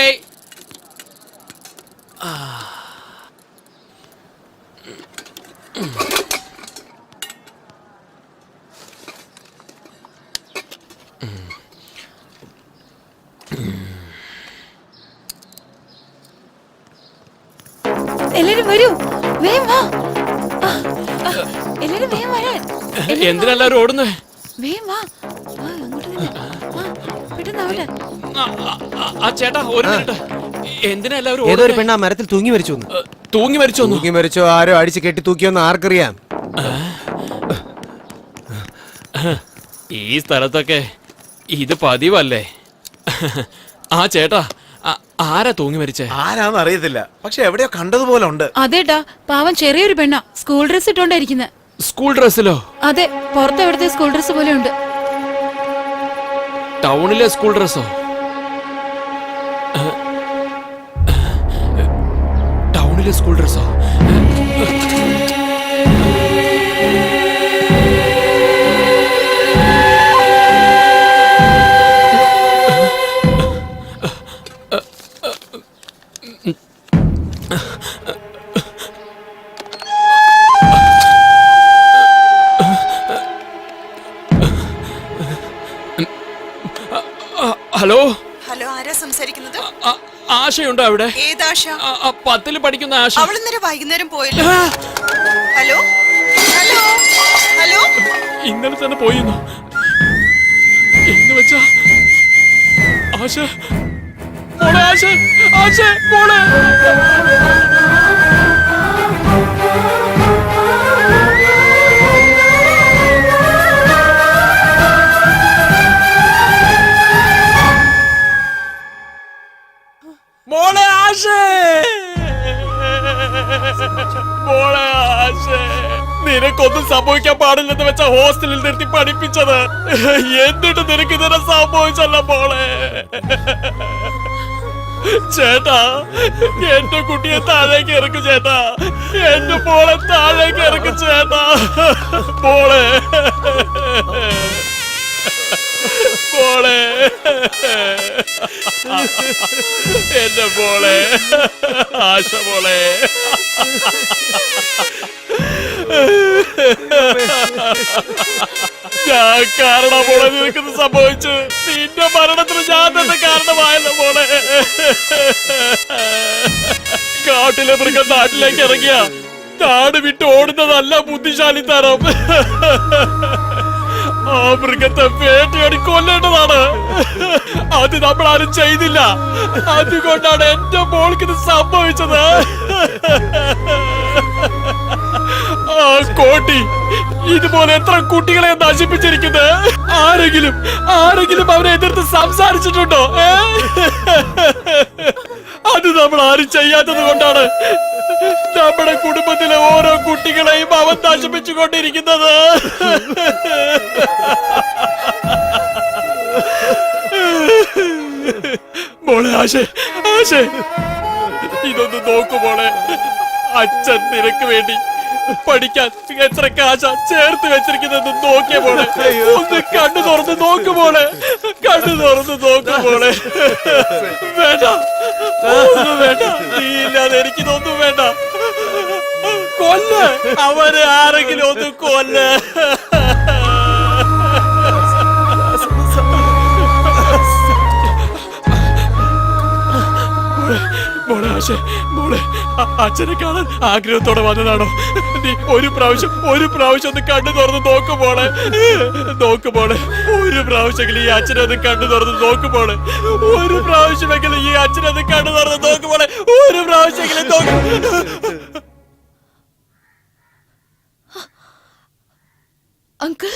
എല്ലാരും വരൂ, വേഗം വാ. എല്ലാരും വേഗം വരാൻ. എന്തിനെല്ലാരും ഓടുന്നേ? വേഗം വാ. അങ്ങോട്ട് തന്നെ. പെട്ടെന്നാവട്ടെ. ചേട്ടാ ഒരു മിനിറ്റ്. എന്തിനാ എല്ലാവരും ഏതോ ഒരു ഓടുന്നേ? പെണ്ണ് ആ മരത്തിൽ തൂങ്ങി മരിച്ചു. തൂങ്ങി മരിച്ചോ? തൂങ്ങി മരിച്ചോ ആരോ അടിച്ച് കെട്ടി തൂക്കിയോന്ന് ആർക്കറിയാം? ഈ സ്ഥലത്തൊക്കെ ഇത് പതിവല്ലേ? ചേട്ടാ ആരാ തൂങ്ങി മരിച്ചേ? ആരാന്ന് അറിയത്തില്ല, പക്ഷെ എവിടെയോ കണ്ടതുപോലെ ഉണ്ട്. അതേട്ടാ, പാവം ചെറിയൊരു പെണ്ണ, സ്കൂൾ ഡ്രസ് ഇട്ടോണ്ടായിരിക്കുന്നത്. സ്കൂൾ ഡ്രസ്സിലോ? അതെ, പുറത്ത് എവിടത്തെ സ്കൂൾ ഡ്രസ് പോലെ ഉണ്ട്. ടൗണിലെ സ്കൂൾ ഡ്രസ്സോ? ടൗണിലെ സ്കൂൾ ഡ്രസ്സോ? ഹലോ ഹലോ, ആരാ സംസാരിക്കുന്നത്? ആശയുണ്ടോ അവിടെ? ഏതാശ? 10ൽ പഠിക്കുന്ന ആശ. അവൾ ഇന്നലെ വൈകുന്നേരം പോയല്ലോ. ഹലോ ഹലോ ഹലോ, ഇന്നലെ തന്നെ പോയിരുന്നു എന്ന് വെച്ചാ ആശ മോളെ, ആശ മോളെ. മോളെ ആശേ, മോളെ ആശേ, നിനക്കൊന്നും സംഭവിക്കാൻ പാടില്ലെന്ന് വെച്ച ഹോസ്റ്റലിൽ നിർത്തി പഠിപ്പിച്ചത്, എന്നിട്ട് നിനക്ക് ഇതിനെ സംഭവിച്ചല്ല മോളെ. ചേട്ടാ, എന്റെ കുട്ടിയെ താഴേക്ക് ഇറക്കും ചേട്ടാ, എന്റെ മോളെ താഴേക്ക് ഇറക്കും ചേട്ടാ. മോളെ മോളെ, എന്റെ മോളെ, ആശ മോളെ. ഞാൻ കാരണം മോളെ നിനക്കിത് സംഭവിച്ചു. നിന്റെ മരണത്തിന് ഞാൻ തന്നെ കാരണമായല്ലോ മോളെ. കാട്ടിലെ മൃഗം നാട്ടിലേക്ക് ഇറങ്ങിയ നാട് വിട്ട് ഓടുന്നതല്ല ബുദ്ധിശാലിത്തരം. ആ മൃഗത്തെ വേട്ടയാടി കൊല്ലേണ്ടതാണ്. അത് നമ്മൾ ആരും ചെയ്തില്ല. അതുകൊണ്ടാണ് എന്റെ മോൾക്ക് ഇത് സംഭവിച്ചത്. ആ കോട്ടി ഇതുപോലെ എത്ര കുട്ടികളെ നശിപ്പിച്ചിരിക്കുന്നത്. ആരെങ്കിലും അവരെ എതിർത്ത് സംസാരിച്ചിട്ടുണ്ടോ? അത് നമ്മൾ ആരും ചെയ്യാത്തത് കൊണ്ടാണ് നമ്മുടെ കുടുംബത്തിലെ ഓരോ കുട്ടികളെയും അവൻ നശിപ്പിച്ചുകൊണ്ടിരിക്കുന്നത്. മോളെ ആശേ, ഇതൊന്ന് നോക്കു മോളെ. അച്ഛൻ നിനക്ക് വേണ്ടി പഠിക്കാൻ എത്ര കാശ ചേർത്ത് വെച്ചിരിക്കുന്നത് നോക്കിയ മോളെ. ഒന്ന് കണ്ണു തുറന്ന് നോക്കു മോളെ, കണ്ണു തുറന്ന് നോക്കു മോളെ. വേണ്ട, ഒന്നും വേണ്ട, നീ ഇല്ലാതെ എനിക്കിതൊന്നും വേണ്ട. കൊല്ല് അവരെ, ആരെങ്കിലും ഒന്ന് കൊല്ല്. മോളെ പക്ഷേ മോള് അച്ഛനെ കാണാൻ ആഗ്രഹത്തോടെ വന്നതാണോ? നീ ഒരു പ്രാവശ്യം ഒന്ന് കണ്ണു തുറന്ന് നോക്കുമ്പോളെ ഒരു പ്രാവശ്യമെങ്കിലും ഈ അച്ഛനെ ഒന്ന് കണ്ണു തുറന്ന് നോക്കുമ്പോളെ ഒരു പ്രാവശ്യമെങ്കിലും ഈ അച്ഛനെ ഒന്ന് കണ്ണു തുറന്ന് നോക്കുമ്പോളെ ഒരു പ്രാവശ്യമെങ്കിലും അങ്കിൾ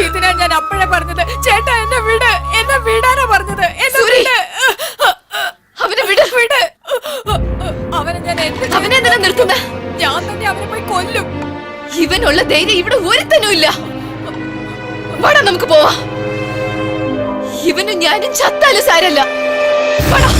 ഇതിനാ ഞാൻ അപ്പോഴേ പറഞ്ഞത്. ചേട്ടാ എന്നെ വിടാനാ പറഞ്ഞത്. അവനെ വിട്. അവനെ ഞാൻ അവനെ എന്തിനാ നിർത്തുന്നത്? ഞാൻ തന്നെ അവനെ പോയി കൊല്ലും. ഇവനുള്ള ധൈര്യം ഇവിടെ ഒരുത്തനും ഇല്ല. വാടാ നമുക്ക് പോവാ. ഇവനും ഞാനും ചത്താലും സാരല്ല. വാടാ.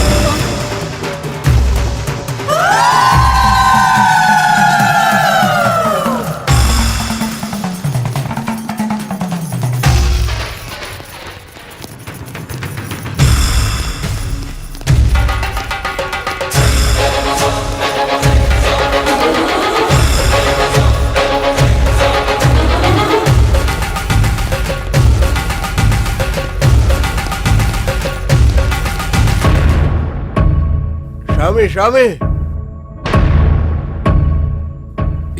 ഷാമി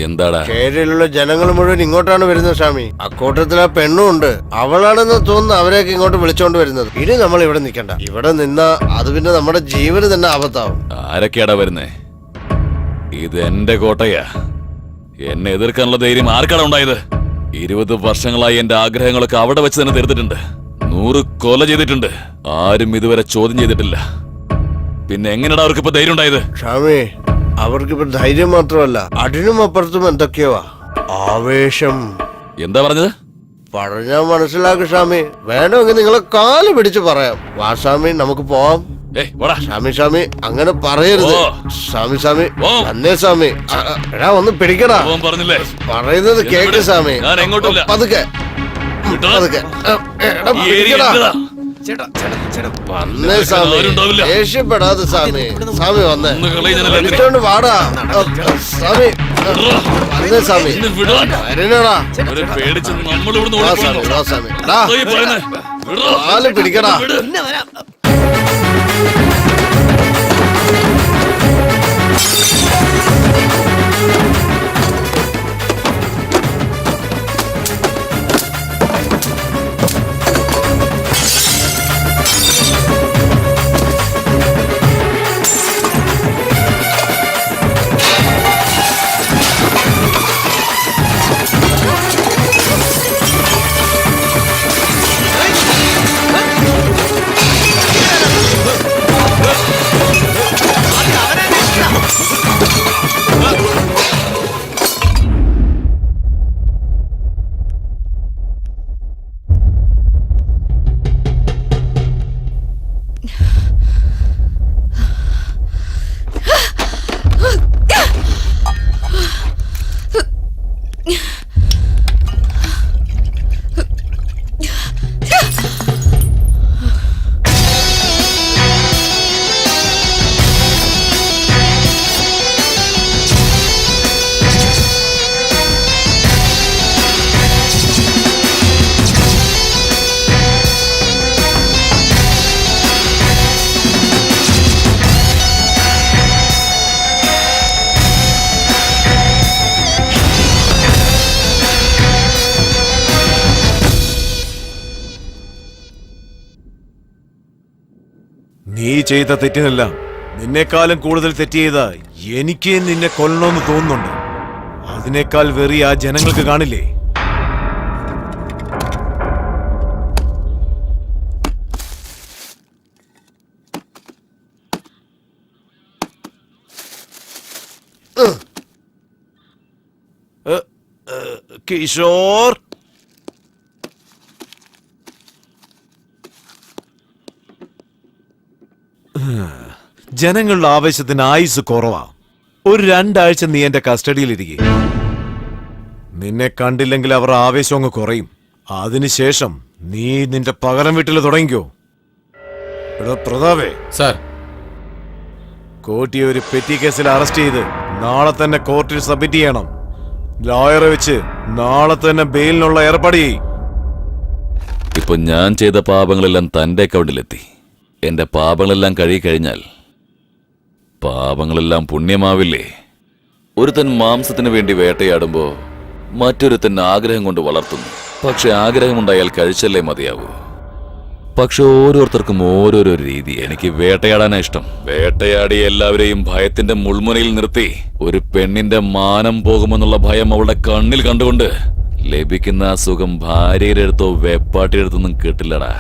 എന്താടാ? കേരളയിലുള്ള ജനങ്ങൾ മുഴുവൻ ഇങ്ങോട്ടാണ് വരുന്നത് ഷാമി. അക്കൂട്ടത്തിൽ ആ പെണ്ണും ഉണ്ട്. അവളാണെന്ന് തോന്നുന്നു അവരെയൊക്കെ ഇങ്ങോട്ട് വിളിച്ചോണ്ട് വരുന്നത്. ഇനി നമ്മൾ ഇവിടെ നിൽക്കണ്ട. ഇവിടെ നിന്നാ അത് പിന്നെ നമ്മുടെ ജീവന് തന്നെ ആപത്താവും. ആരൊക്കെയാടാ വരുന്നേ? ഇത് എന്റെ കോട്ടയാ. എന്നെ എതിർക്കാനുള്ള ധൈര്യം ആർക്കാണ് ഉണ്ടായത്? 20 വർഷങ്ങളായി എന്റെ ആഗ്രഹങ്ങളൊക്കെ അവിടെ വെച്ച് തന്നെ തീർത്തിട്ടുണ്ട്. 100 കൊല ചെയ്തിട്ടുണ്ട്. ആരും ഇതുവരെ ചോദ്യം ചെയ്തിട്ടില്ല. പിന്നെ എങ്ങനെയാടാ അവർക്ക് ഇപ്പൊ ധൈര്യം ഉണ്ടായത്? ഷാമി, അവർക്കിപ്പോ ധൈര്യം മാത്രമല്ല, അതിനും അപ്പുറത്തും എന്തൊക്കെയോ ആവേശം. എന്താ പറഞ്ഞത്? പറഞ്ഞാ മനസ്സിലാക്കും ഷാമി. വേണമെങ്കിൽ നിങ്ങളെ കാല് പിടിച്ച് പറയാം. വാ ഷാമി, നമുക്ക് പോവാം. ഷാമി അങ്ങനെ പറയരുത്. ഷാമി അന്നേ ഷാമി. എടാ ഒന്ന് പിടിക്കടാ. പറഞ്ഞില്ലേ? പറയുന്നത് കേക്ക് ഷാമി. പതുക്കെ എടാ പിടിക്കടാ. വന്നേ സാമി, ദേഷ്യപ്പെടാതെ സാമി. സാമി വന്നേ, വിളിച്ചോണ്ട് വാടാ. സാമി വന്നേ സാമി. വരണടാ. സാമി കാല് പിടിക്കടാ. നീ ചെയ്ത തെറ്റിനെല്ലാം നിന്നെക്കാളും കൂടുതൽ തെറ്റ് ചെയ്ത എനിക്ക് നിന്നെ കൊല്ലണമെന്ന് തോന്നുന്നുണ്ട്. അതിനേക്കാൾ വെറി ആ ജനങ്ങൾക്ക് കാണില്ലേ? കിഷോർ, ജനങ്ങളുടെ ആവേശത്തിന് ആയുസ് കുറവാ. ഒരു 2 ആഴ്ച നീ എന്റെ കസ്റ്റഡിയിലിരിക്കെ. നിന്നെ കണ്ടില്ലെങ്കിൽ അവർ ആവേശം അങ്ങ് കുറയും. അതിനുശേഷം നീ നിന്റെ പകരം വീട്ടിൽ തുടങ്ങിക്കോ. എടോ പ്രതാപേ, സാർ, കോട്ടിയെ ഒരു പെറ്റി കേസിൽ അറസ്റ്റ് ചെയ്ത് നാളെ തന്നെ കോർട്ടിൽ സബ്മിറ്റ് ചെയ്യണം. ലോയറെ വെച്ച് നാളെ തന്നെ ബെയിലിനുള്ള ഏർപ്പാട് ചെയ്യും. ഇപ്പൊ ഞാൻ ചെയ്ത പാപങ്ങളെല്ലാം തന്റെ അക്കൗണ്ടിലെത്തി. എന്റെ പാപങ്ങളെല്ലാം കഴുകിക്കഴിഞ്ഞാൽ പാപങ്ങളെല്ലാം പുണ്യമാവില്ലേ? ഒരുത്തൻ മാംസത്തിന് വേണ്ടി വേട്ടയാടുമ്പോ മറ്റൊരുത്തൻ ആഗ്രഹം കൊണ്ട് വളർത്തുന്നു. പക്ഷെ ആഗ്രഹമുണ്ടായാൽ കഴിച്ചല്ലേ മതിയാവൂ. പക്ഷെ ഓരോരുത്തർക്കും ഓരോരോ രീതി. എനിക്ക് വേട്ടയാടാനാ ഇഷ്ടം. വേട്ടയാടി എല്ലാവരെയും ഭയത്തിന്റെ മുൾമുനയിൽ നിർത്തി ഒരു പെണ്ണിന്റെ മാനം പോകുമെന്നുള്ള ഭയം അവളുടെ കണ്ണിൽ കണ്ടുകൊണ്ട് ലഭിക്കുന്ന ആ സുഖം ഭാര്യയുടെ അടുത്തോ വെപ്പാട്ടിയുടെ അടുത്തൊന്നും കിട്ടില്ലടാ.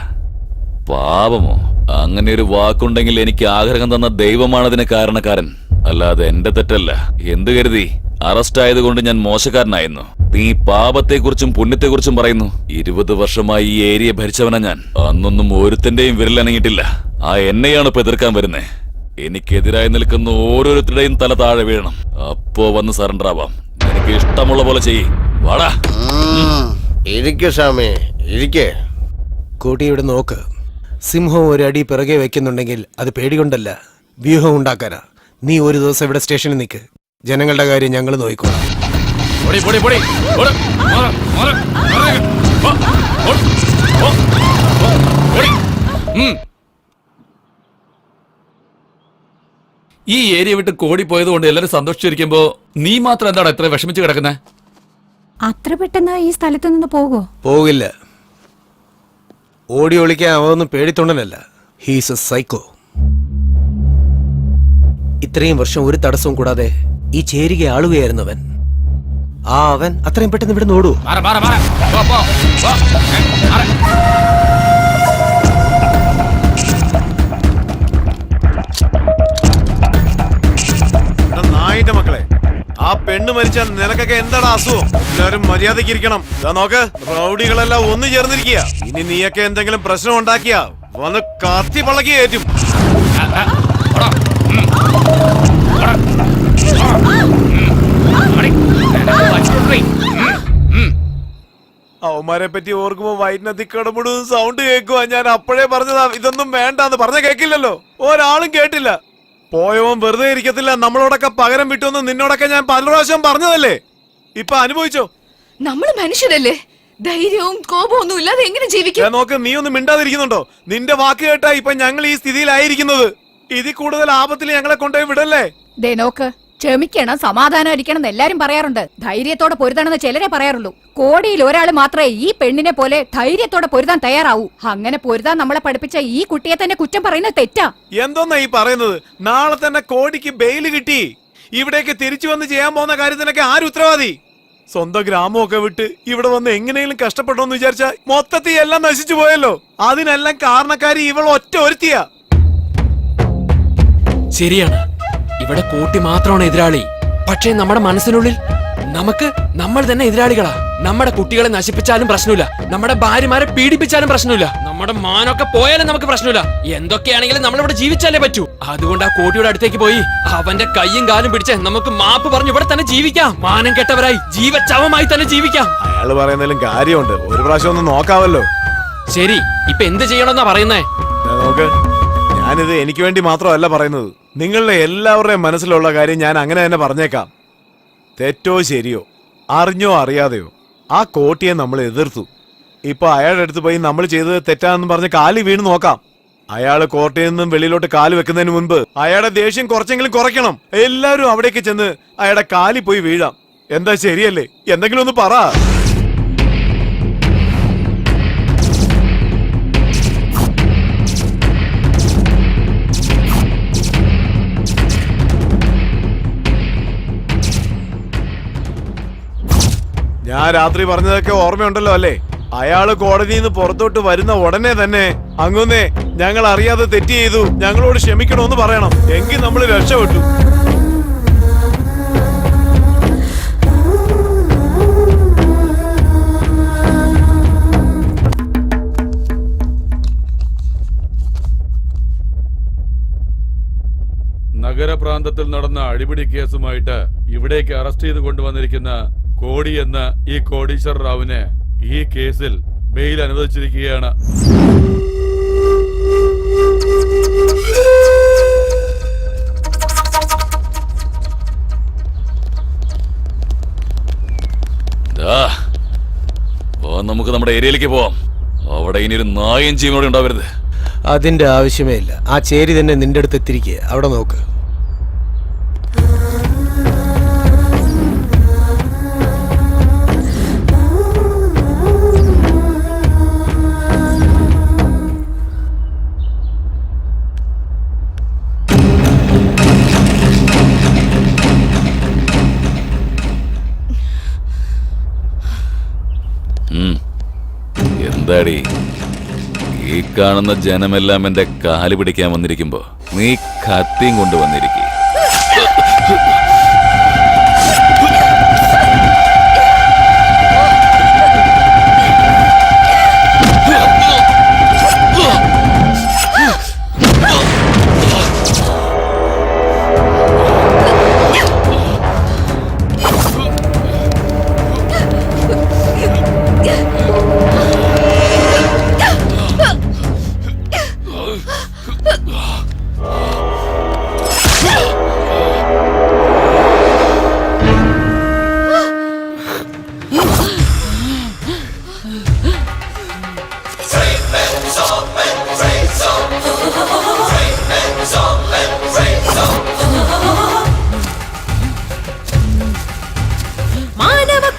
പാപമോ? അങ്ങനെ ഒരു വാക്കുണ്ടെങ്കിൽ എനിക്ക് ആഗ്രഹം തന്ന ദൈവമാണ് അതിന് കാരണക്കാരൻ, അല്ലാതെ എന്റെ തെറ്റല്ല. എന്ത് കരുതി അറസ്റ്റ് ആയതുകൊണ്ട് ഞാൻ മോശക്കാരനായിരുന്നു? നീ പാപത്തെക്കുറിച്ചും പുണ്യത്തെക്കുറിച്ചും പറയുന്നു. 20 വർഷമായി ഈ ഏരിയ ഭരിച്ചവനാ ഞാൻ. അന്നൊന്നും ഒരുത്തിന്റെയും വിരലനങ്ങിയിട്ടില്ല. ആ എന്നെയാണ് ഇപ്പൊ എതിർക്കാൻ വരുന്നേ. എനിക്കെതിരായി നിൽക്കുന്ന ഓരോരുത്തരുടെയും തല താഴെ വീഴണം. അപ്പോ വന്ന് സറണ്ടർ ആവാം. എനിക്ക് ഇഷ്ടമുള്ള പോലെ ചെയ്യ്. വാടാ. ഇരിക്കു സ്വാമി, ഇരിക്കേ. കോട്ടി ഇവിടെ നോക്ക്. സിംഹം ഒരു അടി പിറകെ വെക്കുന്നുണ്ടെങ്കിൽ അത് പേടികൊണ്ടല്ല, വ്യൂഹം ഉണ്ടാക്കാനാ. നീ ഒരു ദിവസം ഇവിടെ സ്റ്റേഷനിൽ നിൽക്ക്. ജനങ്ങളുടെ കാര്യം ഞങ്ങൾ നോക്കിക്കോളാം. ഈ ഏരിയ വിട്ട് കോടി പോയത് കൊണ്ട് എല്ലാരും സന്തോഷിച്ചിരിക്കുമ്പോ നീ മാത്രം എന്താണ് ഇത്ര വിഷമിച്ച് കിടക്കുന്നത്? അത്ര പെട്ടെന്ന് ഈ സ്ഥലത്തു നിന്ന് പോകോ? പോകില്ല. ഓടി ഒളിക്കാൻ അവനൊന്നും പേടിത്തൊണ്ടനല്ല. He's A psycho. ഇത്രയും വർഷം ഒരു തടസ്സവും കൂടാതെ ഈ ചേരിക ആളുകയായിരുന്നവൻ. അവൻ അത്രയും പെട്ടെന്ന് ഇവിടെ ഓടൂ? നായിന്റെ മക്കളെ, ആ പെണ്ണ് മരിച്ചാൽ നിനക്കൊക്കെ എന്താണ് അസുഖം? എല്ലാവരും മര്യാദയ്ക്ക് ഇരിക്കണം. നോക്ക്, റൗഡികളെല്ലാം ഒന്നു ചേർന്നിരിക്കുക. ഇനി നീയൊക്കെ എന്തെങ്കിലും പ്രശ്നം ഉണ്ടാക്കിയാ വന്ന് കത്തി പള്ളക്കി കയറ്റും. അവന്മാരെ പറ്റി ഓർക്കുമ്പോ വയറ്റിനകത്ത് കടമുടും സൗണ്ട് കേൾക്കുവാ. ഞാൻ അപ്പോഴേ പറഞ്ഞതാ ഇതൊന്നും വേണ്ടാന്ന്. പറഞ്ഞ കേക്കില്ലല്ലോ, ഒരാളും കേട്ടില്ല. പോയവൻ വെറുതെ ഇരിക്കത്തില്ല. നമ്മളോടൊക്കെ പകരം വിട്ടുവന്ന് നിന്നോടൊക്കെ ഞാൻ പല പ്രാവശ്യം പറഞ്ഞതല്ലേ. ഇപ്പൊ അനുഭവിച്ചോ? നമ്മൾ മനുഷ്യരല്ലേ, ധൈര്യവും കോപവും ഒന്നും ഇല്ലാതെ എങ്ങനെ ജീവിക്കും? നോക്ക്, നീ ഒന്നും മിണ്ടാതിരിക്കുന്നുണ്ടോ? നിന്റെ വാക്ക് കേട്ടാ ഇപ്പൊ ഞങ്ങൾ ഈ സ്ഥിതിയിലായിരിക്കുന്നത്. ഇതിൽ കൂടുതൽ ആപത്തിൽ ഞങ്ങളെ കൊണ്ടുപോയി വിടല്ലേ. ദേ നോക്ക്, ക്ഷമിക്കണം, സമാധാനം ഇരിക്കണം എന്ന് എല്ലാരും പറയാറുണ്ട്. ധൈര്യത്തോടെ പൊരുതാണെന്ന് ചിലരെ പറയാറുള്ളൂ. കോടിയിൽ ഒരാൾ മാത്രമേ ഈ പെണ്ണിനെ പോലെ ധൈര്യത്തോടെ പൊരുതാൻ തയ്യാറാവൂ. അങ്ങനെ പൊരുതാൻ നമ്മളെ പഠിപ്പിച്ച ഈ കുട്ടിയെ തന്നെ കുറ്റം പറയുന്നത് തെറ്റാ. എന്തോന്നാ ഈ പറയുന്നത്? നാളെ തന്നെ കോടിക്ക് ബെയില് കിട്ടി. ഇവിടേക്ക് തിരിച്ചു വന്ന് ചെയ്യാൻ പോകുന്ന കാര്യത്തിനൊക്കെ ആര് ഉത്തരവാദി? സ്വന്തം ഗ്രാമമൊക്കെ വിട്ട് ഇവിടെ വന്ന് എങ്ങനെയെങ്കിലും കഷ്ടപ്പെട്ടോന്ന് വിചാരിച്ചാ മൊത്തത്തിൽ എല്ലാം നശിച്ചു പോയല്ലോ. അതിനെല്ലാം കാരണക്കാരി ഇവൾ ഒറ്റ ഒരുത്തിയാ. ശരിയാണ്, ഇവിടെ കോട്ടി മാത്രമാണ് എതിരാളി. പക്ഷേ നമ്മുടെ മനസ്സിനുള്ളിൽ നമ്മൾ തന്നെ എതിരാളികളാ. നമ്മുടെ കുട്ടികളെ നശിപ്പിച്ചാലും പ്രശ്നമില്ല, നമ്മുടെ ഭാര്യമാരെ പീഡിപ്പിച്ചാലും പ്രശ്നമില്ല, നമ്മുടെ മാനൊക്കെ പോയാലും നമുക്ക് പ്രശ്നമില്ല. എന്തൊക്കെയാണെങ്കിലും നമ്മളിവിടെ ജീവിച്ചാലേ പറ്റൂ. അതുകൊണ്ട് ആ കോട്ടിയുടെ അടുത്തേക്ക് പോയി അവന്റെ കയ്യും കാലും പിടിച്ച് നമുക്ക് മാപ്പ് പറഞ്ഞു ഇവിടെ തന്നെ ജീവിക്കാം. മാനം കെട്ടവരായി ജീവച്ചവമായി തന്നെ ജീവിക്കാം. അയാള് പറയുന്നതിലും കാര്യമുണ്ട്. ഒരു പ്രാവശ്യം ഒന്ന് നോക്കാവല്ലോ. ശരി, ഇപ്പൊ എന്ത് ചെയ്യണമെന്നാ പറയുന്നേ? നോക്ക്, ഞാനിത് എനിക്ക് വേണ്ടി മാത്രമല്ല പറയുന്നത്. നിങ്ങളുടെ എല്ലാവരുടെയും മനസ്സിലുള്ള കാര്യം ഞാൻ അങ്ങനെ തന്നെ പറഞ്ഞേക്കാം. തെറ്റോ ശരിയോ, അറിഞ്ഞോ അറിയാതെയോ, ആ കോട്ടിയെ നമ്മൾ എതിർത്തു. ഇപ്പൊ അയാളുടെ അടുത്ത് പോയി നമ്മൾ ചെയ്തത് തെറ്റാണെന്ന് പറഞ്ഞ് കാലി വീണ് നോക്കാം. അയാള് കോട്ടയിൽ നിന്നും വെളിയിലോട്ട് കാല് വെക്കുന്നതിന് മുൻപ് അയാളുടെ ദേഷ്യം കുറച്ചെങ്കിലും കുറയ്ക്കണം. എല്ലാവരും അവിടേക്ക് ചെന്ന് അയാളുടെ കാലി പോയി വീഴാം. എന്താ, ശരിയല്ലേ? എന്തെങ്കിലും ഒന്ന് പറ. ഞാൻ രാത്രി പറഞ്ഞതൊക്കെ ഓർമ്മയുണ്ടല്ലോ അല്ലേ? അയാള് കോടതിയിൽ നിന്ന് പുറത്തോട്ട് വരുന്ന ഉടനെ തന്നെ അങ്ങുന്നേ ഞങ്ങൾ അറിയാതെ തെറ്റ് ചെയ്തു, ഞങ്ങളോട് ക്ഷമിക്കണമെന്ന് പറയണം. എങ്കിൽ നമ്മൾ രക്ഷപ്പെട്ടു. നഗരപ്രാന്തത്തിൽ നടന്ന അടിപിടി കേസുമായിട്ട് ഇവിടേക്ക് അറസ്റ്റ് ചെയ്ത് കൊണ്ടുവന്നിരിക്കുന്ന കോടി എന്ന ഈ കോടീശ്വർ റാവുന് ഈ കേസിൽ ബെയിൽ അനുവദിച്ചിരിക്കുകയാണ്. നമുക്ക് നമ്മുടെ ഏരിയയിലേക്ക് പോവാം. അവിടെ ഇനി ഒരു നായും ജീവനോടെ ഉണ്ടാവരുത്. അതിന്റെ ആവശ്യമേ ഇല്ല. ആ ചേരി തന്നെ നിന്റെ അടുത്ത് എത്തിരിക്കുക. അവിടെ നോക്ക്. എന്താടി ഈ കാണുന്ന ജനമെല്ലാം എന്റെ കാല് പിടിക്കാൻ വന്നിരിക്കുമ്പോ നീ കത്തിയും കൊണ്ടുവന്നിരിക്കും.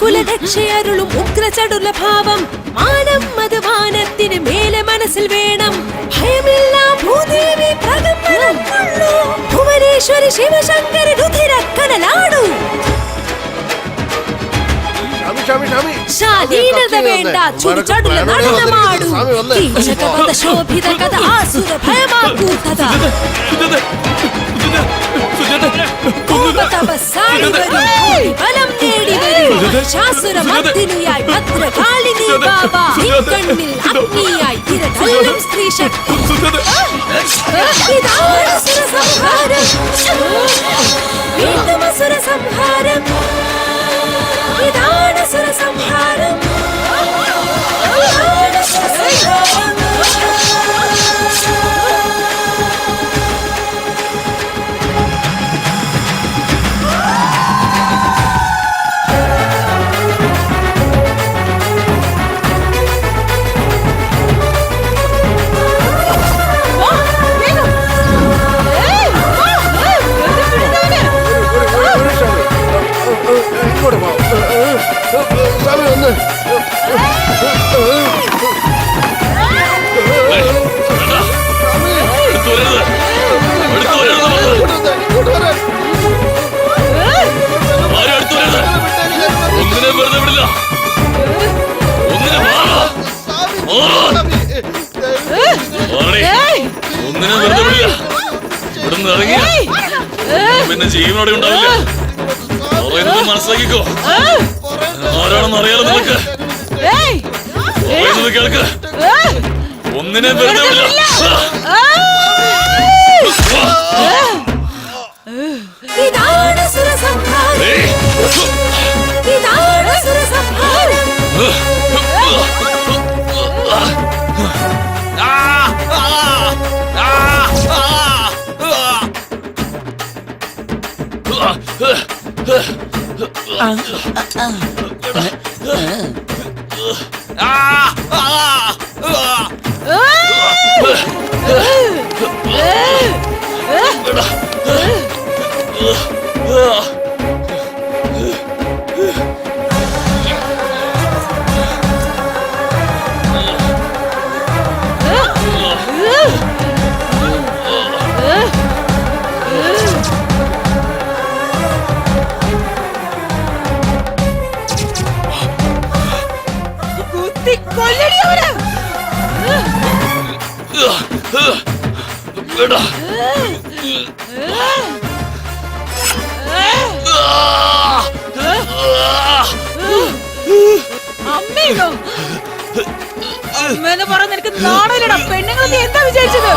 കുലരക്ഷയരുളും ഉഗ്രചടുല ഭാവം മാനം അത് വാനത്തിന് മേലെ മനസ്സിൽ വേണം. ഭയമില്ല ഭൂദേവി പ്രകമ്പനം കൊള്ളൂ. ഭുവനേശ്വരി ശിവശങ്കര രുധിരക്കടലാടു. ശാലീനത വേണ്ട ചുടുചടുല നടനമാടു. കീചകവധ ശോഭിത കഥ ആസുര ഭയമാക്കൂട്ടത. തപസ്സാടി വരൂ, ബലം നേടി വരൂ. ശാസുരമർദ്ദിനിയായി ഭദ്രകാളിനി ബാബ. കണ്ണിൽ അഗ്നിയായി തിരതല്ലും സ്ത്രീ ശക്തി. ഇതാണ് സുരസംഹാരം. വീണ്ടും അസുരസംഹാരം. ഇതാണ് സുരസംഹാരം. ഇതാണ് സുരസംഹാരം. പിന്നെ ജീവനോടെ ഉണ്ടാവില്ല. മനസ്സിലാക്കിക്കോ. ആരാണെന്ന് അറിയാലോ നിനക്ക്. കേൾക്ക്. ഒന്നിനെ വെറുതെ വിടില്ല. ഇതാണ് സുരസംഹാരം. ഇതാണ് സുരസംഹാരം. അമ്മേന്ന് പറഞ്ഞ നിനക്ക് നാണമില്ലടാ. പെണ്ണുങ്ങൾ നീ എന്താ വിചാരിച്ചത്?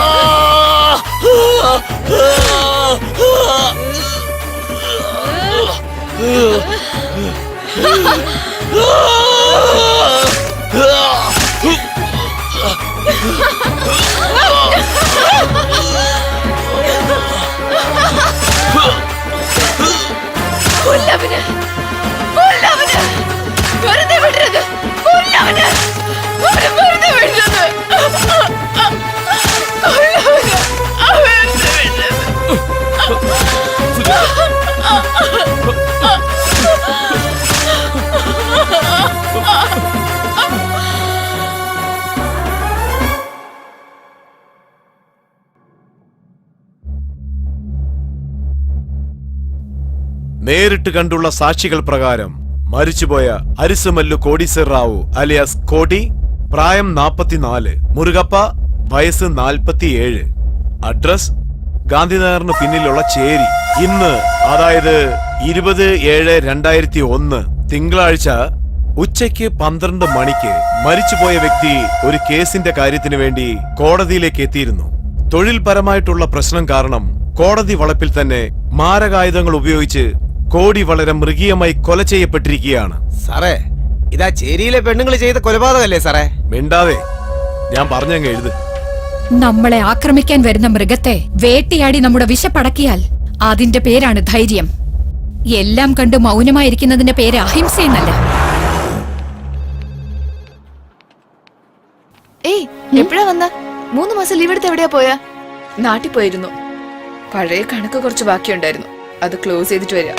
കൊല്ലവന് കൊല്ലവന് വെറുതെ വിടരുത് കൊല്ലവന് അവനെ വെറുതെ വിടരുത് കൊല്ലവന് വെറുതെ വിടരുത് നേരിട്ട് കണ്ടുള്ള സാക്ഷികൾ പ്രകാരം മരിച്ചുപോയ അരിസുമല്ലു കോടീശ്വർ റാവു അലിയാസ് കോടി, പ്രായം 44, മുരുകപ്പ വയസ്സ് 47, അഡ്രസ് ഗാന്ധിനഗറിന് പിന്നിലുള്ള ചേരി. ഇന്ന് അതായത് 20/7/2001 തിങ്കളാഴ്ച ഉച്ചയ്ക്ക് 12 മണിക്ക് മരിച്ചുപോയ വ്യക്തി ഒരു കേസിന്റെ കാര്യത്തിന് വേണ്ടി കോടതിയിലേക്ക് എത്തിയിരുന്നു. തൊഴിൽപരമായിട്ടുള്ള പ്രശ്നം കാരണം കോടതി വളപ്പിൽ തന്നെ മാരകായുധങ്ങൾ ഉപയോഗിച്ച് കോടി വളരെ മൃഗീയമായി കൊല ചെയ്യപ്പെട്ടിരിക്കുകയാണ്. സാറേ, ഇതാ ചേരിയിലെ പെണ്ണുങ്ങൾ ചെയ്ത കൊലപാതകല്ലേ സാറേ? മിണ്ടാതെ, ഞാൻ പറഞ്ഞങ്ങ് എഴുത്. നമ്മളെ ആക്രമിക്കാൻ വരുന്ന മൃഗത്തെ വേട്ടയാടി നമ്മുടെ വിശപ്പടക്കിയാൽ അതിന്റെ പേരാണ് ധൈര്യം. എല്ലാം കണ്ട് മൗനമായിരിക്കുന്നതിന്റെ പേര് അഹിംസയെന്നല്ല. ഏയ്, എപ്പോഴാ വന്ന? 3 മാസം ലീവ് എടുത്ത് എവിടെയാ പോയാ? നാട്ടിൽ പോയിരുന്നു. പഴയ കണക്ക് കുറച്ച് ബാക്കിയുണ്ടായിരുന്നു, അത് ക്ലോസ് ചെയ്തിട്ട് വരിക.